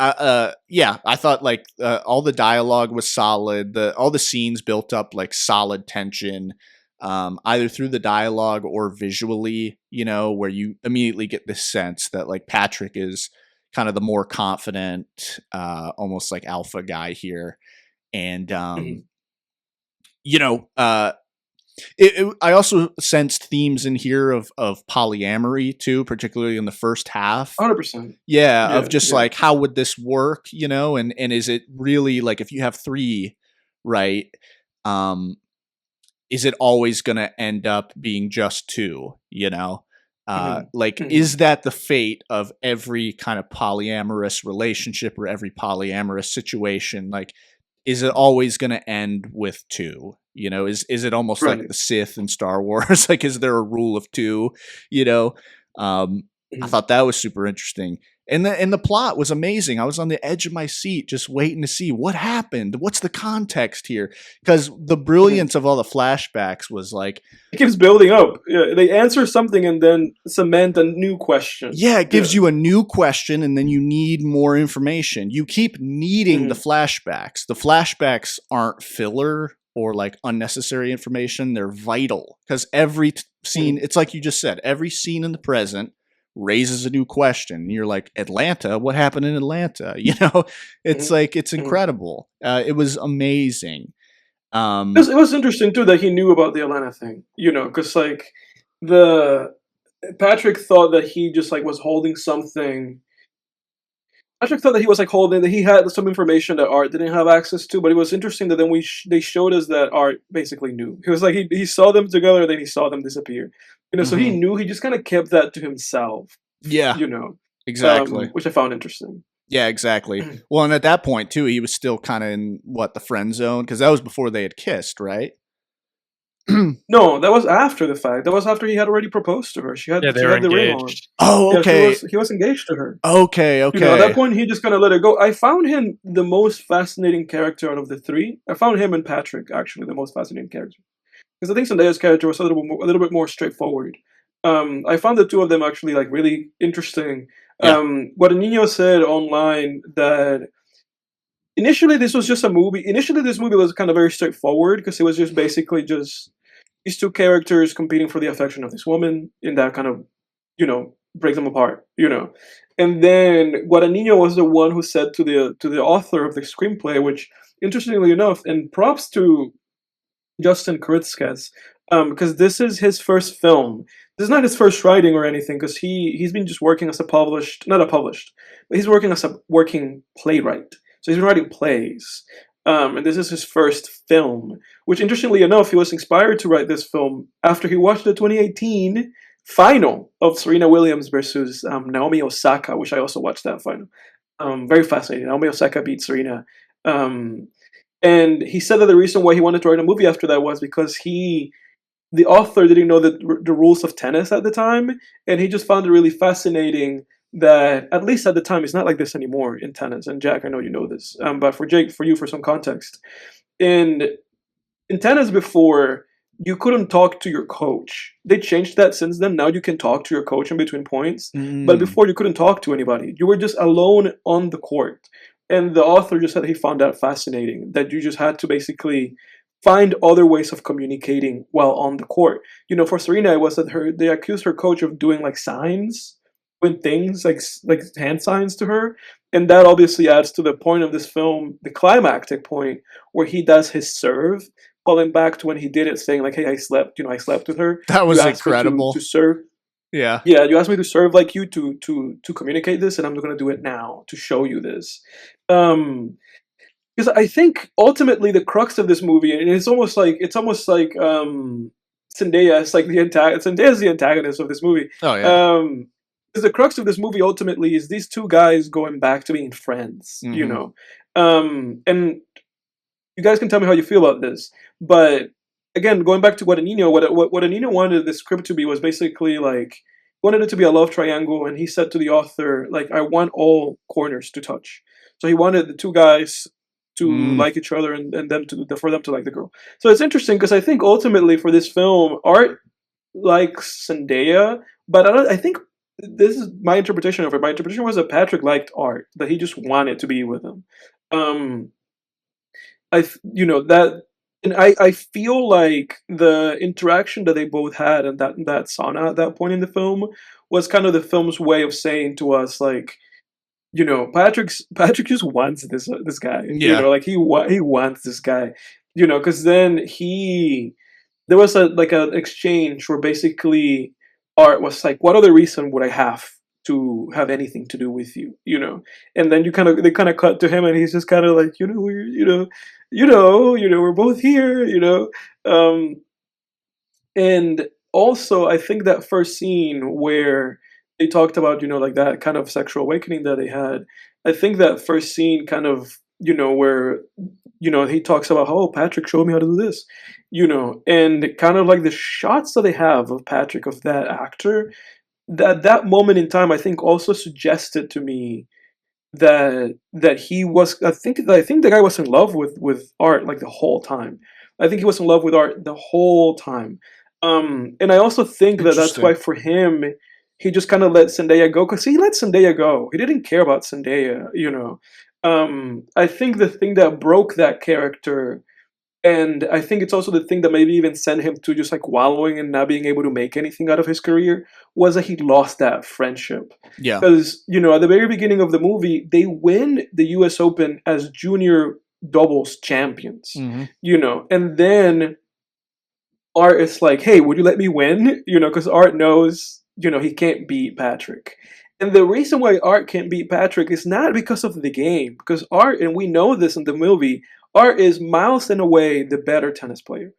B: I thought like all the dialogue was solid. All the scenes built up like solid tension, either through the dialogue or visually. You know, where you immediately get this sense that like Patrick is kind of the more confident, almost like alpha guy here. And, you know, I also sensed themes in here of polyamory too, particularly in the first half.
A: 100%.
B: Yeah, of just like, how would this work, you know? And is it really like, if you have three, right, is it always going to end up being just two, you know? Is that the fate of every kind of polyamorous relationship or every polyamorous situation? Like, is it always going to end with two? You know, is it almost like the Sith in Star Wars? Like, is there a rule of two? You know, I thought that was super interesting. And the plot was amazing. I was on the edge of my seat just waiting to see what happened. What's the context here? Because the brilliance of all the flashbacks was like,
A: it keeps building up. Yeah, they answer something and then cement a new question.
B: yeah, it gives you a new question and then you need more information. You keep needing the flashbacks. The flashbacks aren't filler or like unnecessary information. They're vital because every scene, it's like you just said, every scene in the present raises a new question. You're like, Atlanta? What happened in Atlanta? You know, it's like, it's incredible. It was amazing.
A: It was interesting too that he knew about the Atlanta thing, you know, because like Patrick thought that he just like was holding something. Patrick thought that he was like holding that he had some information that Art didn't have access to, but it was interesting that then they showed us that Art basically knew. He was like he saw them together, then he saw them disappear. You know, so he knew. He just kind of kept that to himself.
B: Yeah,
A: you know,
B: exactly.
A: Which I found interesting.
B: Yeah, exactly. Well, and at that point too, he was still kind of in the friend zone because that was before they had kissed, right?
A: No, that was after the fact. That was after he had already proposed to her. She had,
C: they were
A: had the ring on.
C: engaged.
B: Oh, okay.
A: Yeah, he was engaged to her.
B: Okay.
A: You know, at that point, he just kind of let her go. I found him the most fascinating character out of the three. I found him and Patrick actually the most fascinating character because I think Zendaya's character was a little bit more straightforward. I found the two of them actually like really interesting.
B: Yeah.
A: Guadagnino said online that initially this was just a movie. Initially, this movie was kind of very straightforward because it was just basically just these two characters competing for the affection of this woman, and that kind of, you know, breaks them apart, you know. And then Guadagnino was the one who said to the author of the screenplay, which interestingly enough, and props to Justin Kuritzkes, because this is his first film. This is not his first writing or anything, because he's been just working as but he's working as a working playwright. So he's been writing plays. And this is his first film, which interestingly enough, he was inspired to write this film after he watched the 2018 final of Serena Williams versus Naomi Osaka, which I also watched that final. Very fascinating. Naomi Osaka beat Serena. And he said that the reason why he wanted to write a movie after that was because the author didn't know the rules of tennis at the time, and he just found it really fascinating that, at least at the time, it's not like this anymore in tennis. And Jack, I know you know this, but for Jake, for you, for some context, in tennis before, you couldn't talk to your coach. They changed that since then. Now you can talk to your coach in between points, but before you couldn't talk to anybody. You were just alone on the court. And the author just said he found that fascinating, that you just had to basically find other ways of communicating while on the court. You know, for Serena, it was that they accused her coach of doing like signs, doing things like hand signs to her, and that obviously adds to the point of this film, the climactic point where he does his serve, calling back to when he did it, saying like, "Hey, I slept with her."
B: That was incredible.
A: To serve.
B: Yeah.
A: You asked me to serve like you to communicate this, and I'm going to do it now to show you this. Because I think ultimately the crux of this movie, and it's almost like Zendaya. It's like Zendaya's the antagonist of this movie.
B: Oh yeah.
A: Because the crux of this movie ultimately is these two guys going back to being friends. You know, and you guys can tell me how you feel about this. But again, going back to Guadagnino, what Guadagnino wanted the script to be was basically like wanted it to be a love triangle, and he said to the author like, "I want all corners to touch." So he wanted the two guys to like each other and them for them to like the girl. So it's interesting because I think ultimately for this film, Art likes Zendaya, but I think this is my interpretation of it. My interpretation was that Patrick liked Art, that he just wanted to be with him. I feel like the interaction that they both had in that sauna at that point in the film was kind of the film's way of saying to us like, you know, Patrick just wants this guy.
B: Yeah.
A: You know, like he wants this guy. You know, because then there was an exchange where basically Art was like, "What other reason would I have to have anything to do with you?" You know, and then they kind of cut to him, and he's just kind of like, we're both here. You know, and also I think that first scene where they talked about, you know, like that kind of sexual awakening that they had. I think that first scene kind of, you know, where, you know, he talks about, "Oh, Patrick showed me how to do this," you know, and kind of like the shots that they have of Patrick, of that actor, that moment in time, I think, also suggested to me that he was. I think the guy was in love with art like the whole time. I think he was in love with art the whole time. And I also think that that's why
B: Interesting.
A: for him, he just kind of let Zendaya go because he let Zendaya go. He didn't care about Zendaya, you know. I think the thing that broke that character, and I think it's also the thing that maybe even sent him to just like wallowing and not being able to make anything out of his career, was that he lost that friendship.
B: Yeah.
A: Because, at the very beginning of the movie, they win the US Open as junior doubles champions,
B: Hmm.
A: and then Art is like, hey, would you let me win? Because Art knows, he can't beat Patrick. And the reason why Art can't beat Patrick is not because of the game, because Art, and we know this in the movie, Art is miles and away the better tennis player.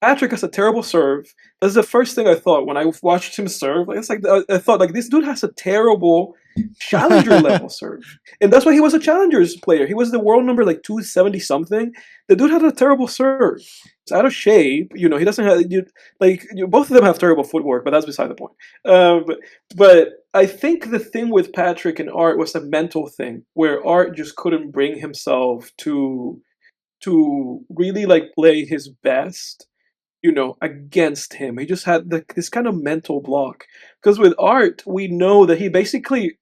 A: Patrick has a terrible serve. That's the first thing I thought when I watched him serve. Like, it's like I thought, like, this dude has a terrible challenger level serve, and that's why he was a challengers player. He was the world number like 270 something. The dude had a terrible serve. It's out of shape. He doesn't have both of them have terrible footwork, but that's beside the point. But I think the thing with Patrick and Art was a mental thing, where Art just couldn't bring himself to really like play his best, against him. He just had this kind of mental block. Because with Art, we know that he basically,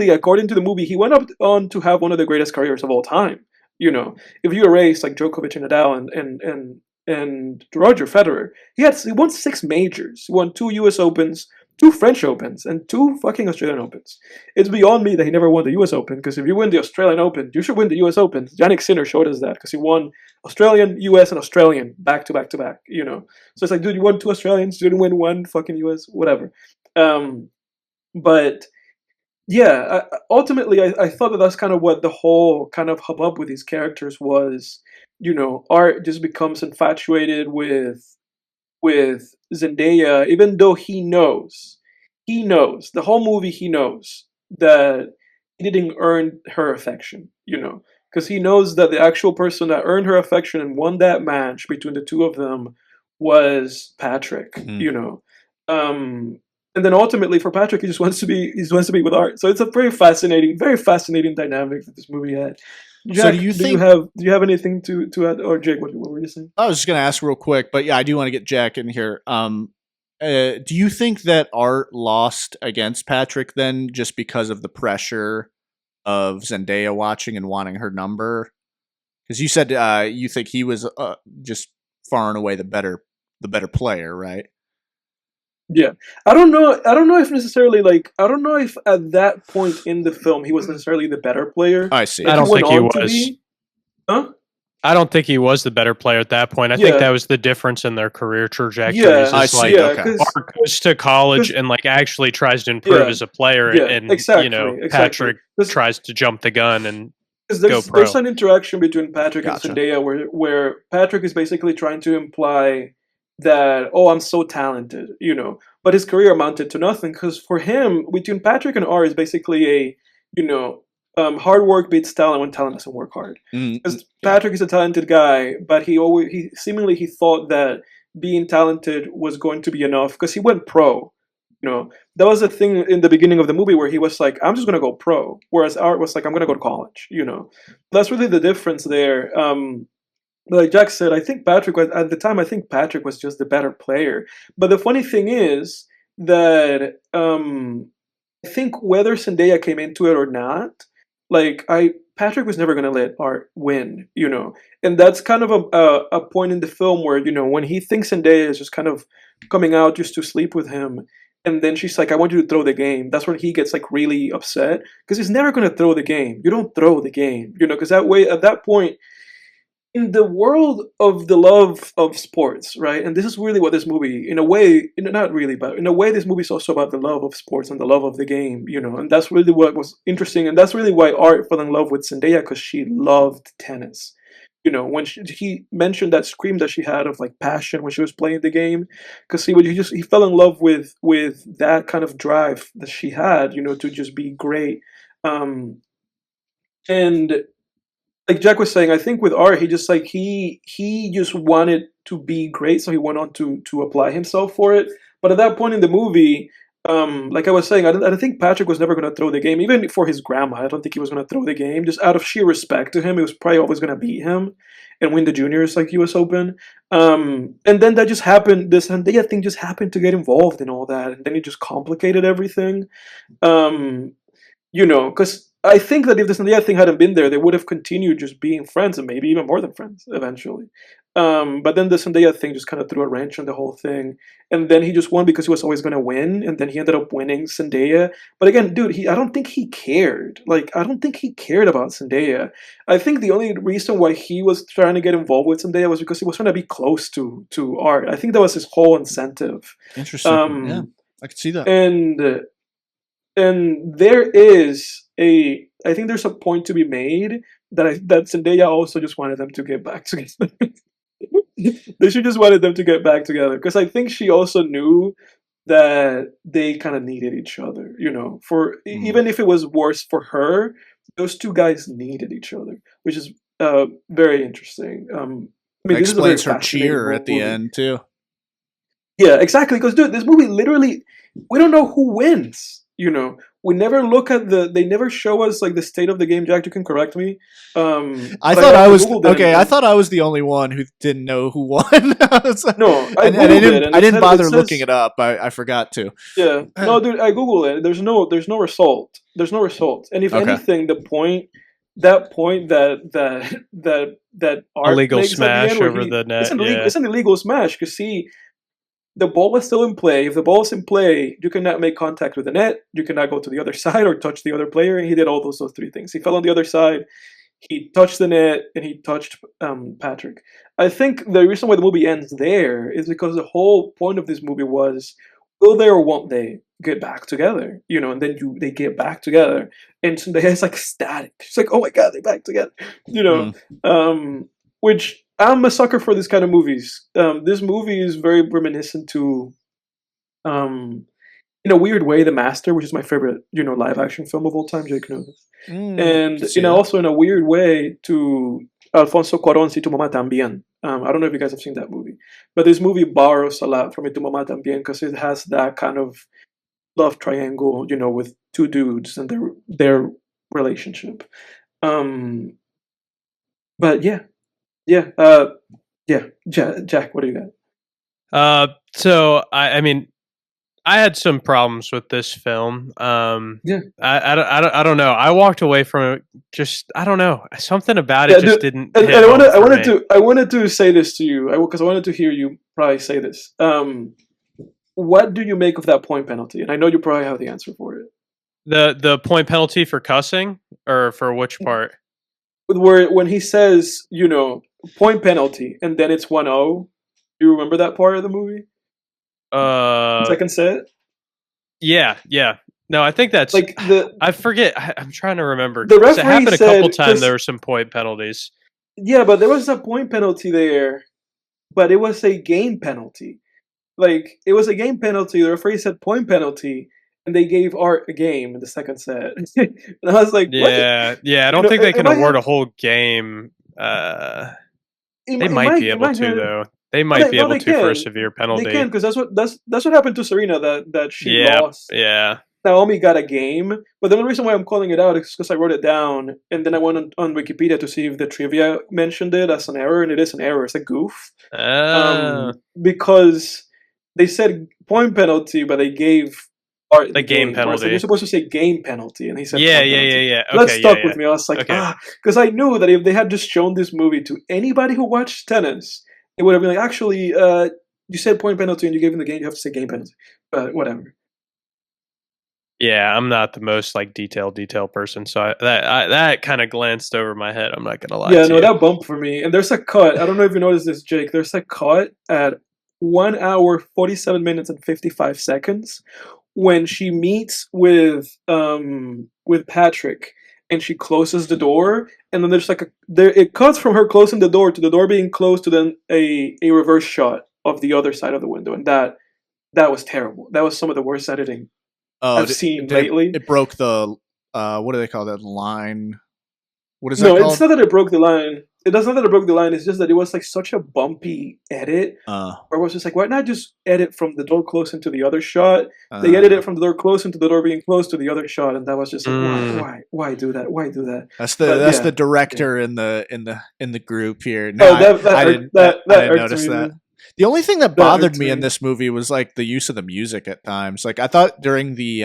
A: according to the movie, he went up on to have one of the greatest careers of all time. If you erase like Djokovic and Nadal and Roger Federer, he won 6 majors. He won 2 U.S. Opens, 2 French Opens, and 2 fucking Australian Opens. It's beyond me that he never won the U.S. Open, because if you win the Australian Open, you should win the U.S. Open. Yannick Sinner showed us that, because he won Australian, U.S., and Australian back to back to back. So it's like, dude, you won 2 Australians, you didn't win 1 fucking U.S. Whatever. But yeah, ultimately, I thought that that's kind of what the whole kind of hubbub with these characters was. Art just becomes infatuated with Zendaya, even though he knows the whole movie. He knows that he didn't earn her affection. Because he knows that the actual person that earned her affection and won that match between the two of them was Patrick. And then ultimately for Patrick, he wants to be with Art. So it's a very fascinating dynamic that this movie had.
B: So
A: Jack,
B: do you
A: do
B: think?
A: you have anything to add? Or Jake, what were you saying?
B: I was just gonna ask real quick, but yeah, I do want to get Jack in here. Do you think that Art lost against Patrick then, just because of the pressure of Zendaya watching and wanting her number? Because you said you think he was just far and away the better player, right?
A: Yeah, I don't know. I don't know if necessarily like I don't know if at that point in the film he was necessarily the better player.
B: I see.
C: I
A: Like he
C: don't
A: went
C: think he
A: on to
C: was.
A: be, huh?
C: I don't think he was the better player at that point. I think
A: Yeah,
C: that was the difference in their career trajectories.
A: yeah,
B: I
C: Is
B: see.
C: like
A: yeah.
B: Okay.
C: Art goes to college and like actually tries to improve
A: Yeah,
C: as a player,
A: yeah,
C: and
A: exactly.
C: Patrick tries to jump the gun and
A: Because
C: go
A: there's
C: pro.
A: an interaction between Patrick and
B: Gotcha.
A: Zendaya where Patrick is basically trying to imply that, oh, I'm so talented, but his career amounted to nothing, because for him, between Patrick and R is basically a, you know hard work beats talent when talent doesn't work hard. Because
B: Yeah.
A: Patrick is a talented guy, but he thought that being talented was going to be enough, because he went pro. That was a thing in the beginning of the movie where he was like, I'm just gonna go pro, whereas Art was like, I'm gonna go to college. That's really the difference there. But like Jack said, I think at the time, I think Patrick was just the better player. But the funny thing is that I think whether Zendaya came into it or not, Patrick was never gonna let Art win. And that's kind of a point in the film where, when he thinks Zendaya is just kind of coming out just to sleep with him, and then she's like, I want you to throw the game. That's when he gets like really upset, because he's never gonna throw the game. You don't throw the game, because that way, at that point, in the world of the love of sports, right? And this is really what this movie, in a way, not really, but in a way, this movie is also about the love of sports and the love of the game, and that's really what was interesting. And that's really why Art fell in love with Zendaya, because she loved tennis. When he mentioned that scream that she had of like passion when she was playing the game, because he fell in love with that kind of drive that she had, to just be great. And like Jack was saying, I think with Art, he just he just wanted to be great, so he went on to apply himself for it. But at that point in the movie, like I was saying, I don't think Patrick was never going to throw the game, even for his grandma. I don't think he was going to throw the game. Just out of sheer respect to him, he was probably always going to beat him and win the juniors like US Open. And then that just happened. This Zendaya thing just happened to get involved in all that, and then it just complicated everything. Um, because I think that if the Zendaya thing hadn't been there, they would have continued just being friends and maybe even more than friends eventually. But then the Zendaya thing just kind of threw a wrench on the whole thing, and then he just won because he was always going to win, and then he ended up winning Zendaya. But again, dude, I don't think he cared. Like, I don't think he cared about Zendaya. I think the only reason why he was trying to get involved with Zendaya was because he was trying to be close to art. I think that was his whole incentive.
B: Interesting. Yeah, I could see that.
A: And there is I think there's a point to be made that Zendaya also just wanted them to get back together. They should just wanted them to get back together because I think she also knew that they kind of needed each other. For even if it was worse for her, those two guys needed each other, which is very interesting. I mean,
B: that explains her cheer at the end too.
A: Yeah, exactly. Because dude, this movie literally, we don't know who wins. We never look at they never show us like the state of the game. Jack, you can correct me.
B: I thought I was okay. I thought I was the only one who didn't know who won.
A: No,
B: I didn't bother looking it up. I forgot to.
A: Yeah, no, dude, I googled it. There's no result. There's no result. And if anything, that Art
C: illegal
A: makes
C: smash
A: at the end
C: over the net.
A: It's an illegal smash. Because see, the ball was still in play. If the ball is in play, you cannot make contact with the net. You cannot go to the other side or touch the other player. And he did all those three things. He fell on the other side. He touched the net and he touched Patrick. I think the reason why the movie ends there is because the whole point of this movie was, will they or won't they get back together? And then they get back together. And so it's like ecstatic. It's like, oh my God, they're back together. Which I'm a sucker for this kind of movies. This movie is very reminiscent to, in a weird way, The Master, which is my favorite, live action film of all time. Jake knows this. And also in a weird way to Alfonso Cuarón's Y Tu Mamá También. I don't know if you guys have seen that movie, but this movie borrows a lot from Y Tu Mamá También because it has that kind of love triangle, with two dudes and their relationship. But yeah. Jack, what do you got?
C: So I mean, I had some problems with this film. I don't know. I walked away from it. Just I don't know. Something about it just didn't.
A: And I wanted to say this to you because I wanted to hear you probably say this. What do you make of that point penalty? And I know you probably have the answer for it.
C: The point penalty for cussing, or for which part?
A: Where when he says, point penalty, and then it's 1-0. Do you remember that part of the movie? Second set?
C: Yeah. No, I think that's
A: like
C: I forget. I'm trying to remember.
A: The referee
C: it happened a couple times. There were some point penalties.
A: Yeah, but there was a point penalty there, but it was a game penalty. Like, it was a game penalty. The referee said point penalty, and they gave Art a game in the second set. And I was like,
C: yeah. I don't think they can award a whole game. They might be able to, though. They might be able to for a severe penalty.
A: They can, because that's what happened to Serena, that she lost.
C: Yeah.
A: Naomi got a game, but the only reason why I'm calling it out is because I wrote it down, and then I went on Wikipedia to see if the trivia mentioned it as an error, and it is an error. It's a goof. Because they said point penalty, but they gave Art the game penalty. Like, you're supposed to say game penalty, and he said
C: yeah.
A: Okay, that stuck with me. I was like, because I knew that if they had just shown this movie to anybody who watched tennis, it would have been like, actually, you said point penalty and you gave him the game, you have to say game penalty. But whatever.
C: Yeah, I'm not the most detail person, so that kind of glanced over my head. I'm not gonna lie.
A: Yeah, no, that bumped for me. And there's a cut. I don't know if you noticed this, Jake. There's a cut at 1 hour, 47 minutes, and 55 seconds when she meets with Patrick, and she closes the door, and then there's it cuts from her closing the door to the door being closed to then a reverse shot of the other side of the window, and that was terrible. That was some of the worst editing I've seen lately.
B: It broke the what do they call that line? What is that
A: No, it's
B: called?
A: not that it broke the line. It does not that it broke the line. It's just that it was like such a bumpy edit. Or it was just like, why not just edit from the door close into the other shot? They edited it from the door close into the door being close to the other shot, and that was just like, why do that? Why do that?
B: That's the director in the group here. No,
A: Oh,
B: I didn't notice
A: me,
B: that.
A: man.
B: The only thing that
A: That
B: bothered
A: irked
B: me in
A: me.
B: this movie was like the use of the music at times. Like I thought during the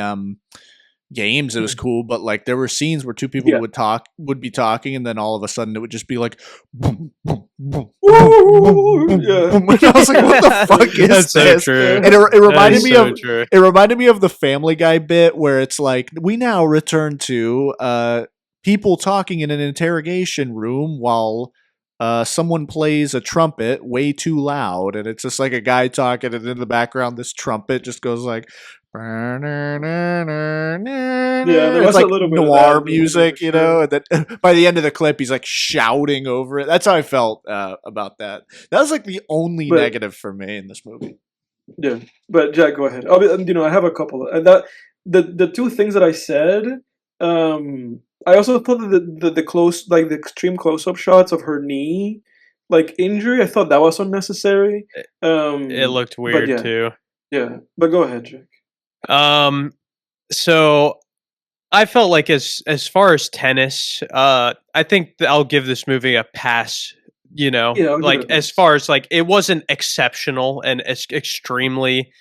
B: games it was cool, but like there were scenes where two people would be talking, and then all of a sudden it would just be like boom, boom, boom, boom, boom,
A: Yeah.
B: boom. And I was like, what the fuck is
C: That's
B: this?
C: so true.
B: And it reminded me
C: so
B: of
C: true.
B: it reminded me of the Family Guy bit where it's like, we now return to people talking in an interrogation room while someone plays a trumpet way too loud, and it's just like a guy talking, and in the background this trumpet just goes like,
A: Yeah, there
B: it's
A: was
B: like
A: a little bit of
B: noir
A: that
B: music,
A: for
B: you
A: sure.
B: know. And then by the end of the clip, he's like shouting over it. That's how I felt about that. That was like the only
A: But-
B: negative for me in this movie.
A: Yeah, but Jack, go ahead. I have a couple. The two things that I said. I also thought that the close, like the extreme close up shots of her knee, like injury. I thought that was unnecessary.
C: It looked weird
A: yeah.
C: too.
A: Yeah, but go ahead, Jack.
C: So I felt like as far as tennis, I think I'll give this movie a pass. You know,
A: Yeah, I'll give it
C: like
A: a pass.
C: as far as like it wasn't exceptional and extremely,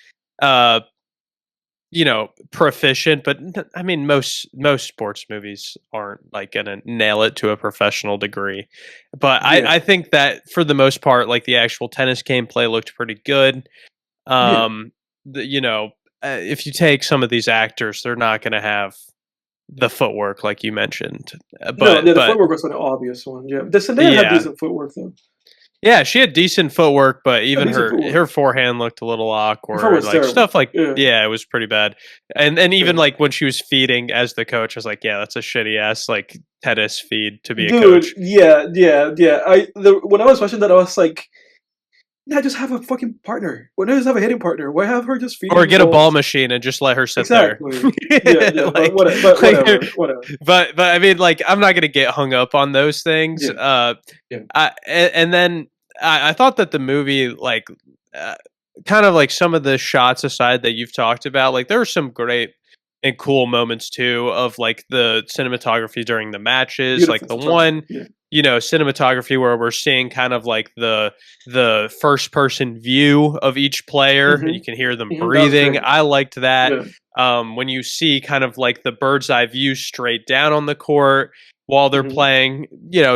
C: proficient. But I mean, most sports movies aren't like gonna nail it to a professional degree. But
A: Yeah.
C: I think that for the most part, like the actual tennis gameplay looked pretty good. If you take some of these actors, they're not going to have the footwork like you mentioned.
A: The footwork was an obvious one. Yeah, the Zendaya had decent footwork though.
C: Yeah, she had decent footwork, but even
A: decent
C: her forehand looked a little awkward.
A: was
C: Like
A: terrible.
C: stuff like
A: Yeah.
C: it was pretty bad. And even like when she was feeding as the coach, I was like, yeah, that's a shitty ass like tennis feed to be a coach.
A: Yeah. When I was watching that, I was like, "Nah, just have a fucking partner. Why not just have a hitting partner? Why have her just feed
C: Or get a ball machine and just let her sit
A: exactly.
C: there.
A: Yeah,
C: Like,
A: whatever.
C: But I mean, like, I'm not gonna get hung up on those things.
A: Yeah.
C: And then I thought that the movie, like, kind of like some of the shots aside that you've talked about, like there were some great and cool moments too of like the cinematography during the matches,
A: Beautiful
C: like the
A: photography.
C: one. Cinematography where we're seeing kind of like the first person view of each player, and you can hear them breathing. I liked that.
A: Yeah.
C: When you see kind of like the bird's eye view straight down on the court while they're playing,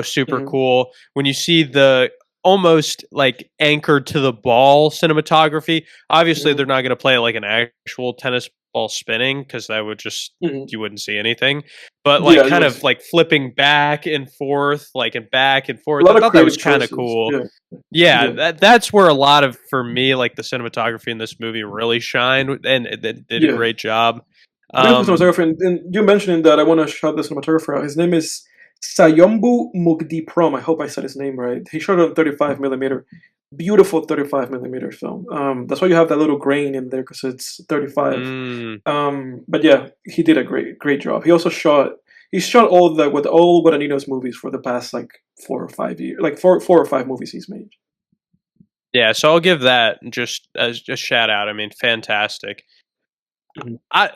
C: super cool. When you see the almost like anchored to the ball cinematography, obviously they're not going to play like an actual tennis ball spinning because that would just you wouldn't see anything, but like kind of like flipping back and forth, like and back and forth. I thought that was kind of cool. That's where a lot of, for me, like the cinematography in this movie really shined, and it did a great job.
A: Cinematographer, and you mentioning that, I want to shout the cinematographer out. His name is Sayombu Mugdiprom. I hope I said his name right. He shot it on 35 millimeter. Beautiful 35 millimeter film. That's why you have that little grain in there, because it's 35. But yeah, he did a great job. He also shot all Guadagnino's movies for the past like 4 or 5 years, like four or five movies he's made.
C: Yeah, so I'll give that just as a shout out. I mean, fantastic. I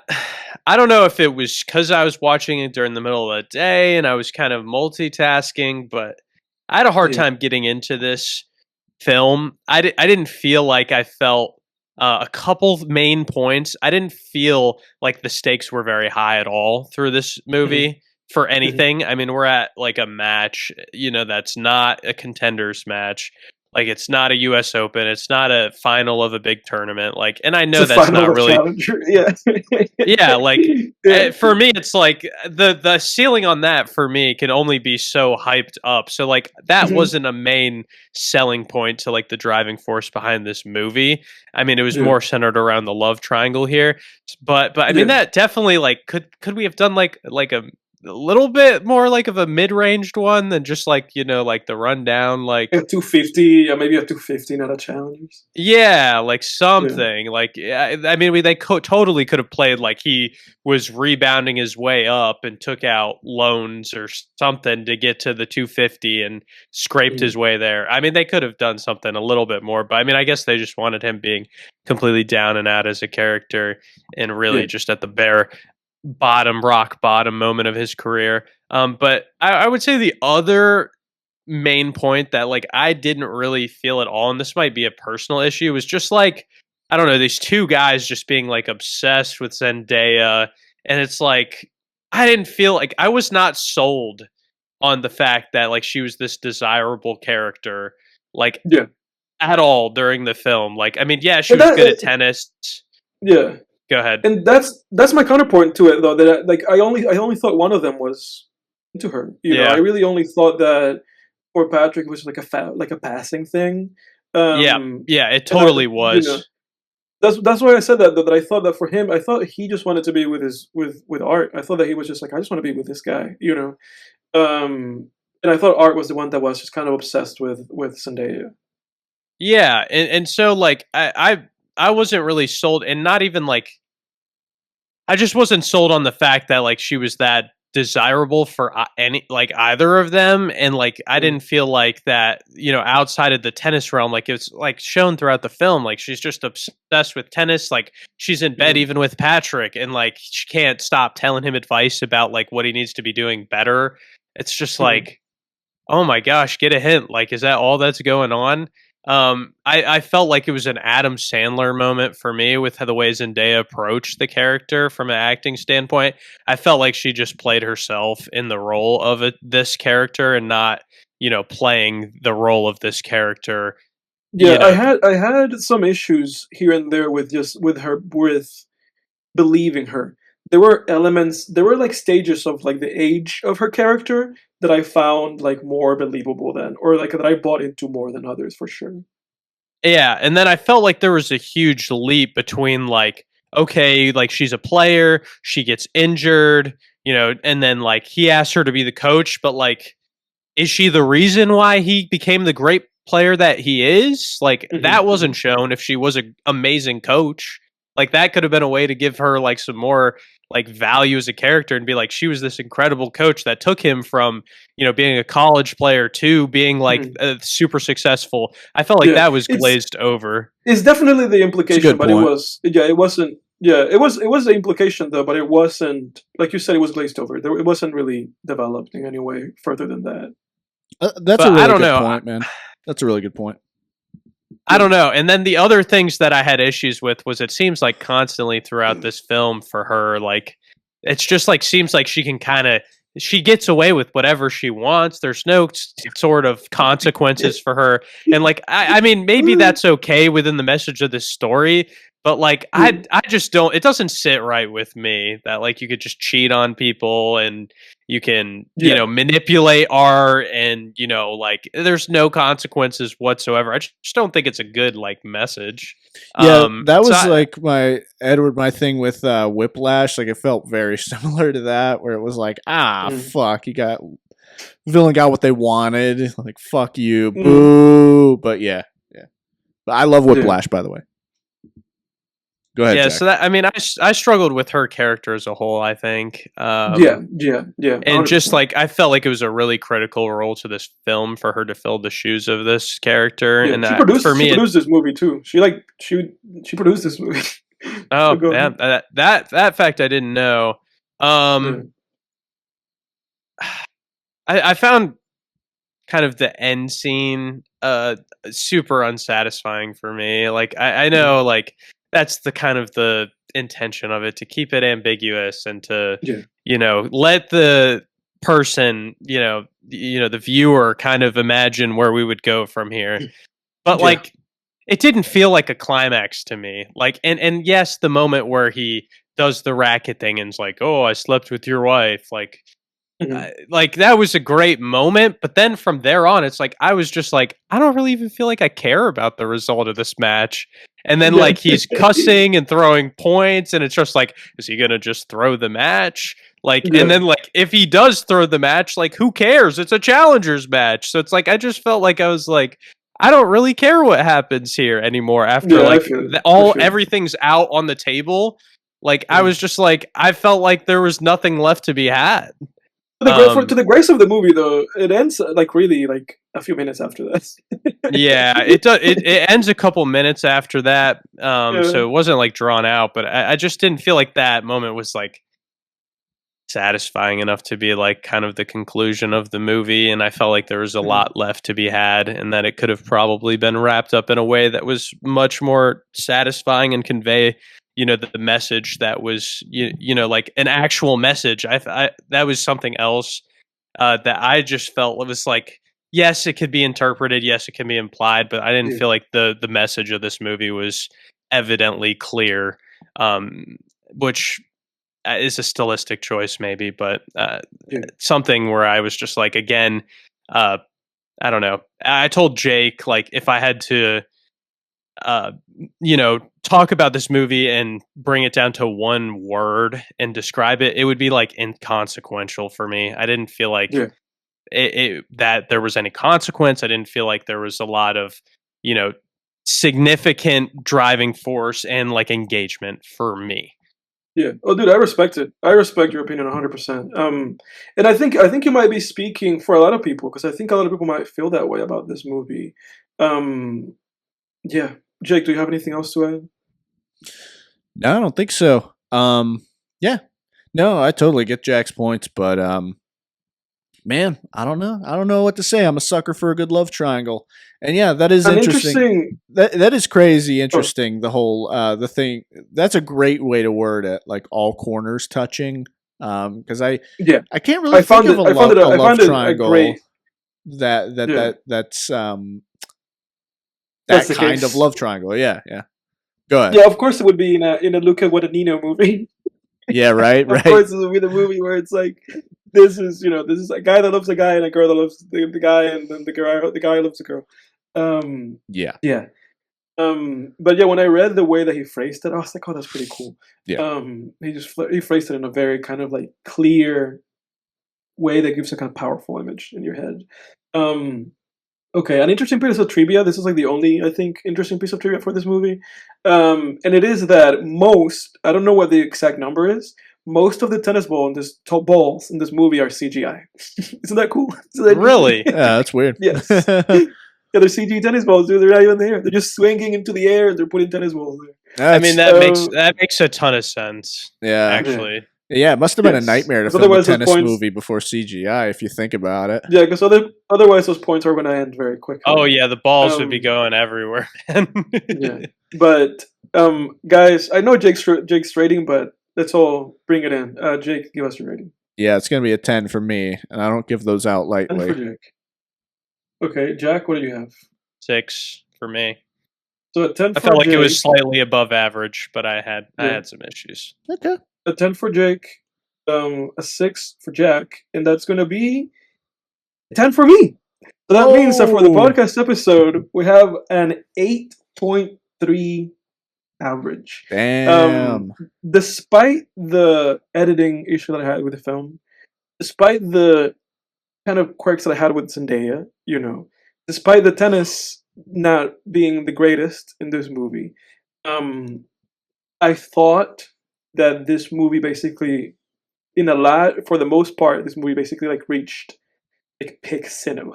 C: don't know if it was because I was watching it during the middle of the day and I was kind of multitasking, but I had a hard time getting into this film. I didn't feel like I felt a couple main points. I didn't feel like the stakes were very high at all through this movie for anything. I mean, we're at like a match, that's not a contenders match. Like, it's not a U.S. Open. It's not a final of a big tournament. Like, and I know that's not really. Yeah, like for me, it's like the ceiling on that for me can only be so hyped up. So like that wasn't a main selling point to like the driving force behind this movie. I mean, it was more centered around the love triangle here. But I mean, that definitely, like, could we have done like a a little bit more like of a mid-ranged one than just like, like the rundown, like
A: A 250, maybe a 250, not a challengers.
C: yeah, like
A: Yeah.
C: something. Like I mean, they totally could have played like he was rebounding his way up and took out loans or something to get to the 250 and scraped his way there. I mean, they could have done something a little bit more, but I mean, I guess they just wanted him being completely down and out as a character and really just at the bare rock bottom moment of his career. But I would say the other main point that like I didn't really feel at all, and this might be a personal issue, was just like, I don't know, these two guys just being like obsessed with Zendaya, and it's like I didn't feel like I was not sold on the fact that like she was this desirable character, like at all during the film. Like, I mean, yeah, she was good at tennis.
A: Yeah.
C: Go ahead.
A: And that's my counterpoint to it, though. That like I only thought one of them was into her. You know, I really only thought that for Patrick was like a passing thing.
C: It totally was.
A: You know, that's why I said that I thought that for him, I thought he just wanted to be with Art. I thought that he was just like, I just want to be with this guy, you know. And I thought Art was the one that was just kind of obsessed with Zendaya.
C: Yeah, and so like I wasn't really sold, and not even like I just wasn't sold on the fact that like she was that desirable for either of them, and like I didn't feel like that, you know, outside of the tennis realm, like it's like shown throughout the film, like she's just obsessed with tennis, like she's in bed even with Patrick, and like she can't stop telling him advice about like what he needs to be doing better. It's just like, oh my gosh, get a hint, like is that all that's going on? I felt like it was an Adam Sandler moment for me with the way Zendaya approached the character from an acting standpoint. I felt like she just played herself in the role of this character and not, you know, playing the role of this character.
A: Yeah,
C: you know.
A: I had some issues here and there with believing her. There were elements, there were like stages of like the age of her character that I found like more believable than, or like that I bought into more than others for sure.
C: Yeah, and then I felt like there was a huge leap between like, okay, like she's a player, she gets injured, you know, and then like he asked her to be the coach, but like, is she the reason why he became the great player that he is? Like that wasn't shown. If she was an amazing coach, like that could have been a way to give her like some more like value as a character and be like, she was this incredible coach that took him from, you know, being a college player to being like super successful. I felt like that was glazed over.
A: It's definitely the implication, but it wasn't. Yeah, it was the implication though, but it wasn't, like you said, it was glazed over. It wasn't really developed in any way further than that.
B: That's a really good point, man. That's a really good point.
C: I don't know. And then the other things that I had issues with was it seems like constantly throughout this film for her, like it's just like seems like she can she gets away with whatever she wants. There's no sort of consequences for her. And like, I mean, maybe that's okay within the message of this story, but like, I just don't, it doesn't sit right with me that like you could just cheat on people and you can, you know, manipulate art and, you know, like there's no consequences whatsoever. I just don't think it's a good like message.
B: Yeah, that was like my thing with Whiplash. Like it felt very similar to that, where it was like, fuck, villain got what they wanted. Like fuck you, boo. But yeah. But I love Whiplash, by the way. Go ahead.
C: Yeah,
B: Jack.
C: so that, I mean, I struggled with her character as a whole, I think.
A: Yeah.
C: And just like, I felt like it was a really critical role to this film for her to fill the shoes of this character.
A: Yeah,
C: and
A: she produced this movie too. She produced this movie.
C: Oh, that fact I didn't know. I found kind of the end scene super unsatisfying for me. Like I know like that's the kind of the intention of it, to keep it ambiguous and to you know, let the person, you know, the viewer kind of imagine where we would go from here. But like it didn't feel like a climax to me. Like and yes, the moment where he does the racket thing and is like, "Oh, I slept with your wife." Like like that was a great moment, but then from there on, it's like I was just like, I don't really even feel like I care about the result of this match. And then like he's cussing and throwing points, and it's just like, is he gonna just throw the match? Like,
A: Yeah.
C: and then like if he does throw the match, like who cares? It's a challengers match. So it's like I just felt like I was like, I don't really care what happens here anymore after
A: Yeah, I
C: like
A: feel it,
C: all
A: for sure.
C: everything's out on the table. Like I was just like I felt like there was nothing left to be had.
A: To the grace of the movie, though, it ends like really like a few minutes after that.
C: Yeah, it does. It ends a couple minutes after that,
A: Yeah.
C: so it wasn't like drawn out. But I just didn't feel like that moment was like satisfying enough to be like kind of the conclusion of the movie. And I felt like there was a lot left to be had, and that it could have probably been wrapped up in a way that was much more satisfying and convey, you know, the message that was you know like an actual message. I that was something else that I just felt was like. Yes, it could be interpreted. Yes, it can be implied, but I didn't feel like the message of this movie was evidently clear, which is a stylistic choice, maybe, but something where I was just like, again, I don't know. I told Jake like if I had to, you know, talk about this movie and bring it down to one word and describe it, it would be like inconsequential for me. I didn't feel like. That there was any consequence. I didn't feel like there was a lot of, you know, significant driving force and like engagement for me.
A: Yeah. Oh, dude, I respect it. I respect your opinion 100%. And I think you might be speaking for a lot of people because I think a lot of people might feel that way about this movie. Yeah. Jake, do you have anything else to add?
B: No, I don't think so. Yeah. No, I totally get Jack's points, but man, I don't know. I don't know what to say. I'm a sucker for a good love triangle. And yeah, that is interesting. That is crazy interesting, the whole the thing. That's a great way to word it, like all corners touching. Because I can't really think of a love triangle that's that kind of love triangle. Yeah. Go ahead.
A: Yeah, of course it would be in a Luca Guadagnino movie.
B: Yeah, right.
A: Of course it would be the movie where it's like this is a guy that loves a guy and a girl that loves the guy, and then the guy loves the girl. Yeah. But yeah, when I read the way that he phrased it, I was like, oh, that's pretty cool.
B: Yeah.
A: He phrased it in a very kind of like clear way that gives a kind of powerful image in your head. Okay, an interesting piece of trivia. This is like the only, I think, interesting piece of trivia for this movie. And it is that I don't know what the exact number is, most of the tennis balls in this movie are CGI. Isn't that cool?
C: Really?
B: Yeah, that's weird.
A: Yes. Yeah, they're CG tennis balls, dude. They're not even there. They're just swinging into the air and they're putting tennis balls there.
C: I mean, that makes a ton of sense.
B: Yeah.
C: Actually.
B: Yeah, it must have been a nightmare to film a tennis movie before CGI, if you think about it.
A: Yeah, because otherwise those points are going to end very quickly.
C: Oh yeah, the balls would be going everywhere, man.
A: Yeah, but guys, I know Jake's rating, but let's all bring it in. Jake, give us your rating.
B: Yeah, it's going to be a 10 for me, and I don't give those out
A: 10
B: lightly.
A: for Jake. Okay, Jack, what do you have?
C: 6 for me.
A: So a 10 for
C: I felt like
A: Jake.
C: it was slightly above average, but I had some issues.
B: Okay.
A: A 10 for Jake, a 6 for Jack, and that's going to be a 10 for me. So that means that for the podcast episode, we have an 8.3 average.
B: Damn.
A: Despite the editing issue that I had with the film, despite the kind of quirks that I had with Zendaya, despite the tennis not being the greatest in this movie, I thought that this movie basically, for the most part, this movie basically like reached like peak cinema,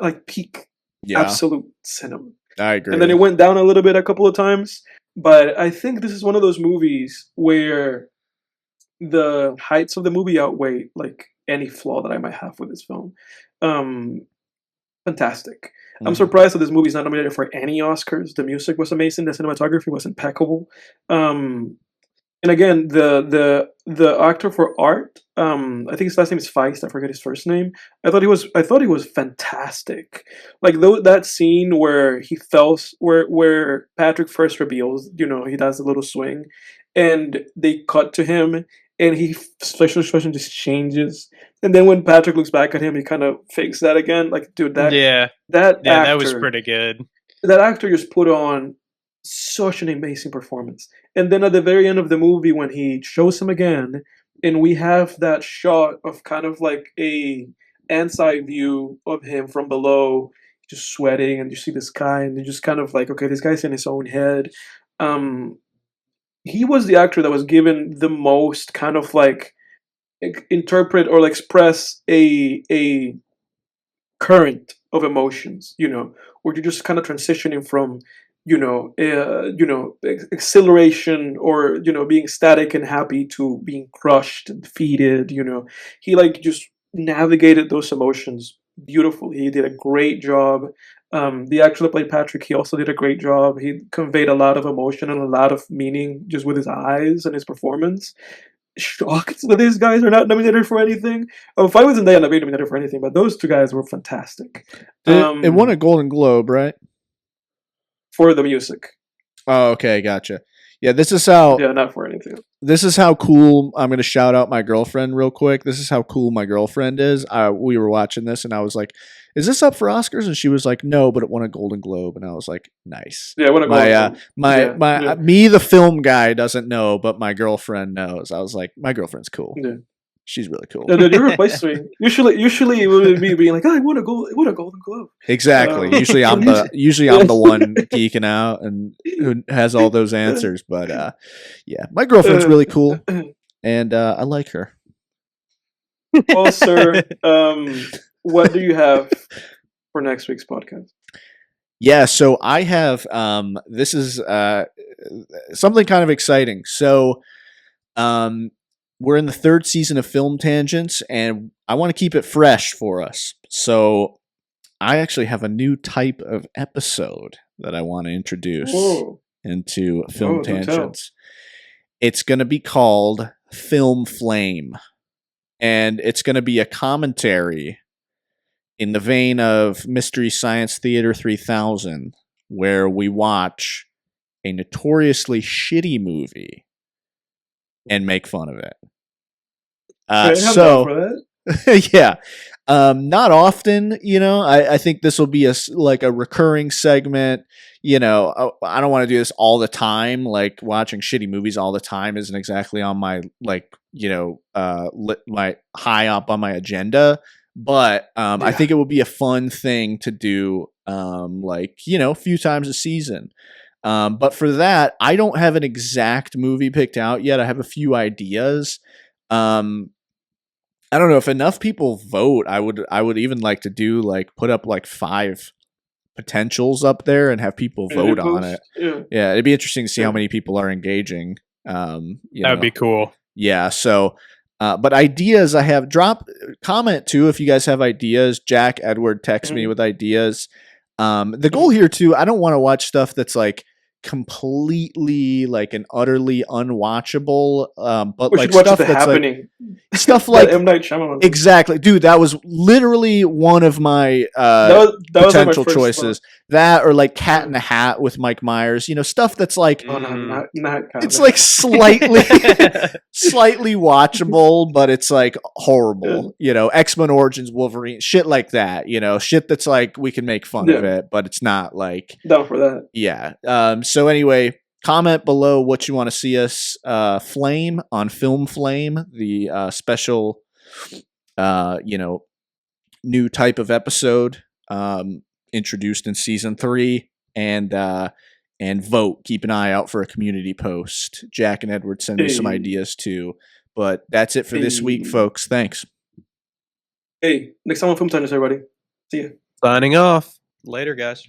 A: absolute cinema.
B: I agree.
A: And then it went down a little bit a couple of times, but I think this is one of those movies where the heights of the movie outweigh like any flaw that I might have with this film. Fantastic. I'm surprised that this movie is not nominated for any Oscars. The music was amazing. The cinematography was impeccable. And again, the actor for Art, I think his last name is Feist. I forget his first name. I thought he was fantastic. Like that scene where where Patrick first reveals, he does a little swing, and they cut to him, and facial expression just changes. And then when Patrick looks back at him, he kind of fakes that again. Like, dude, that
C: was pretty good.
A: That actor just put on such an amazing performance. And then at the very end of the movie, when he shows him again, and we have that shot of kind of like a ants eye view of him from below, just sweating, and you see the sky, and you're just kind of like, okay, this guy's in his own head. Um, he was the actor that was given the most kind of like interpret or like express a current of emotions, where you're just kind of transitioning from, exhilaration or being static and happy to being crushed and defeated. He like just navigated those emotions beautifully. He did a great job. The actor that played Patrick, he also did a great job. He conveyed a lot of emotion and a lot of meaning just with his eyes and his performance. Shocked that these guys are not nominated for anything. Oh, if I wasn't there, I'd be nominated for anything. But those two guys were fantastic.
B: It won a Golden Globe, right?
A: For the music.
B: Oh, okay, gotcha. Yeah, this is how.
A: Yeah, not for anything.
B: This is how cool. I'm going to shout out my girlfriend real quick. This is how cool my girlfriend is. We were watching this, and I was like, "Is this up for Oscars?" And she was like, "No, but it won a Golden Globe." And I was like, "Nice."
A: Yeah, what a Golden
B: Globe. Me, the film guy, doesn't know, but my girlfriend knows. I was like, "My girlfriend's cool.
A: Yeah.
B: She's really cool."
A: Yeah, you replaced me. Usually it would be being like, "Oh, I won a Golden Globe."
B: Exactly. Usually I'm the one geeking out and who has all those answers. But yeah, my girlfriend's really cool, and I like her.
A: Well, sir, what do you have for next week's podcast?
B: Yeah, so I have this is something kind of exciting. So we're in the third season of Film Tangents, and I want to keep it fresh for us. So I actually have a new type of episode that I want to introduce into Film Tangents. It's going to be called Film Flame, and it's going to be a commentary in the vein of Mystery Science Theater 3000, where we watch a notoriously shitty movie and make fun of it. Yeah, not often, I think this will be a recurring segment. I don't want to do this all the time. Like watching shitty movies all the time isn't exactly on my my high up on my agenda. But I think it would be a fun thing to do, a few times a season. But for that, I don't have an exact movie picked out yet. I have a few ideas. I don't know if enough people vote. I would even like to do put up 5 potentials up there and have people vote on it. Yeah, it'd be interesting to see how many people are engaging. That
C: would be cool.
B: Yeah. So, but ideas I have, comment too if you guys have ideas. Jack, Edward, text me with ideas. The goal here too, I don't want to watch stuff that's completely and utterly unwatchable, but stuff that's happening. Stuff like
A: M. Night Shyamalan.
B: Exactly, dude. That was literally one of my potential choices. That or Cat in the Hat with Mike Myers. Stuff that's not it's slightly slightly watchable, but it's horrible. X-Men Origins Wolverine, shit like that. Shit that's we can make fun of it, but it's not
A: down for that.
B: Yeah. So anyway, comment below what you want to see us flame on Film Flame, the special, new type of episode introduced in season 3, and vote. Keep an eye out for a community post. Jack and Edward send me some ideas too. But that's it for this week, folks. Thanks.
A: Hey, next time on Film Tangents, everybody. See ya.
C: Signing off. Later, guys.